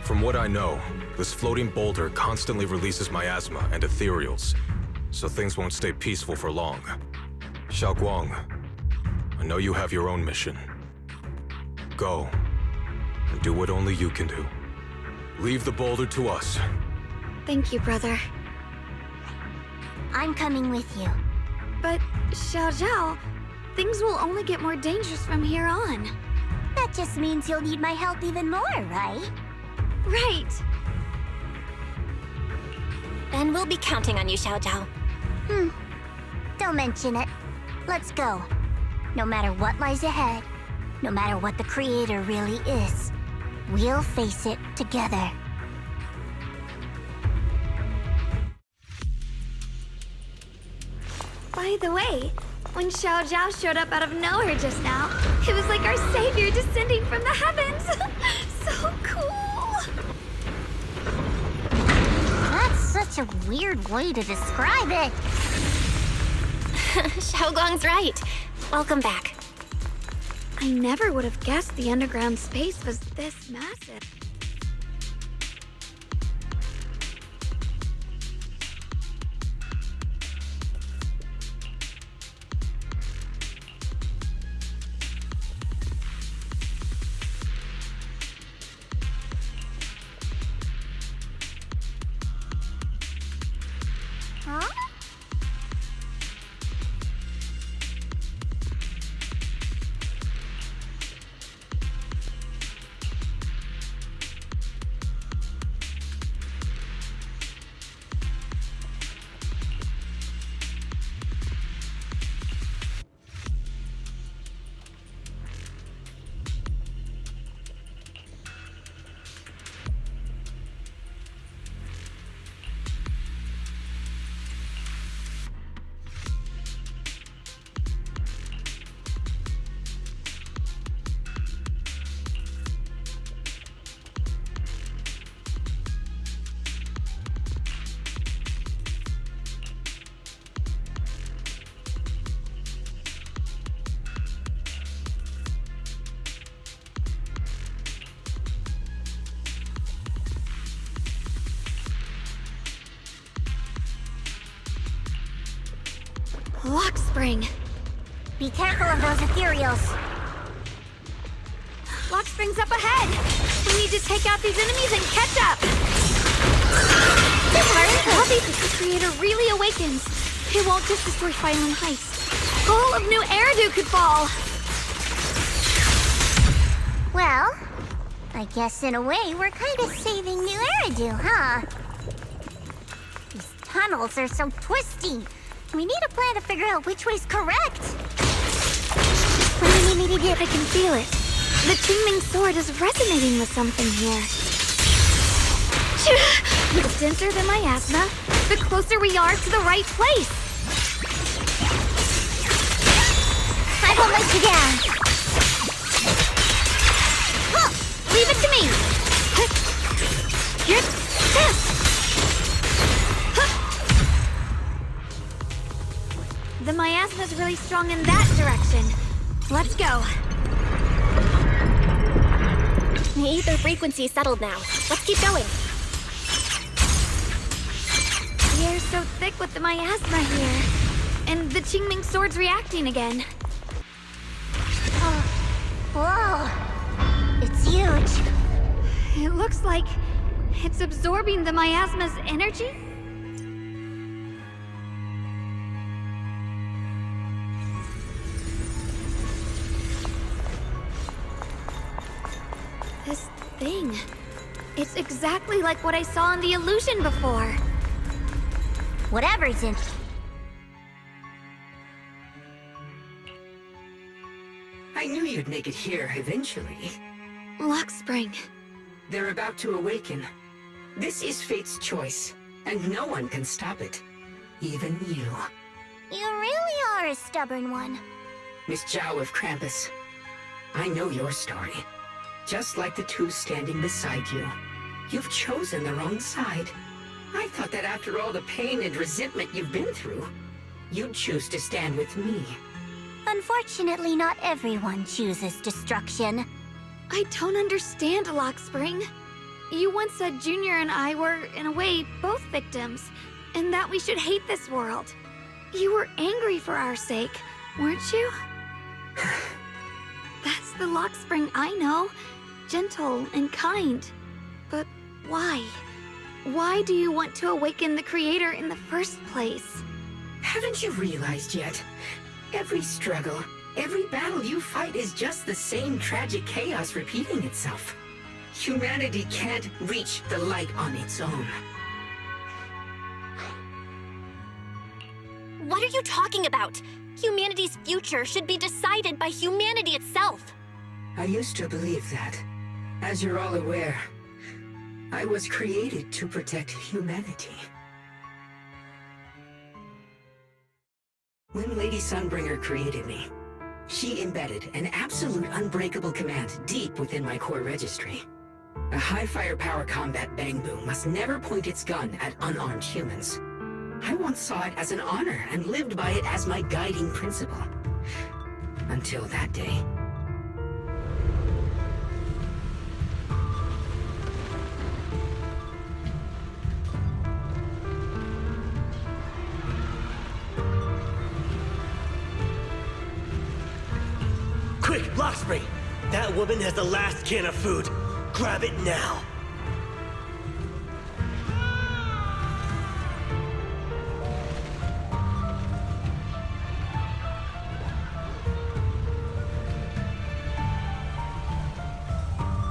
S5: From what I know, this floating boulder constantly releases miasma and ethereals, so things won't stay peaceful for long. Xiao Guang, I know you have your own mission. Go, and do what only you can do. Leave the boulder to us.
S13: Thank you, brother.
S7: I'm coming with you.
S13: But, Xiao Zhao, things will only get more dangerous from here on.
S7: That just means you'll need my help even more, right?
S13: Right.
S2: Then we'll be counting on you, Xiao Zhao.
S7: Don't mention it. Let's go. No matter what lies ahead, no matter what the Creator really is, we'll face it together.
S13: By the way, when Xiao Zhao showed up out of nowhere just now, it was like our savior descending from the heavens. So cool.
S7: That's such a weird way to describe it.
S2: Xiao Guang's right. Welcome back.
S13: I never would have guessed the underground space was this massive.
S7: Huh?
S13: Lock spring.
S7: Be careful of those ethereals.
S13: Lock spring's up ahead. We need to take out these enemies and catch up. How deep if the Creator really awakens? It won't just destroy Phylum Heights. The whole of New Eridu could fall.
S7: Well, I guess in a way we're kind of saving New Eridu, huh? These tunnels are so twisty. We need a plan to figure out which way's correct.
S13: What do you need me to do? I can feel it. The Qingming sword is resonating with something here. The denser the miasma, the closer we are to the right place.
S7: I won't let you down.
S13: Leave it to me. Here's this. The miasma's really strong in that direction. Let's go.
S2: The ether frequency settled now. Let's keep going.
S13: The air's so thick with the miasma here. And the Qingming sword's reacting again.
S7: Whoa. huge.
S13: It looks like it's absorbing the miasma's energy? This thing. It's exactly like what I saw in the illusion before.
S7: Whatever's in.
S6: I knew you'd make it here eventually.
S13: Lock Spring.
S6: They're about to awaken. This is fate's choice, and no one can stop it. Even you.
S7: You really are a stubborn one.
S6: Miss Zhao of Krampus. I know your story. Just like the two standing beside you. You've chosen the wrong side. I thought that after all the pain and resentment you've been through, you'd choose to stand with me.
S7: Unfortunately, not everyone chooses destruction.
S13: I don't understand, Lock Spring. You once said Junior and I were, in a way, both victims, and that we should hate this world. You were angry for our sake, weren't you? That's the Lock Spring I know. Gentle and kind. But why? Why do you want to awaken the Creator in the first place?
S6: Haven't you realized yet? Every struggle, every battle you fight is just the same tragic chaos repeating itself. Humanity can't reach the light on its own.
S2: What are you talking about? Humanity's future should be decided by humanity itself.
S6: I used to believe that. As you're all aware, I was created to protect humanity. When Lady Sunbringer created me, she embedded an absolute unbreakable command deep within my core registry. A high firepower combat bang boom must never point its gun at unarmed humans. I once saw it as an honor and lived by it as my guiding principle. Until that day.
S21: Quick, Lockspring! That woman has the last can of food. Grab it now.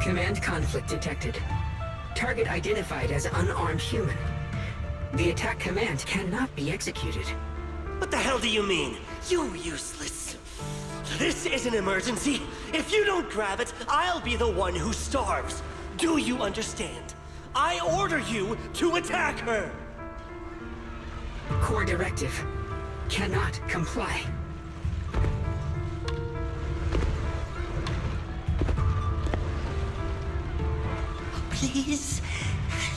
S6: Command conflict detected. Target identified as unarmed human. The attack command cannot be executed.
S21: What the hell do you mean? You useless. This is an emergency. If you don't grab it, I'll be the one who starves. Do you understand? I order you to attack her!
S6: Core directive. Cannot comply.
S12: Please,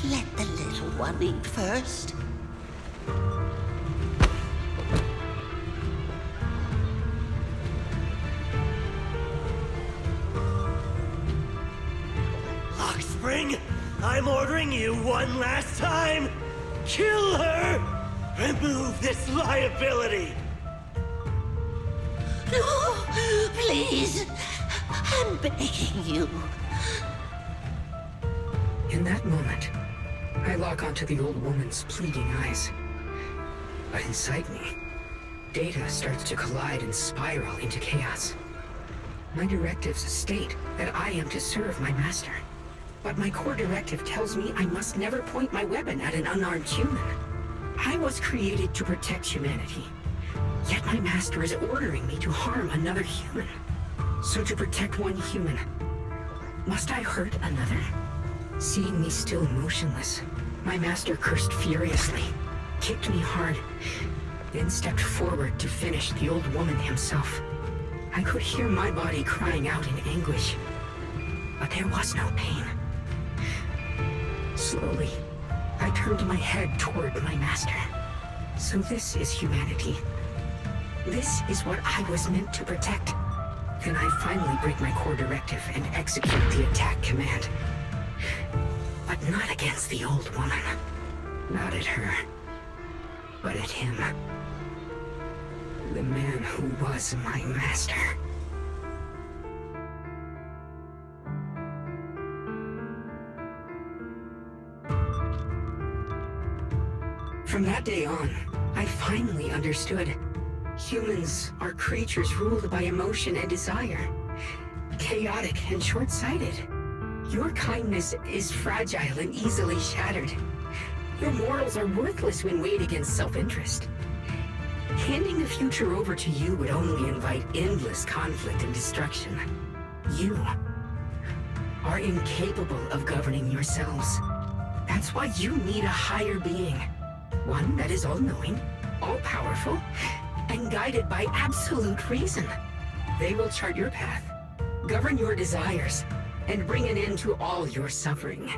S12: let the little one eat first.
S21: Lockspring, I'm ordering you one last time. Kill her! Remove this liability!
S12: No, please. I'm begging you.
S6: In that moment, I lock onto the old woman's pleading eyes. But inside me, data starts to collide and spiral into chaos. My directives state that I am to serve my master. But my core directive tells me I must never point my weapon at an unarmed human. I was created to protect humanity. Yet my master is ordering me to harm another human. So to protect one human, must I hurt another? Seeing me still motionless, my master cursed furiously, kicked me hard, then stepped forward to finish the old woman himself. I could hear my body crying out in anguish, but there was no pain. Slowly, I turned my head toward my master. So this is humanity. This is what I was meant to protect. Then I finally break my core directive and execute the attack command. But not against the old woman. Not at her. But at him. The man who was my master. From that day on, I finally understood. Humans are creatures ruled by emotion and desire. Chaotic and short-sighted. Your kindness is fragile and easily shattered. Your morals are worthless when weighed against self-interest. Handing the future over to you would only invite endless conflict and destruction. You are incapable of governing yourselves. That's why you need a higher being. One that is all-knowing, all-powerful, and guided by absolute reason. They will chart your path, govern your desires, and bring an end to all your suffering.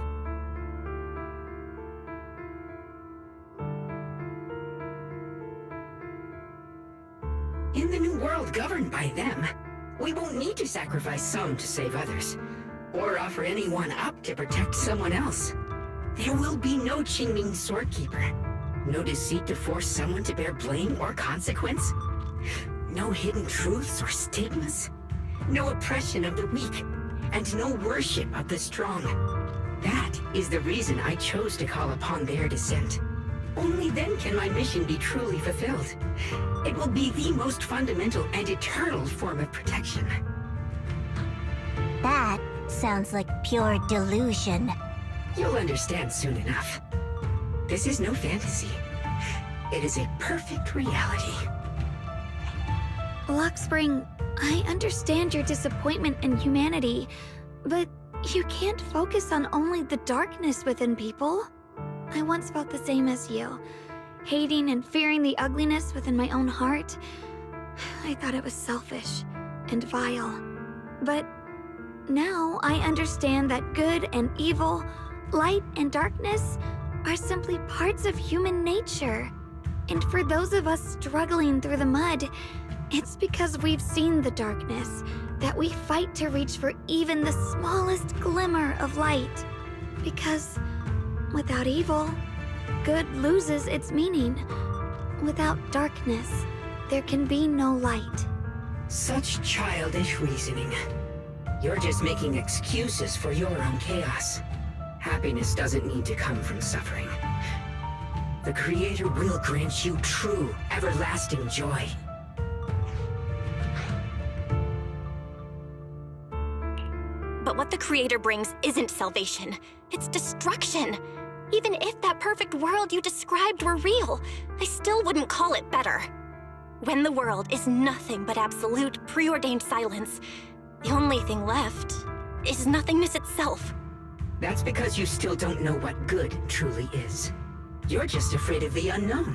S6: In the new world governed by them, we won't need to sacrifice some to save others, or offer anyone up to protect someone else. There will be no Qingming Swordkeeper, no deceit to force someone to bear blame or consequence, no hidden truths or stigmas, no oppression of the weak, and no worship of the strong. That is the reason I chose to call upon their descent. Only then can my mission be truly fulfilled. It will be the most fundamental and eternal form of protection.
S7: That sounds like pure delusion.
S6: You'll understand soon enough. This is no fantasy. It is a perfect reality.
S13: Luxspring, I understand your disappointment in humanity, but you can't focus on only the darkness within people. I once felt the same as you, hating and fearing the ugliness within my own heart. I thought it was selfish and vile. But now I understand that good and evil, light and darkness are simply parts of human nature. And for those of us struggling through the mud, it's because we've seen the darkness that we fight to reach for even the smallest glimmer of light. Because without evil, good loses its meaning. Without darkness, there can be no light.
S6: Such childish reasoning. You're just making excuses for your own chaos. Happiness doesn't need to come from suffering. The Creator will grant you true, everlasting joy.
S2: But what the Creator brings isn't salvation. It's destruction. Even if that perfect world you described were real, I still wouldn't call it better. When the world is nothing but absolute, preordained silence, the only thing left is nothingness itself.
S6: That's because you still don't know what good truly is. You're just afraid of the unknown.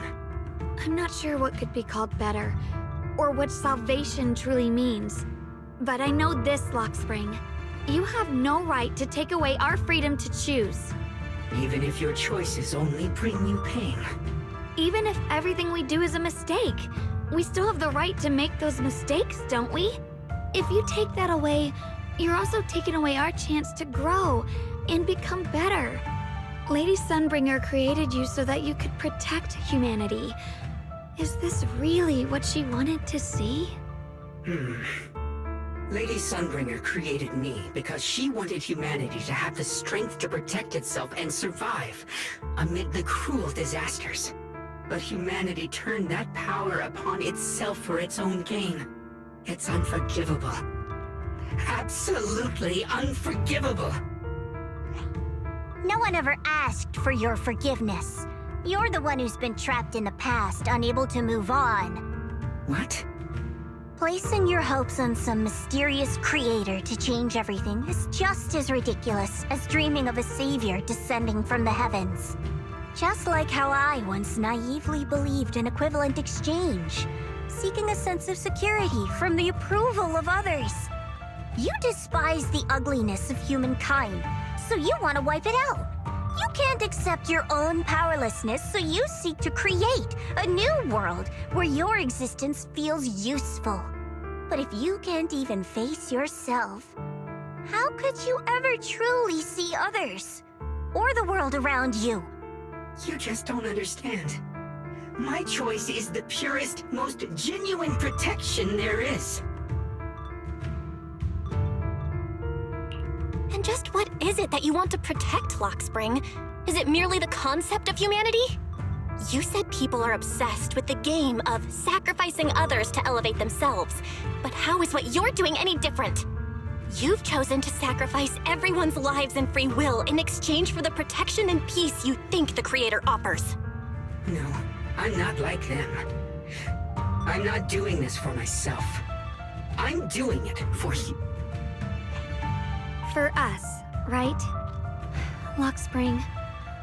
S13: I'm not sure what could be called better, or what salvation truly means. But I know this, Luxspring. You have no right to take away our freedom to choose.
S6: Even if your choices only bring you pain.
S13: Even if everything we do is a mistake, we still have the right to make those mistakes, don't we? If you take that away, you're also taking away our chance to grow and become better. Lady Sunbringer created you so that you could protect humanity. Is this really what she wanted to see?
S6: Lady Sunbringer created me because she wanted humanity to have the strength to protect itself and survive amid the cruel disasters. But humanity turned that power upon itself for its own gain. It's unforgivable. Absolutely unforgivable.
S7: No one ever asked for your forgiveness. You're the one who's been trapped in the past, unable to move on.
S6: What?
S7: Placing your hopes on some mysterious creator to change everything is just as ridiculous as dreaming of a savior descending from the heavens. Just like how I once naively believed in equivalent exchange, seeking a sense of security from the approval of others. You despise the ugliness of humankind, so you want to wipe it out. You can't accept your own powerlessness, so you seek to create a new world where your existence feels useful. But if you can't even face yourself, how could you ever truly see others? Or the world around you?
S6: You just don't understand. My choice is the purest, most genuine protection there is.
S2: And just what is it that you want to protect, Luxspring? Is it merely the concept of humanity? You said people are obsessed with the game of sacrificing others to elevate themselves. But how is what you're doing any different? You've chosen to sacrifice everyone's lives and free will in exchange for the protection and peace you think the Creator offers.
S6: No, I'm not like them. I'm not doing this for myself. I'm doing it for you.
S13: For us, right? Luxspring,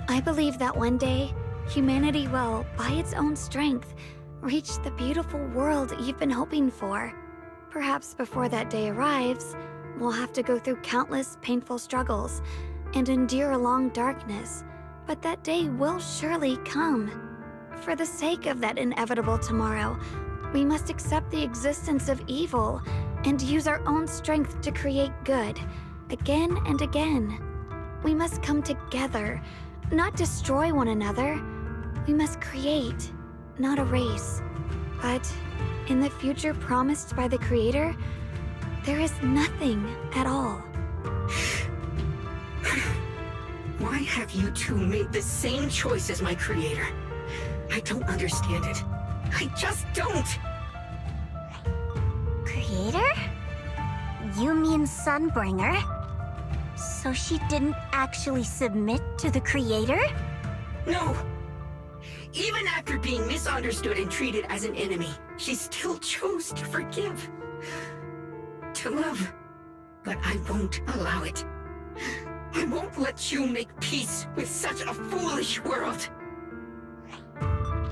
S13: I believe that one day, humanity will, by its own strength, reach the beautiful world you've been hoping for. Perhaps before that day arrives, we'll have to go through countless painful struggles and endure a long darkness, but that day will surely come. For the sake of that inevitable tomorrow, we must accept the existence of evil and use our own strength to create good, again and again. We must come together, not destroy one another. We must create, not erase. But in the future promised by the Creator, there is nothing at all.
S6: Why have you two made the same choice as my Creator? I don't understand it. I just don't!
S7: Creator? You mean Sunbringer? So she didn't actually submit to the Creator?
S6: No! Even after being misunderstood and treated as an enemy, she still chose to forgive. To love. But I won't allow it. I won't let you make peace with such a foolish world.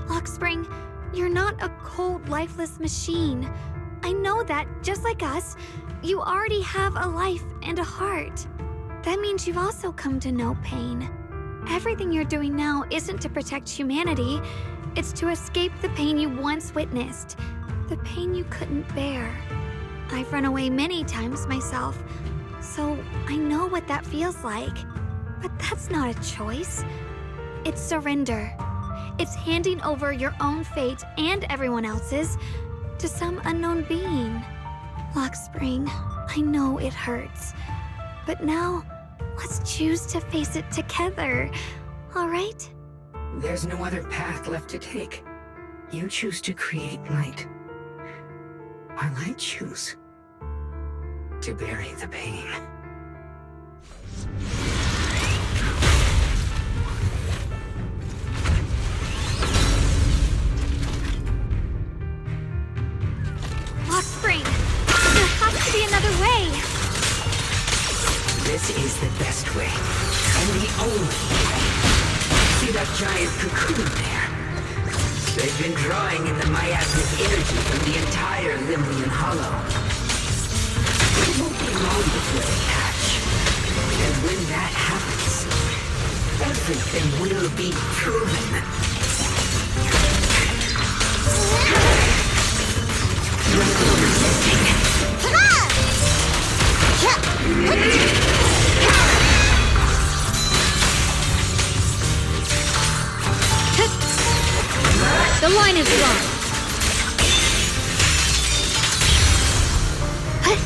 S13: Luxspring, you're not a cold, lifeless machine. I know that, just like us, you already have a life and a heart. That means you've also come to know pain. Everything you're doing now isn't to protect humanity. It's to escape the pain you once witnessed. The pain you couldn't bear. I've run away many times myself, so I know what that feels like. But that's not a choice. It's surrender. It's handing over your own fate and everyone else's to some unknown being. Luxspring, I know it hurts. But now, let's choose to face it together, all right?
S6: There's no other path left to take. You choose to create light, while I choose to bury the pain.
S13: Luxspring, there has to be another way.
S6: This is the best way, and the only way. See that giant cocoon there? They've been drawing in the miasmic energy from the entire Limnian Hollow. It won't be long before they hatch. And when that happens, everything will be proven.
S13: The line is drawn.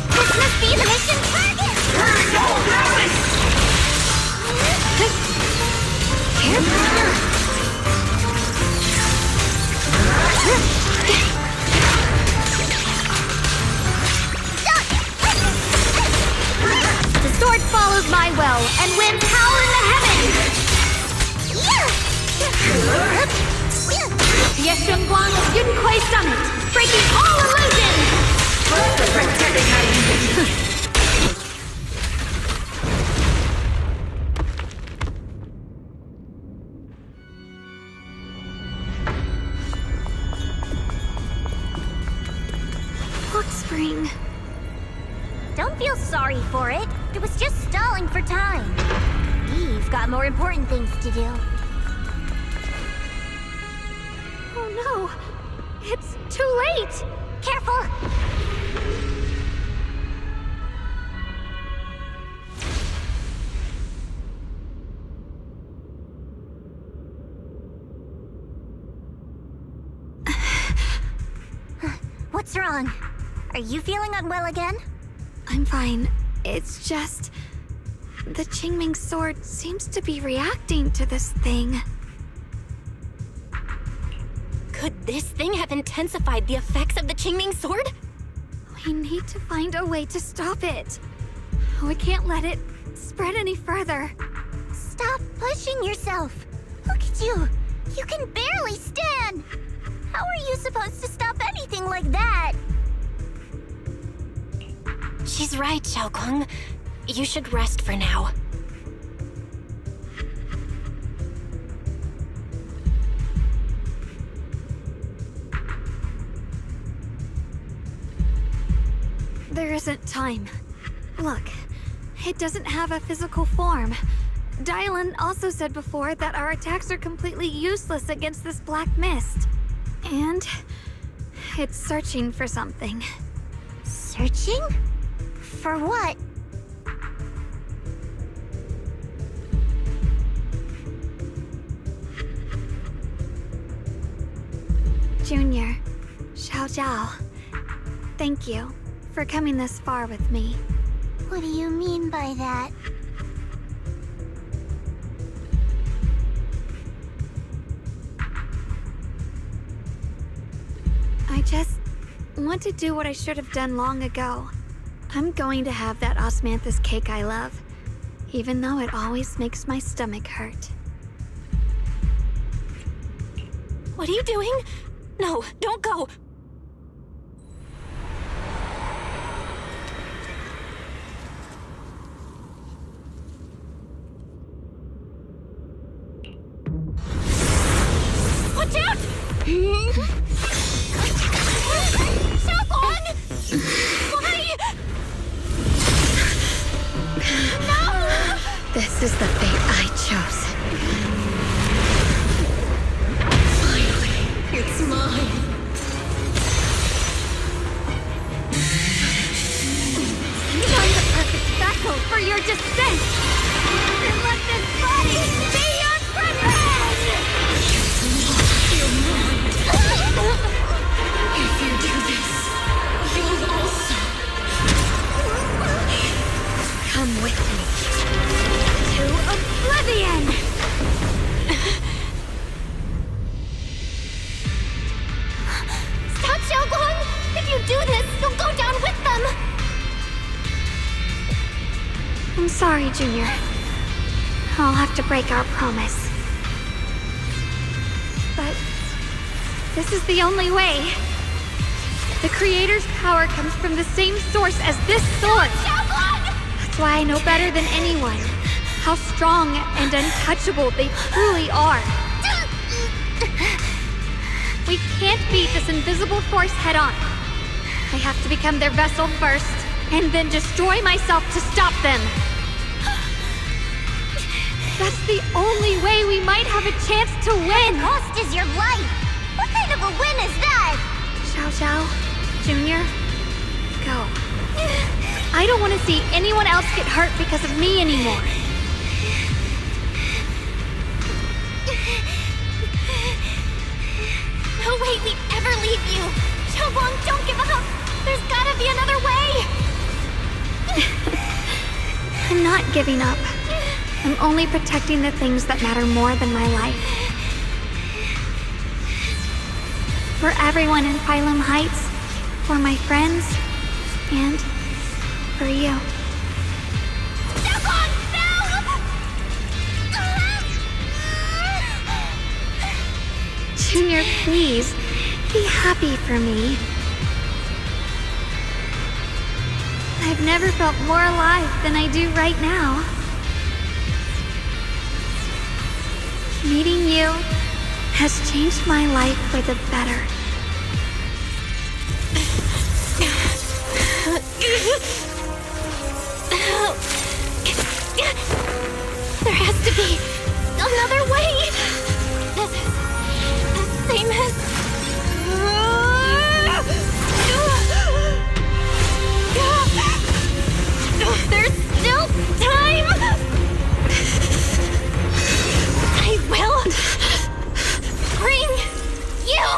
S7: This must be the mission target!
S13: The sword follows my will and wins power in the heavens! Yeshun Guang's Yunquei Summit, breaking all illusions! Luxspring.
S7: Don't feel sorry for it. It was just stalling for time. We've got more important things to do.
S13: Oh no! It's too late!
S7: Careful! What's wrong? Are you feeling unwell again?
S13: I'm fine. It's just... the Qingming sword seems to be reacting to this thing.
S2: Could this thing have intensified the effects of the Qingming sword?
S13: We need to find a way to stop it. We can't let it spread any further.
S7: Stop pushing yourself. Look at you. You can barely stand. How are you supposed to stop anything like that?
S2: She's right, Xiaoguang. You should rest for now.
S13: There isn't time. Look, it doesn't have a physical form. Dylan also said before that our attacks are completely useless against this black mist. And it's searching for something.
S7: Searching? For what?
S13: Junior, Xiao Zhao, thank you for coming this far with me.
S7: What do you mean by that?
S13: I just want to do what I should have done long ago. I'm going to have that osmanthus cake I love, even though it always makes my stomach hurt.
S2: What are you doing? No, don't go! Watch out! Xiaoguang! Why? No!
S13: This is the fate I chose.
S9: Finally, it's mine.
S13: Find the perfect vessel for your descent! And let this body be your prison!
S9: If you do this, you'll also
S13: come with me to oblivion!
S2: Stop, Xiaoguang! If you do this, you'll go down with them!
S13: I'm sorry, Junior. I'll have to break our promise. But this is the only way. The Creator's power comes from the same source as this sword. That's why I know better than anyone how strong and untouchable they truly are. We can't beat this invisible force head-on. I have to become their vessel first, and then destroy myself to stop them. That's the only way we might have a chance to win!
S7: The cost is your life! What kind of a win is that?
S13: Xiao Zhao, Junior, go. I don't want to see anyone else get hurt because of me anymore.
S2: No way we'd ever leave you! Xiaoguang, don't give up! There's gotta be another way!
S13: I'm not giving up. I'm only protecting the things that matter more than my life. For everyone in Phylum Heights, for my friends, and for you.
S2: Xiaoguang, no!
S13: Junior, please, be happy for me. I've never felt more alive than I do right now. Meeting you has changed my life for the better.
S2: There has to be another way! The same as... There's still time! I will bring you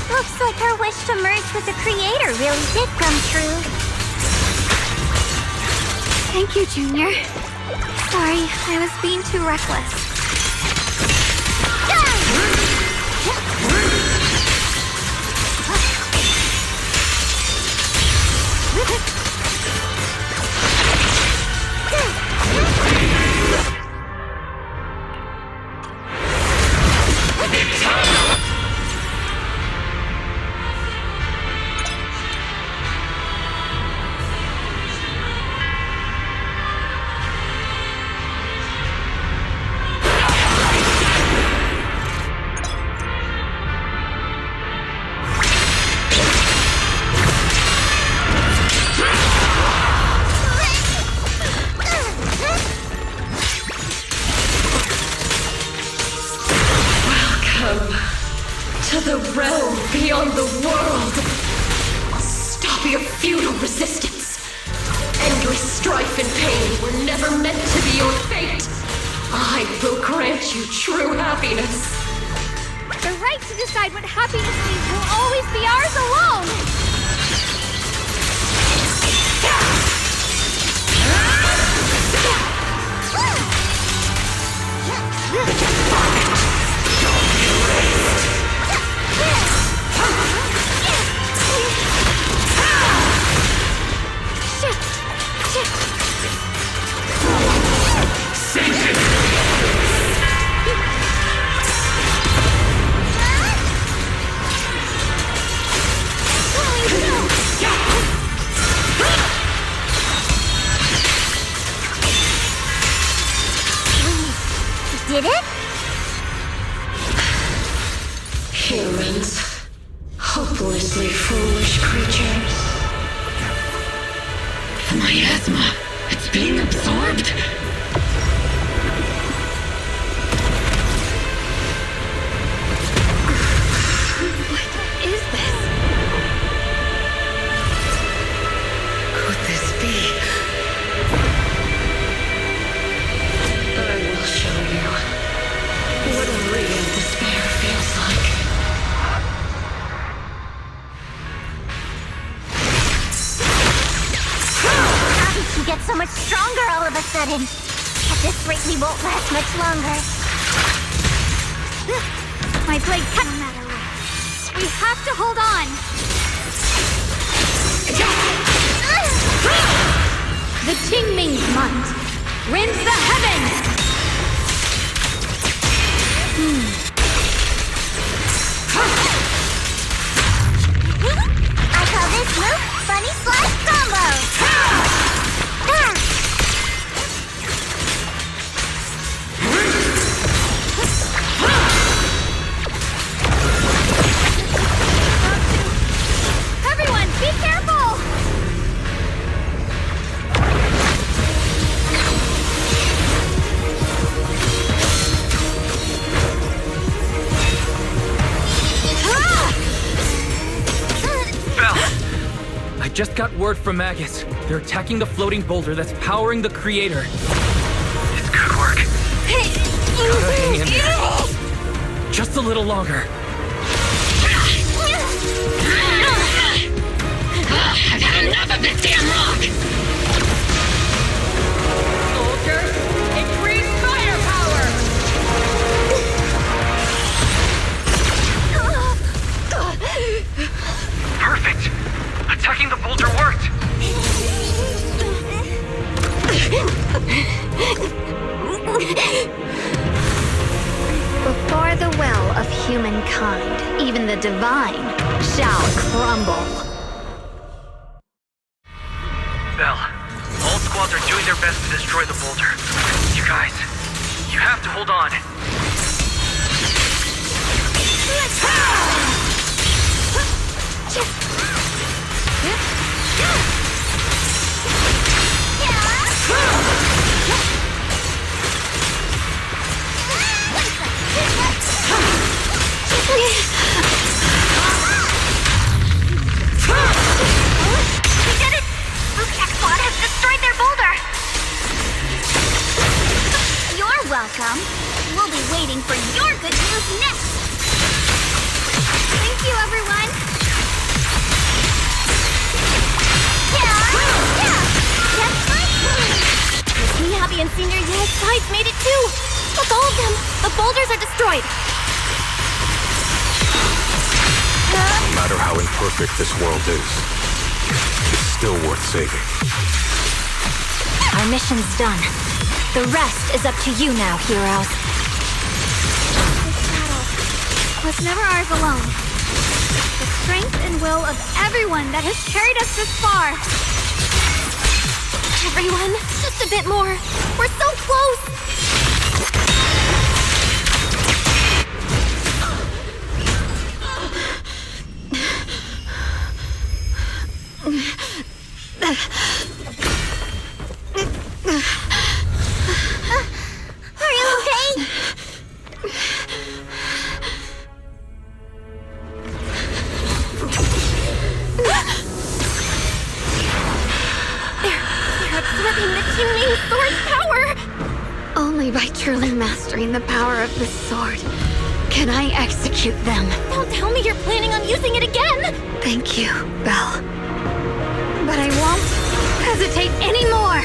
S7: Looks like her wish to merge with the Creator really did come true.
S13: Thank you, Junior. Sorry, I was being too reckless.
S9: To the realm beyond the world. Stop your futile resistance. Endless strife and pain were never meant to be your fate. I will grant you true happiness.
S13: The right to decide what happiness means will always be ours alone!
S7: Did it?
S9: Humans. Hopelessly foolish creatures.
S11: The miasma. It's being absorbed.
S13: What is this?
S9: Could this be? I will show you what real despair feels like.
S7: How did she get so much stronger all of a sudden? At this rate, we won't last much longer.
S13: My blade cut no matter what. We have to hold on! The Qingming's Month! Rends the heavens!
S7: I call this move Funny Slash Combo!
S13: Everyone, be careful!
S8: I just got word from Magus. They're attacking the floating boulder that's powering the Creator. It's good work. Gotta hang in there. Just a little longer.
S11: I've had enough of this damn rock!
S9: Soldiers, increase firepower!
S8: Perfect! Attacking the boulder worked!
S13: the will of humankind, even the divine shall crumble.
S3: Bell, all squads are doing their best to destroy the boulder. You guys, you have to hold on.
S1: We did it! Luke's squad has destroyed their boulder! You're welcome. We'll be waiting for your good news next! Thank you, everyone!
S2: Miss Me Happy and Senior Yang's sides made it too! That's all of them! The boulders are destroyed!
S5: No matter how imperfect this world is, it's still worth saving.
S2: Our mission's done. The rest is up to you now, heroes.
S13: This battle was never ours alone. The strength and will of everyone that has carried us this far.
S2: Everyone, just a bit more. We're so close!
S1: Are you okay?
S2: They're absorbing the Qingming sword's power!
S13: Only by truly mastering the power of this sword can I execute them.
S2: Don't tell me you're planning on using it again!
S13: Thank you, Belle. But I won't hesitate anymore.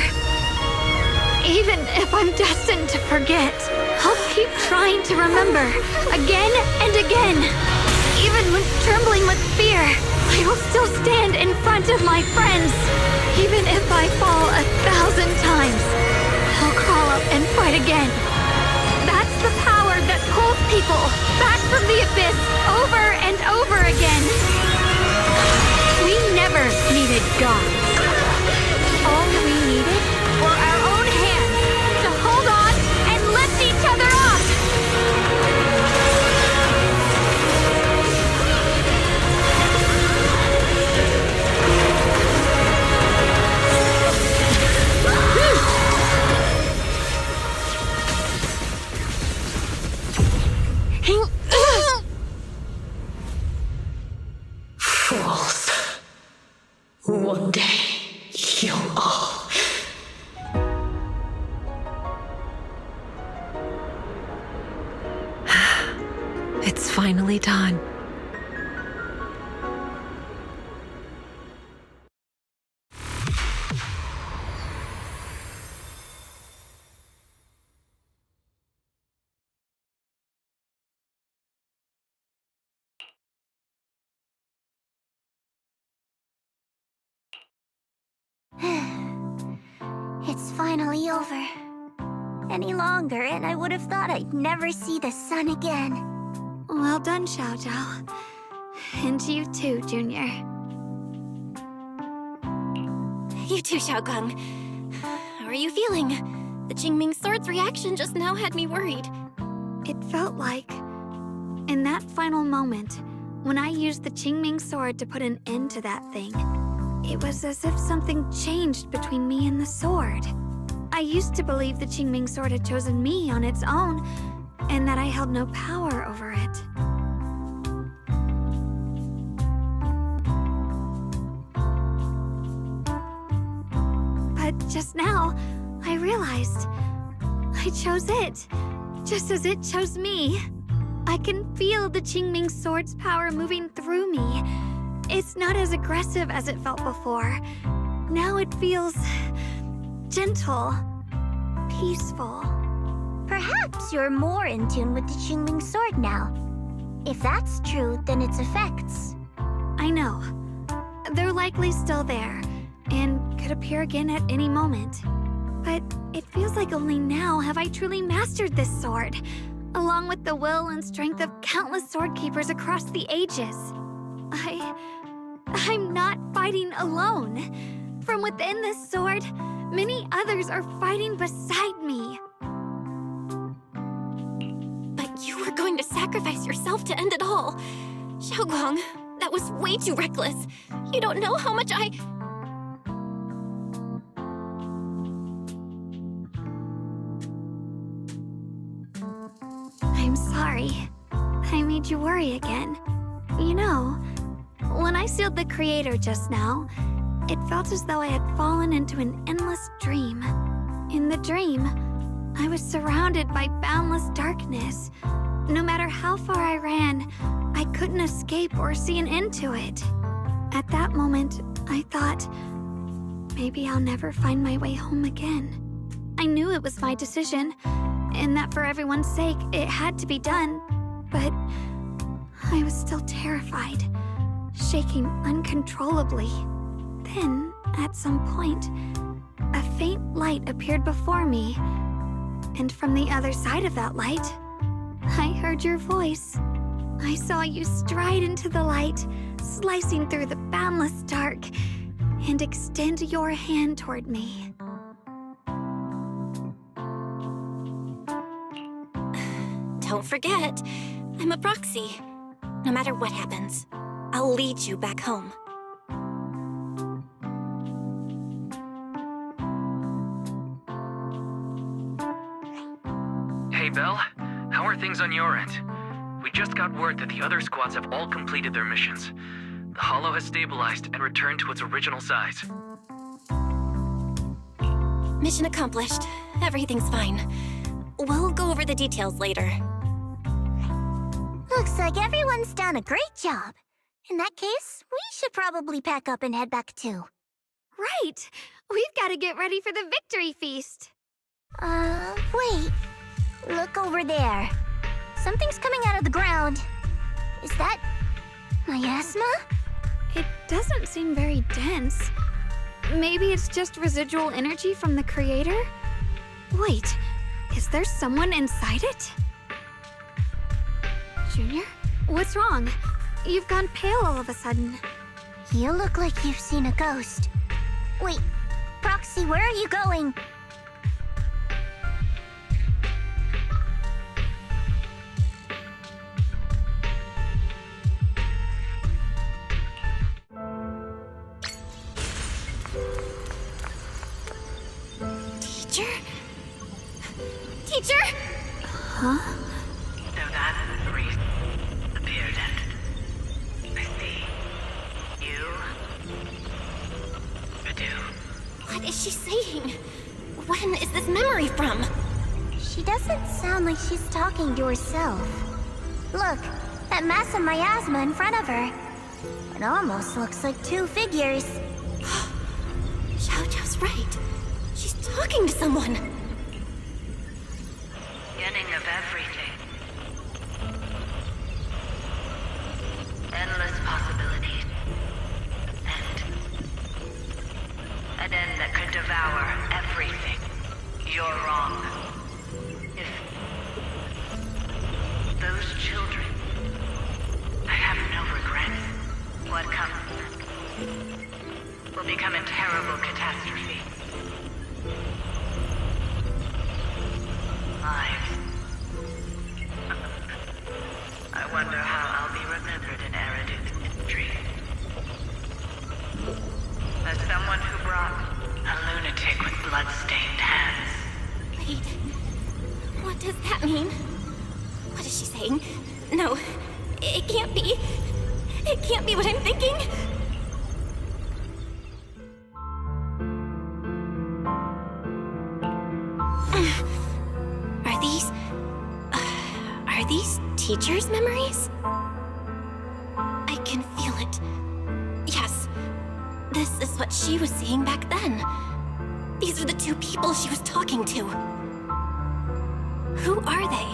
S13: Even if I'm destined to forget, I'll keep trying to remember again and again. Even when trembling with fear, I will still stand in front of my friends. Even if I fall 1,000 times, I'll crawl up and fight again. That's the power that pulls people back from the abyss over and over again. We never needed gods. All we needed were our own hands to hold on and lift each other up.
S9: Fools. One day, you'll all...
S14: It's finally done.
S7: It's finally over. Any longer, and I would have thought I'd never see the sun again.
S13: Well done, Xiao Zhao. And you too, Junior.
S2: You too, Xiao Gang. How are you feeling? The Qingming sword's reaction just now had me worried.
S13: It felt like, in that final moment, when I used the Qingming sword to put an end to that thing, it was as if something changed between me and the sword. I used to believe the Qingming sword had chosen me on its own, and that I held no power over it. But just now, I realized I chose it, just as it chose me. I can feel the Qingming sword's power moving through me. It's not as aggressive as it felt before. Now it feels gentle, peaceful.
S7: Perhaps you're more in tune with the Qingming sword now. If that's true, then its effects...
S13: I know. They're likely still there, and could appear again at any moment. But it feels like only now have I truly mastered this sword. along with the will and strength of countless sword keepers across the ages. I'm not fighting alone. From within this sword, many others are fighting beside me.
S2: But you were going to sacrifice yourself to end it all. Xiaoguang, that was way too reckless. You don't know how much
S13: I'm sorry. I made you worry again. You know, when I sealed the creator just now, it felt as though I had fallen into an endless dream. In the dream, I was surrounded by boundless darkness. No matter how far I ran, I couldn't escape or see an end to it. At that moment, I thought, maybe I'll never find my way home again. I knew it was my decision, and that for everyone's sake, it had to be done, but I was still terrified, shaking uncontrollably. Then, at some point, a faint light appeared before me, and from the other side of that light, I heard your voice. I saw you stride into the light, slicing through the boundless dark, and extend your hand toward me.
S2: Don't forget, I'm a proxy. No matter what happens, I'll lead you back home.
S3: Hey, Belle. How are things on your end? We just got word that the other squads have all completed their missions. The Hollow has stabilized and returned to its original size.
S2: Mission accomplished. Everything's fine. We'll go over the details later.
S7: Looks like everyone's done a great job. In that case, we should probably pack up and head back too.
S13: Right! We've got to get ready for the victory feast!
S7: Wait. Look over there. Something's coming out of the ground. Is that miasma?
S13: It doesn't seem very dense. Maybe it's just residual energy from the creator? Wait, is there someone inside it? Junior? What's wrong? You've gone pale all of a sudden.
S7: You look like you've seen a ghost. Wait, Proxy, where are you going?
S2: Teacher?
S13: Huh?
S12: So that's the reason appeared at. I see. You. Badu.
S2: What is she saying? When is this memory from?
S7: She doesn't sound like she's talking to herself. Look, that massive miasma in front of her. It almost looks like two figures.
S2: Xiao Zhao's right. She's talking to someone.
S12: Beginning of everything. Endless possibilities. An end that could devour everything. You're wrong. If those children, I have no regrets. What comes will become a terrible catastrophe. Lives. I wonder how I'll be remembered in Eridu's history. As someone who brought a lunatic with blood-stained hands.
S2: Wait, what does that mean? What is she saying? No, it can't be. It can't be what I'm thinking. Are these teachers' memories? I can feel it. Yes, this is what she was seeing back then. These are the two people she was talking to. Who are they?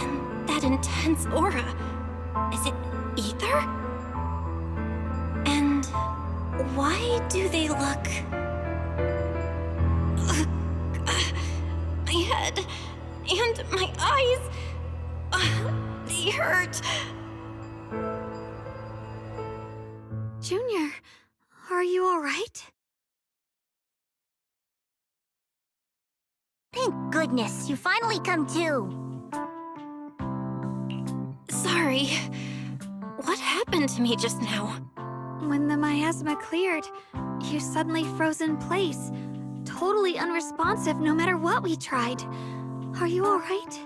S2: And that intense aura. Is it ether? And why do they look... my head and my eyes... They hurt.
S13: Junior, are you alright?
S7: Thank goodness, you finally come to.
S2: Sorry. What happened to me just now?
S13: When the miasma cleared, you suddenly froze in place. Totally unresponsive no matter what we tried. Are you alright?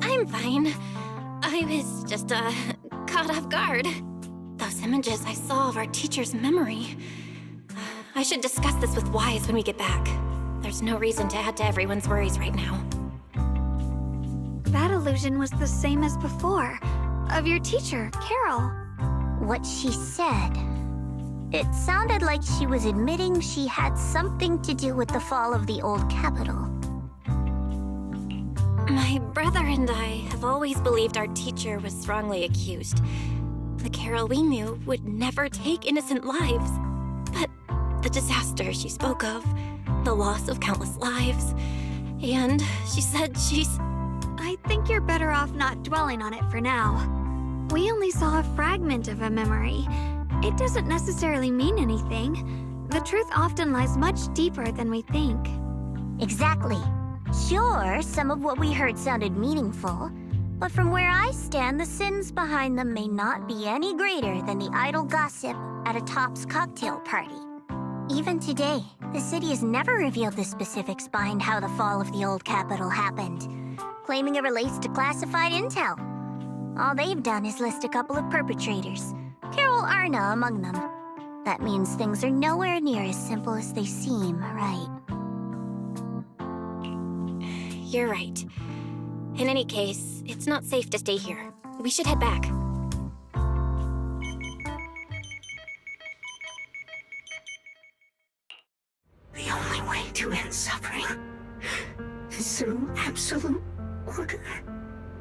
S2: I'm fine. I was just, caught off guard. Those images I saw of our teacher's memory. I should discuss this with Wise when we get back. There's no reason to add to everyone's worries right now.
S13: That illusion was the same as before. Of your teacher, Carol.
S7: What she said. It sounded like she was admitting she had something to do with the fall of the old capital.
S2: My brother and I have always believed our teacher was wrongly accused. The Carol we knew would never take innocent lives. But the disaster she spoke of, the loss of countless lives, and she said she's...
S13: I think you're better off not dwelling on it for now. We only saw a fragment of a memory. It doesn't necessarily mean anything. The truth often lies much deeper than we think.
S7: Exactly. Sure, some of what we heard sounded meaningful, but from where I stand, the sins behind them may not be any greater than the idle gossip at a Top's cocktail party. Even today, the city has never revealed the specifics behind how the fall of the old capital happened, claiming it relates to classified intel. All they've done is list a couple of perpetrators, Carol Arna among them. That means things are nowhere near as simple as they seem, right?
S2: You're right. In any case, it's not safe to stay here. We should head back.
S6: The only way to end suffering is through absolute order.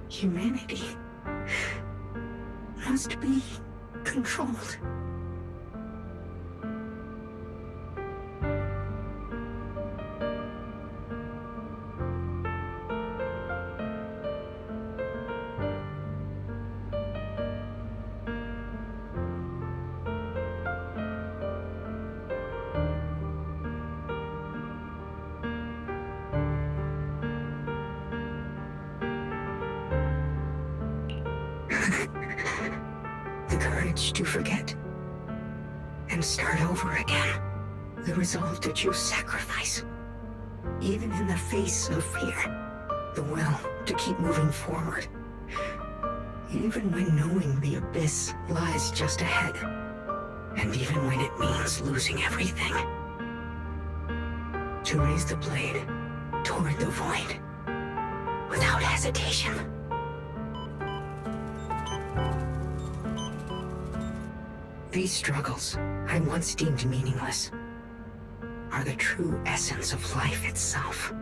S6: Humanity must be controlled. The courage to forget and start over again. The resolve to choose sacrifice, even in the face of fear. The will to keep moving forward, even when knowing the abyss lies just ahead, and even when it means losing everything. To raise the blade toward the void without hesitation. These struggles I once deemed meaningless are the true essence of life itself.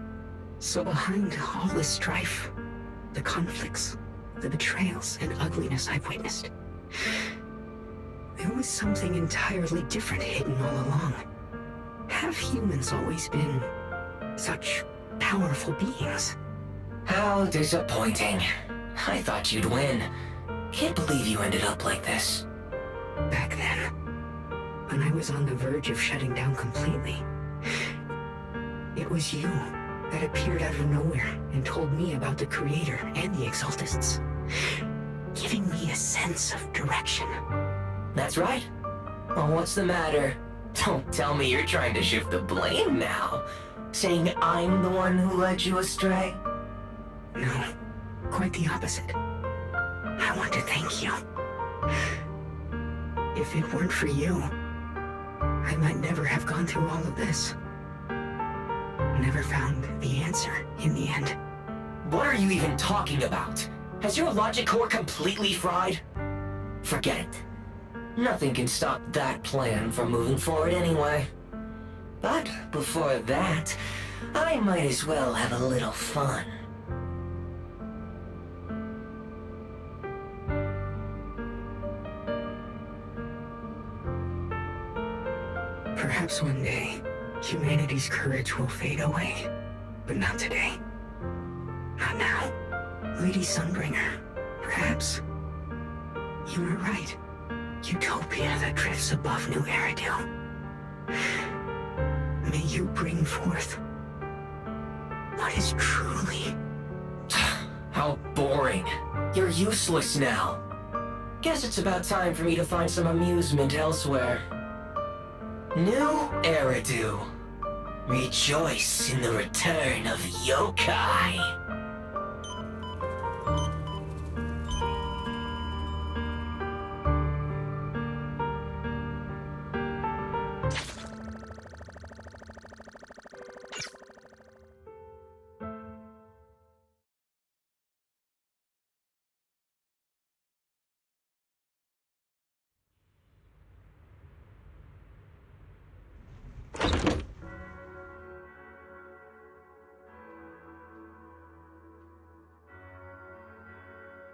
S6: So behind all the strife, the conflicts, the betrayals and ugliness I've witnessed, there was something entirely different hidden all along. Have humans always been such powerful beings?
S16: How disappointing. I thought you'd win. Can't believe you ended up like this.
S6: Back then, when I was on the verge of shutting down completely, it was you that appeared out of nowhere and told me about the Creator and the Exaltists, giving me a sense of direction.
S16: That's right. Well, what's the matter? Don't tell me you're trying to shift the blame now, saying I'm the one who led you astray.
S6: No, quite the opposite. I want to thank you. If it weren't for you, I might never have gone through all of this. Never found the answer in the end.
S16: What are you even talking about? Has your logic core completely fried? Forget it. Nothing can stop that plan from moving forward anyway. But before that, I might as well have a little fun.
S6: Perhaps one day, humanity's courage will fade away. But not today. Not now. Lady Sunbringer, perhaps. You were right. Utopia that drifts above New Eridu. May you bring forth what is truly...
S16: How boring. You're useless now. Guess it's about time for me to find some amusement elsewhere. New Eridu. Rejoice in the return of yokai.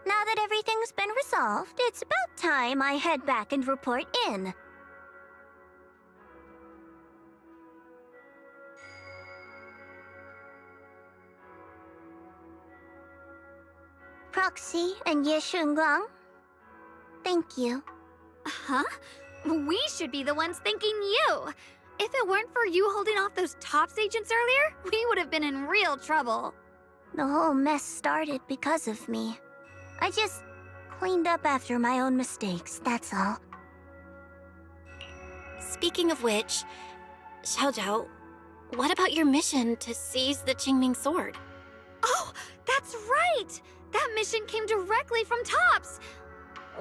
S7: Now that everything's been resolved, it's about time I head back and report in. Proxy and Ye Shunguang, thank you.
S13: Huh? We should be the ones thanking you. If it weren't for you holding off those TOPS agents earlier, we would have been in real trouble.
S7: The whole mess started because of me. I just cleaned up after my own mistakes, that's all.
S2: Speaking of which, Xiaojiao, what about your mission to seize the Qingming sword?
S13: Oh, that's right! That mission came directly from TOPS!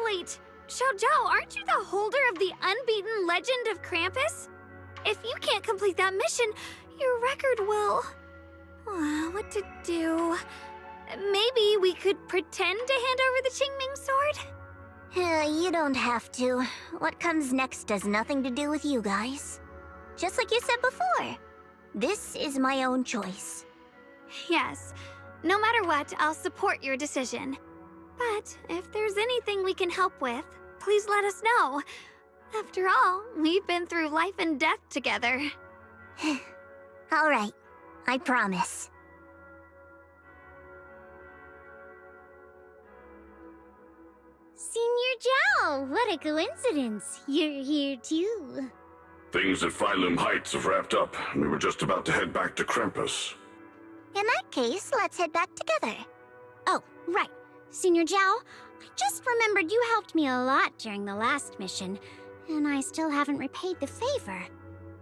S13: Wait, Xiaojiao, aren't you the holder of the unbeaten legend of Krampus? If you can't complete that mission, your record will... what to do? Maybe we could pretend to hand over the Qingming sword?
S7: You don't have to. What comes next has nothing to do with you guys. Just like you said before, this is my own choice.
S13: Yes. No matter what, I'll support your decision. But if there's anything we can help with, please let us know. After all, we've been through life and death together.
S7: All right, I promise.
S4: Senior Zhao, what a coincidence. You're here too.
S20: Things at Phylum Heights have wrapped up, and we were just about to head back to Krampus.
S7: In that case, let's head back together.
S4: Oh, right. Senior Zhao, I just remembered you helped me a lot during the last mission, and I still haven't repaid the favor.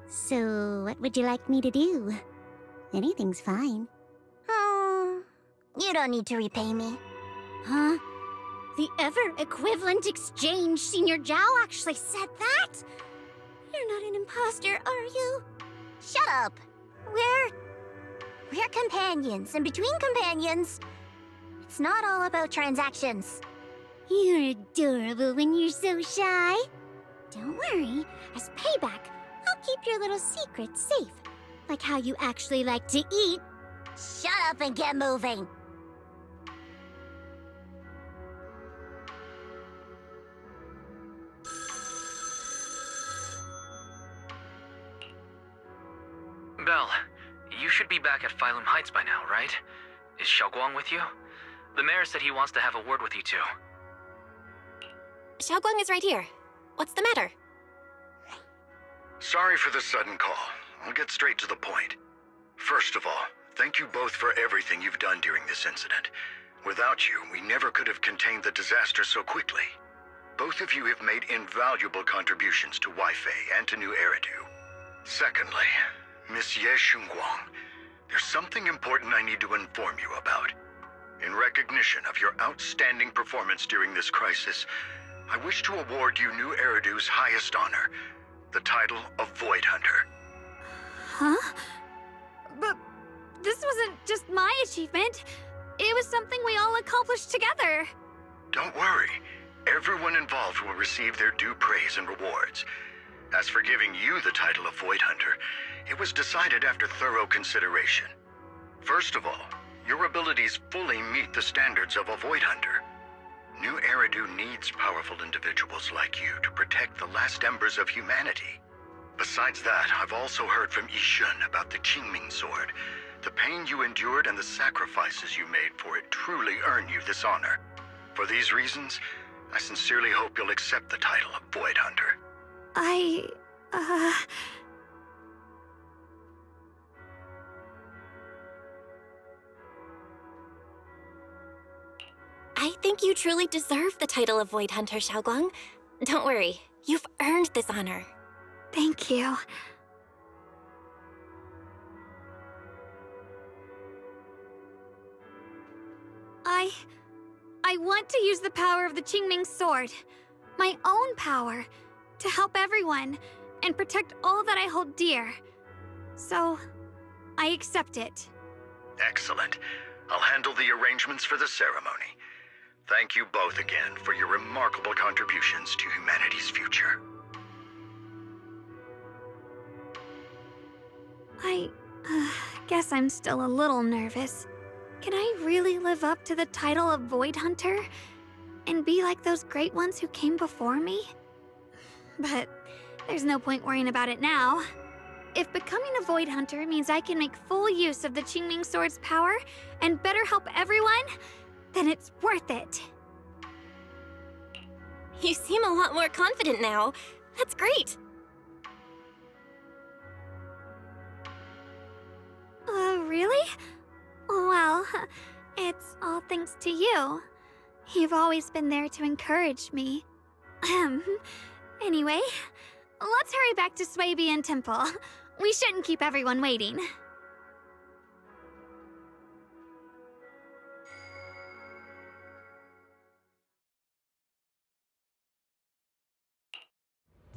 S4: So, what would you like me to do? Anything's fine.
S7: You don't need to repay me.
S4: Huh? The ever-equivalent exchange, Senior Zhao actually said that? You're not an imposter, are you?
S7: Shut up! We're companions, and between companions, it's not all about transactions.
S4: You're adorable when you're so shy. Don't worry, as payback, I'll keep your little secrets safe. Like how you actually like to eat.
S7: Shut up and get moving!
S3: Belle, you should be back at Phylum Heights by now, right? Is Xiaoguang with you? The mayor said he wants to have a word with you two.
S2: Xiaoguang is right here. What's the matter?
S15: Sorry for the sudden call. I'll get straight to the point. First of all, thank you both for everything you've done during this incident. Without you, we never could have contained the disaster so quickly. Both of you have made invaluable contributions to Weifei and to New Eridu. Secondly, Miss Ye Shunguang, there's something important I need to inform you about. In recognition of your outstanding performance during this crisis, I wish to award you New Eridu's highest honor, the title of Void Hunter.
S13: Huh? But this wasn't just my achievement. It was something we all accomplished together.
S15: Don't worry. Everyone involved will receive their due praise and rewards. As for giving you the title of Void Hunter, it was decided after thorough consideration. First of all, your abilities fully meet the standards of a Void Hunter. New Eridu needs powerful individuals like you to protect the last embers of humanity. Besides that, I've also heard from Yishun about the Qingming sword. The pain you endured and the sacrifices you made for it truly earn you this honor. For these reasons, I sincerely hope you'll accept the title of Void Hunter.
S2: I think you truly deserve the title of Void Hunter, Xiaoguang. Don't worry, you've earned this honor.
S13: Thank you. I want to use the power of the Qingming Sword, my own power, to help everyone and protect all that I hold dear. So, I accept it.
S15: Excellent. I'll handle the arrangements for the ceremony. Thank you both again for your remarkable contributions to humanity's future.
S13: I guess I'm still a little nervous. Can I really live up to the title of Void Hunter? And be like those great ones who came before me? But there's no point worrying about it now. If becoming a Void Hunter means I can make full use of the Qingming Sword's power and better help everyone, then it's worth it.
S2: You seem a lot more confident now. That's great.
S13: Really? Well, it's all thanks to you. You've always been there to encourage me. Anyway, let's hurry back to Swabian Temple. We shouldn't keep everyone waiting.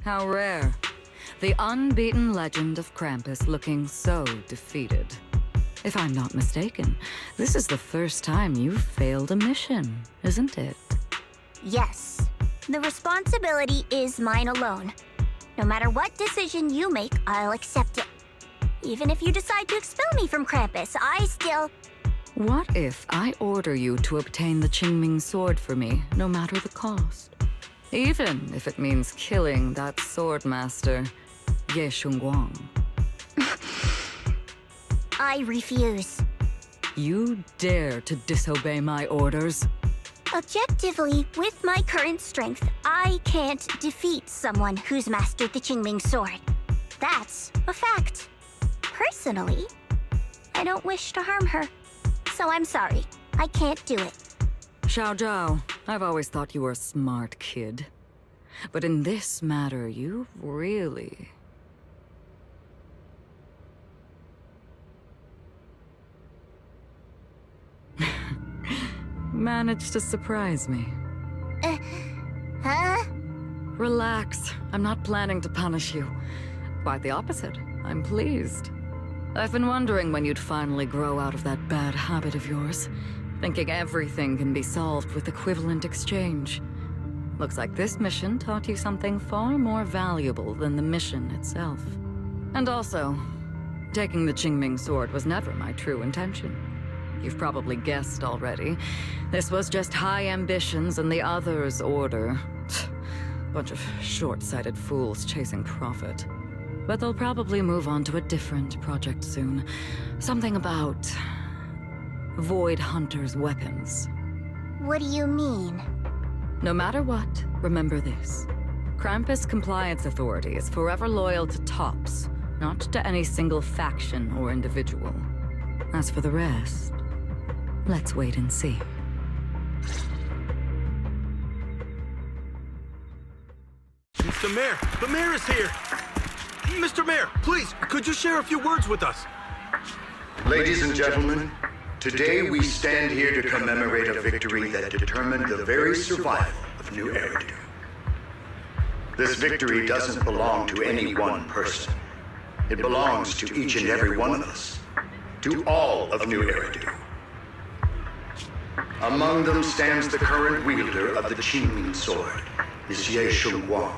S19: How rare. The unbeaten legend of Krampus looking so defeated. If I'm not mistaken, this is the first time you've failed a mission, isn't it?
S7: Yes. The responsibility is mine alone. No matter what decision you make, I'll accept it. Even if you decide to expel me from Krampus, I still...
S19: What if I order you to obtain the Qingming Sword for me, no matter the cost? Even if it means killing that sword master, Ye Shunguang.
S7: I refuse.
S19: You dare to disobey my orders?
S7: Objectively, with my current strength, I can't defeat someone who's mastered the Qingming Sword. That's a fact. Personally, I don't wish to harm her. So I'm sorry, I can't do it.
S19: Xiao Zhao, I've always thought you were a smart kid. But in this matter, you really... managed to surprise me.
S7: Huh?
S19: Relax. I'm not planning to punish you. Quite the opposite. I'm pleased. I've been wondering when you'd finally grow out of that bad habit of yours, thinking everything can be solved with equivalent exchange. Looks like this mission taught you something far more valuable than the mission itself. And also, taking the Qingming Sword was never my true intention. You've probably guessed already. This was just high ambitions and the others' order. Bunch of short-sighted fools chasing profit. But they'll probably move on to a different project soon. Something about... Void Hunter's weapons.
S7: What do you mean?
S19: No matter what, remember this. Krampus Compliance Authority is forever loyal to TOPS, not to any single faction or individual. As for the rest, let's wait and see.
S17: Mr. Mayor! The mayor is here! Mr. Mayor, please, could you share a few words with us?
S15: Ladies and gentlemen, today we stand here to commemorate a victory that determined the very survival of New Eridu. This victory doesn't belong to any one person. It belongs to each and every one of us. To all of New Eridu. Among them stands the current wielder of the Qingming Sword, Ye Shunguang,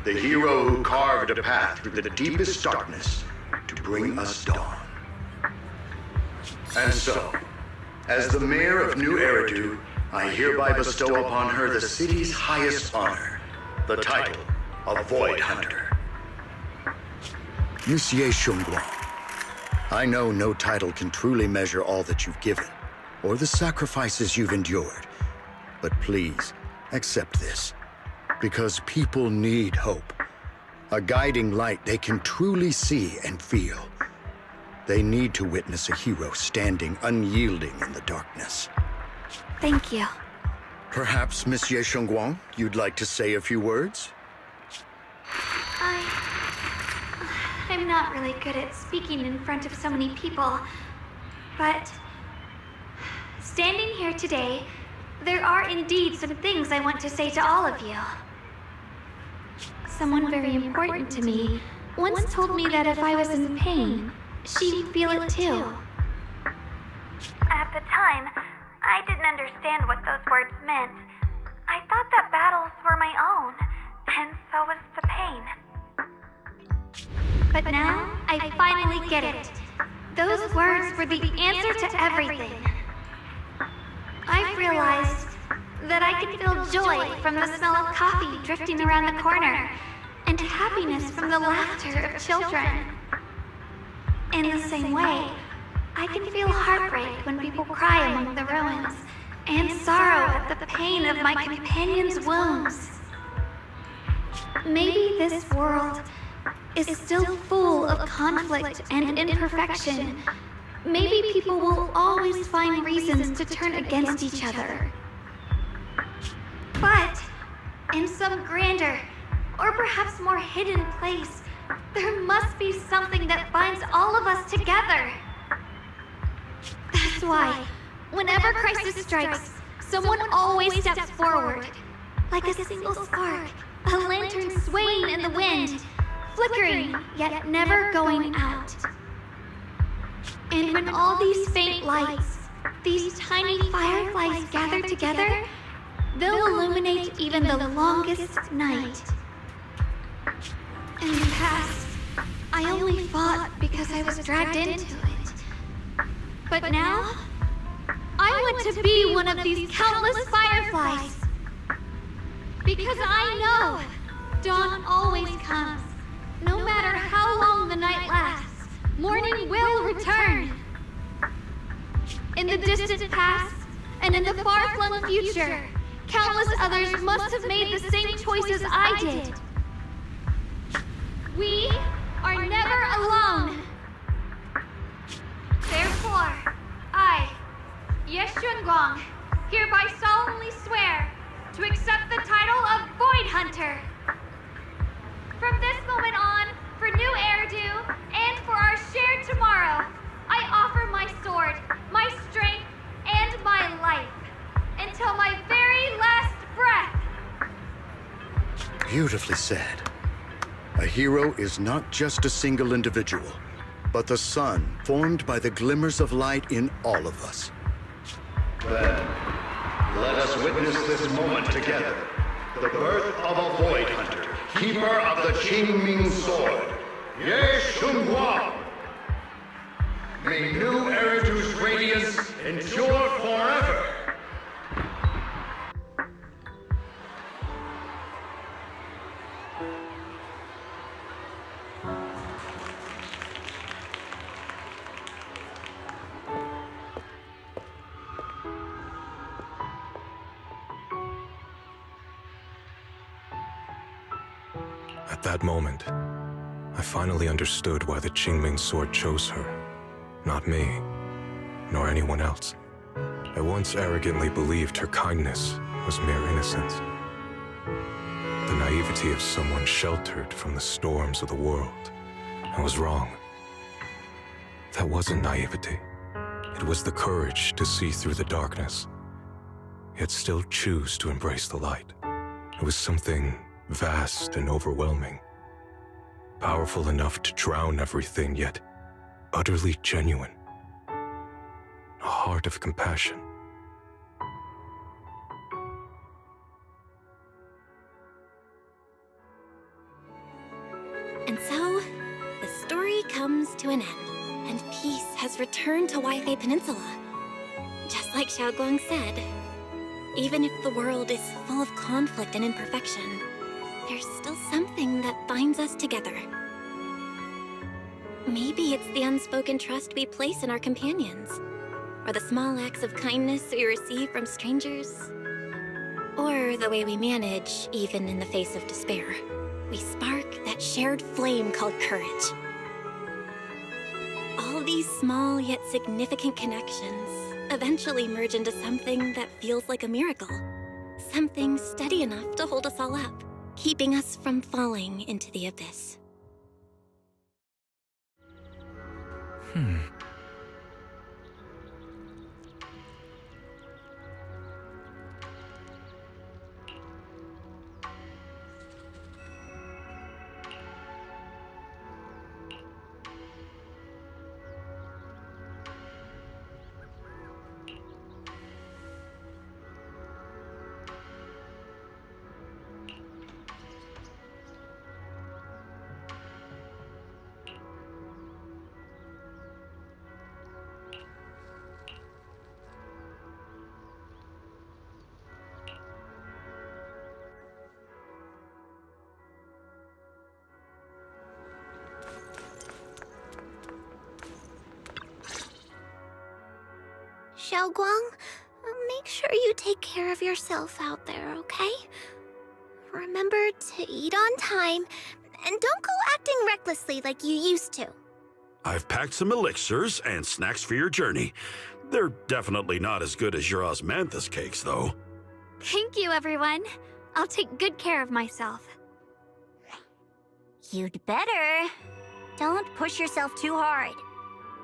S15: the hero who carved a path through the deepest darkness to bring us dawn. And so, as the mayor of New Eridu, I hereby bestow upon her the city's highest honor, the title of Void Hunter.
S22: Ye Shunguang,
S15: I know no title can truly measure all that you've given, or the sacrifices you've endured. But please, accept this. Because people need hope. A guiding light they can truly see and feel. They need to witness a hero standing unyielding in the darkness.
S13: Thank you.
S15: Perhaps, Miss Yeshengguang, you'd like to say a few words?
S13: I'm not really good at speaking in front of so many people, but standing here today, there are indeed some things I want to say to all of you. Someone very important to me once told me that if I was in pain, she'd feel it too.
S1: At the time, I didn't understand what those words meant. I thought that battles were my own, and so was the pain.
S13: But now, I finally get it. Those words were the answer to everything. I've realized that I can feel joy from the smell of coffee drifting around the corner, and happiness from the laughter of children. In the same way, I can feel heartbreak when people cry among the ruins, and sorrow at the pain of my companion's wounds. Maybe this world is still full of conflict and imperfection. Maybe people will always find reasons to turn against each other. But in some grander, or perhaps more hidden place, there must be something that binds all of us together. That's why, whenever crisis strikes, someone always steps forward. Like a single spark, a lantern swaying in the wind, flickering, yet never going out. And when all these faint lights, these tiny fireflies gather together, they'll illuminate even the longest night. In the past, I only fought because I was dragged into it. But now, I want to be one of these countless fireflies. Because I know dawn always comes. No matter how long the night lasts, morning will return. In the distant past, and in the far-flung future, countless others must have made the same choices I did. We are never alone. Therefore, I, Yeshengguang, hereby solemnly swear to accept the title of Void Hunter. From this moment on, for new Eridu, and for our shared tomorrow, I offer my sword, my strength, and my life, until my very last breath.
S15: Beautifully said. A hero is not just a single individual, but the sun formed by the glimmers of light in all of us. Then, let us witness this moment together. The birth of a Void Hunter, keeper of the Qingming Sword, Yeshengguang. May new Eridu's radiance endure forever.
S5: At that moment, I finally understood why the Qingming Sword chose her. Not me, nor anyone else. I once arrogantly believed her kindness was mere innocence. The naivety of someone sheltered from the storms of the world. I was wrong. That wasn't naivety. It was the courage to see through the darkness, yet still choose to embrace the light. It was something vast and overwhelming. Powerful enough to drown everything, yet utterly genuine. A heart of compassion.
S2: And so, the story comes to an end, and peace has returned to Wi-Fi Peninsula. Just like Xiaoguang said, even if the world is full of conflict and imperfection, there's still something that binds us together. Maybe it's the unspoken trust we place in our companions, or the small acts of kindness we receive from strangers, or the way we manage, even in the face of despair. We spark that shared flame called courage. All these small yet significant connections eventually merge into something that feels like a miracle. Something steady enough to hold us all up, keeping us from falling into the abyss.
S1: Xiaoguang, make sure you take care of yourself out there, okay? Remember to eat on time, and don't go acting recklessly like you used to.
S10: I've packed some elixirs and snacks for your journey. They're definitely not as good as your osmanthus cakes, though.
S13: Thank you, everyone. I'll take good care of myself.
S7: You'd better. Don't push yourself too hard.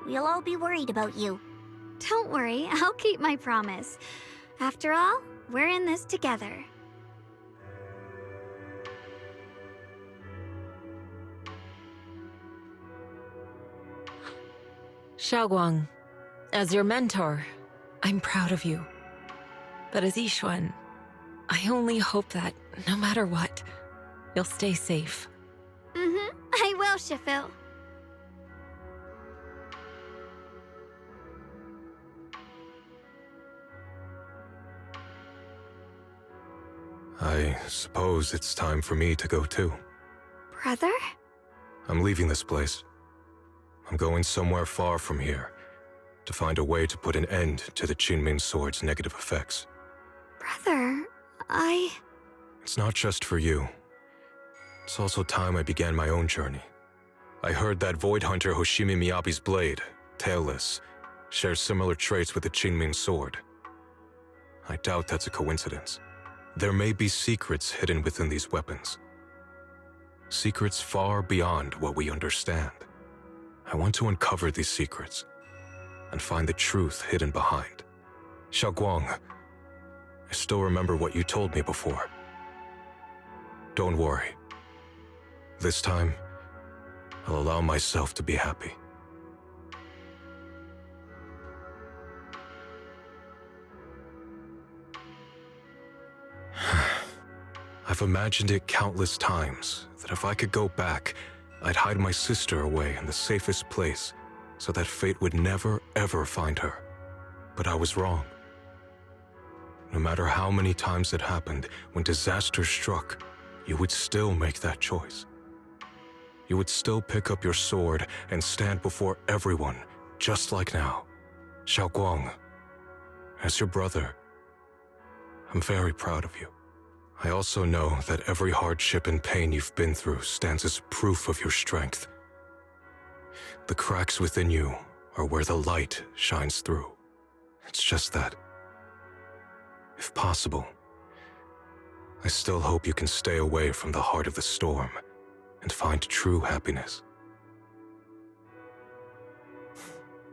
S7: We'll all be worried about you.
S13: Don't worry, I'll keep my promise. After all, we're in this together.
S14: Xiaoguang, as your mentor, I'm proud of you. But as Yixuan, I only hope that, no matter what, you'll stay safe.
S13: I will, Shifu.
S5: I suppose it's time for me to go too.
S13: Brother?
S5: I'm leaving this place. I'm going somewhere far from here to find a way to put an end to the Qingming Sword's negative effects.
S13: Brother,
S5: It's not just for you. It's also time I began my own journey. I heard that Void Hunter Hoshimi Miyabi's blade, Tailless, shares similar traits with the Qingming Sword. I doubt that's a coincidence. There may be secrets hidden within these weapons. Secrets far beyond what we understand. I want to uncover these secrets and find the truth hidden behind. Xiaoguang, I still remember what you told me before. Don't worry. This time, I'll allow myself to be happy. I've imagined it countless times, that if I could go back, I'd hide my sister away in the safest place, so that fate would never, ever find her. But I was wrong. No matter how many times it happened, when disaster struck, you would still make that choice. You would still pick up your sword and stand before everyone, just like now. Xiaoguang, as your brother, I'm very proud of you. I also know that every hardship and pain you've been through stands as proof of your strength. The cracks within you are where the light shines through. It's just that, if possible, I still hope you can stay away from the heart of the storm and find true happiness.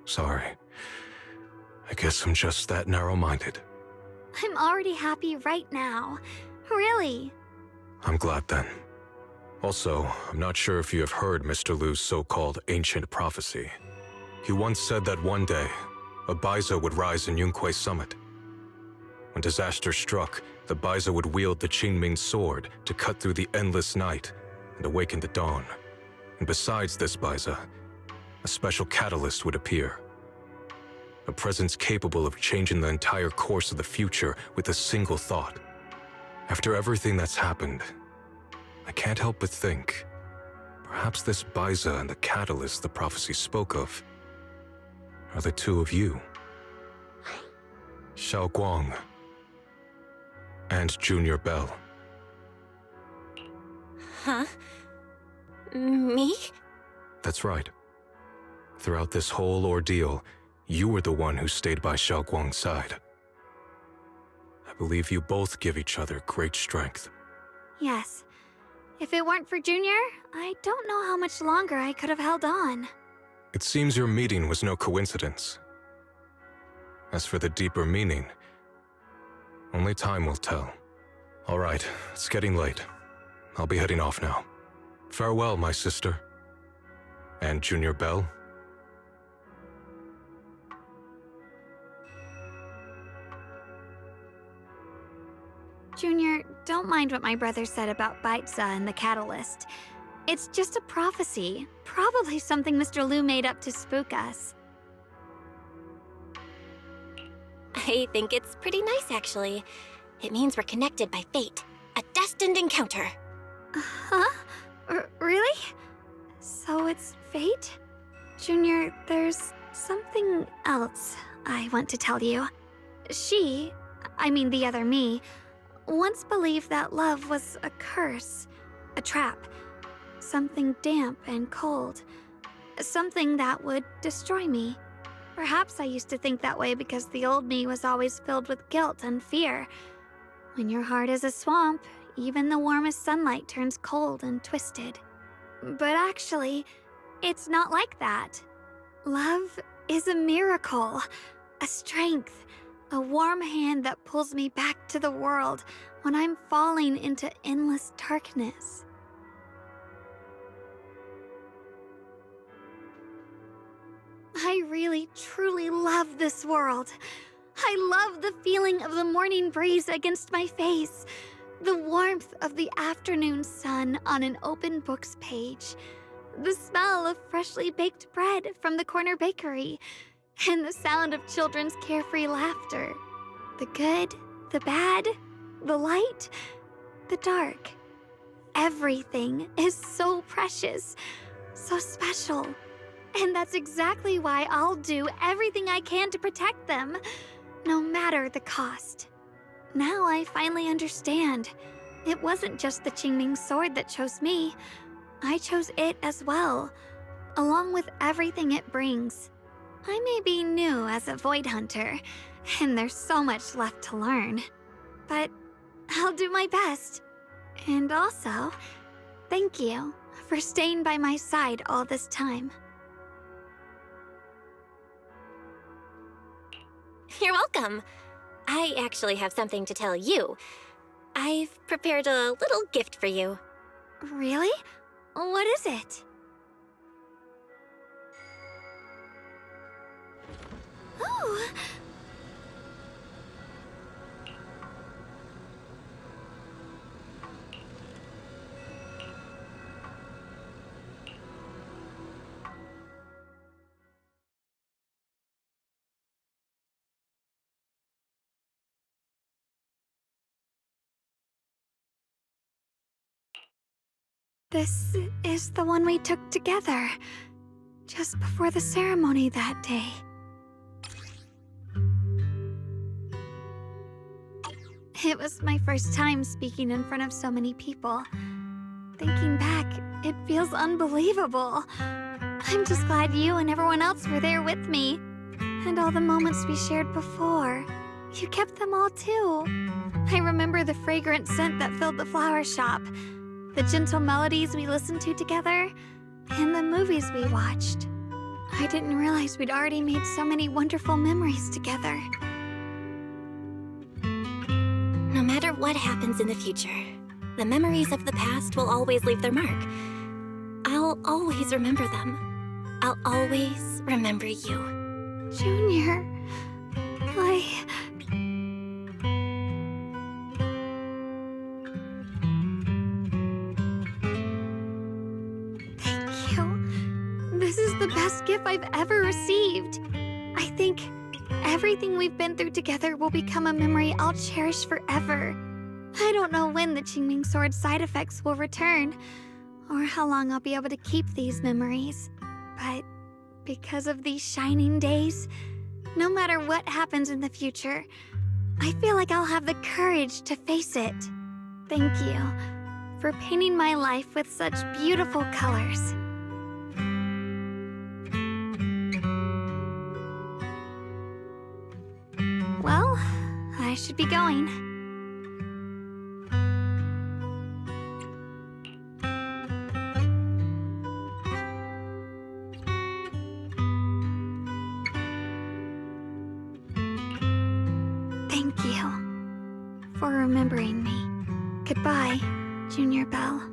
S5: Sorry. I guess I'm just that narrow-minded.
S13: I'm already happy right now. Really.
S5: I'm glad then. Also, I'm not sure if you have heard Mr. Liu's so-called ancient prophecy. He once said that one day, a Baiza would rise in Yunque Summit. When disaster struck, the Baiza would wield the Qingming Sword to cut through the endless night and awaken the dawn. And besides this Baiza, a special catalyst would appear. A presence capable of changing the entire course of the future with a single thought. After everything that's happened, I can't help but think, Perhaps this Baiza and the catalyst the prophecy spoke of are the two of you. Xiao Guang and Junior Bell.
S2: Huh? Me?
S5: That's right. Throughout this whole ordeal, you were the one who stayed by Xiao Guang's side. I believe you both give each other great strength.
S13: Yes. If it weren't for Junior, I don't know how much longer I could have held on.
S5: It seems your meeting was no coincidence. As for the deeper meaning, only time will tell. All right, it's getting late. I'll be heading off now. Farewell, my sister. And Junior Bell.
S13: Junior, don't mind what my brother said about Baiza and the catalyst. It's just a prophecy. Probably something Mr. Liu made up to spook us.
S2: I think it's pretty nice, actually. It means we're connected by fate. A destined encounter.
S13: Huh? Really? So it's fate? Junior, there's something else I want to tell you. The other me, once believed that love was a curse, a trap, something damp and cold, something that would destroy me. Perhaps I used to think that way because the old me was always filled with guilt and fear. When your heart is a swamp, even the warmest sunlight turns cold and twisted. But actually, it's not like that. Love is a miracle, a strength, a warm hand that pulls me back to the world when I'm falling into endless darkness. I really, truly love this world. I love the feeling of the morning breeze against my face, the warmth of the afternoon sun on an open book's page, the smell of freshly baked bread from the corner bakery, and the sound of children's carefree laughter. The good, the bad, the light, the dark. Everything is so precious, so special. And that's exactly why I'll do everything I can to protect them, no matter the cost. Now I finally understand. It wasn't just the Qingming sword that chose me. I chose it as well, along with everything it brings. I may be new as a Void Hunter, and there's so much left to learn. But I'll do my best. And also, thank you for staying by my side all this time.
S2: You're welcome. I actually have something to tell you. I've prepared a little gift for you.
S13: Really? What is it? Oh! This is the one we took together, just before the ceremony that day. It was my first time speaking in front of so many people. Thinking back, it feels unbelievable. I'm just glad you and everyone else were there with me. And all the moments we shared before. You kept them all too. I remember the fragrant scent that filled the flower shop, the gentle melodies we listened to together, and the movies we watched. I didn't realize we'd already made so many wonderful memories together.
S2: No matter what happens in the future, the memories of the past will always leave their mark. I'll always remember them. I'll always remember you.
S13: Junior, Thank you. This is the best gift I've ever received. I think everything we've been through together will become a memory I'll cherish forever. I don't know when the Qingming sword side effects will return, or how long I'll be able to keep these memories. But because of these shining days, no matter what happens in the future, I feel like I'll have the courage to face it. Thank you for painting my life with such beautiful colors. Well, I should be going. Thank you for remembering me. Goodbye, Junior Belle.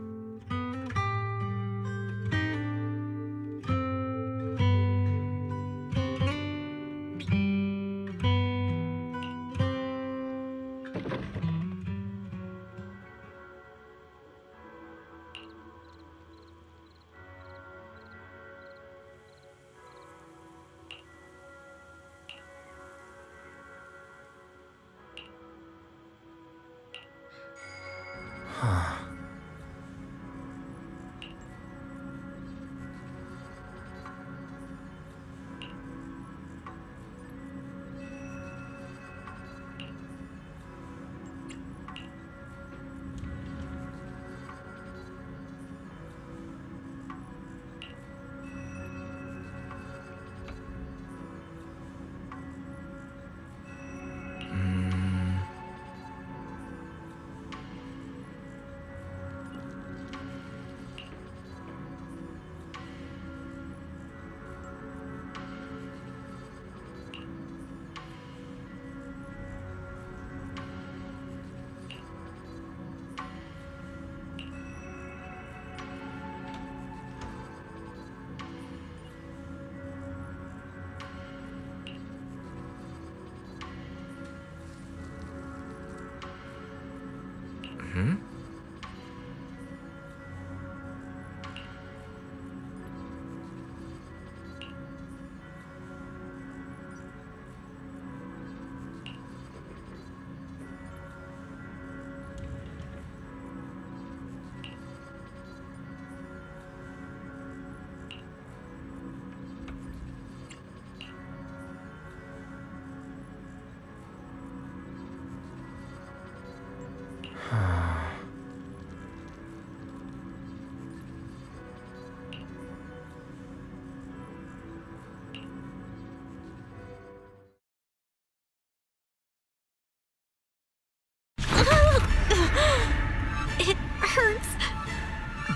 S2: It hurts.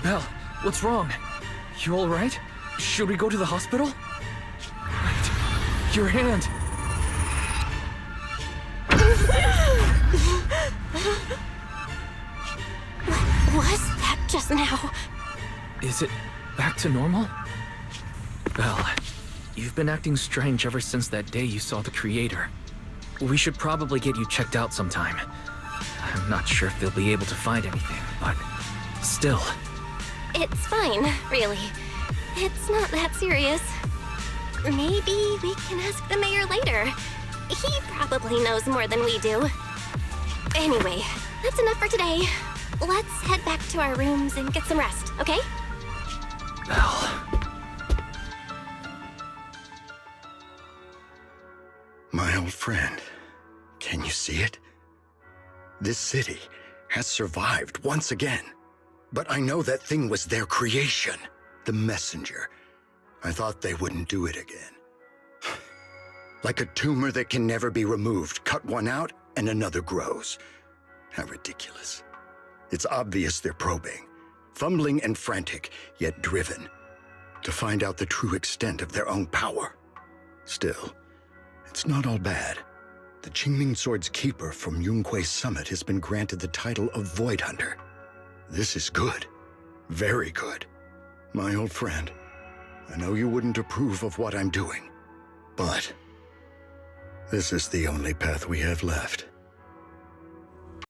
S8: Belle, what's wrong? You alright? Should we go to the hospital? Wait, your hand!
S2: What was that just now?
S8: Is it back to normal? Belle, you've been acting strange ever since that day you saw the Creator. We should probably get you checked out sometime. I'm not sure if they'll be able to find anything, but still.
S2: It's fine, really. It's not that serious. Maybe we can ask the mayor later. He probably knows more than we do. Anyway, that's enough for today. Let's head back to our rooms and get some rest, okay?
S8: Belle.
S15: My old friend, can you see it? This city has survived once again. But I know that thing was their creation, the messenger. I thought they wouldn't do it again. Like a tumor that can never be removed. Cut one out and another grows. How ridiculous. It's obvious they're probing, fumbling and frantic, yet driven, to find out the true extent of their own power. Still, it's not all bad. The Qingming Sword's keeper from Yunque's summit has been granted the title of Void Hunter. This is good. Very good. My old friend, I know you wouldn't approve of what I'm doing, but this is the only path we have left.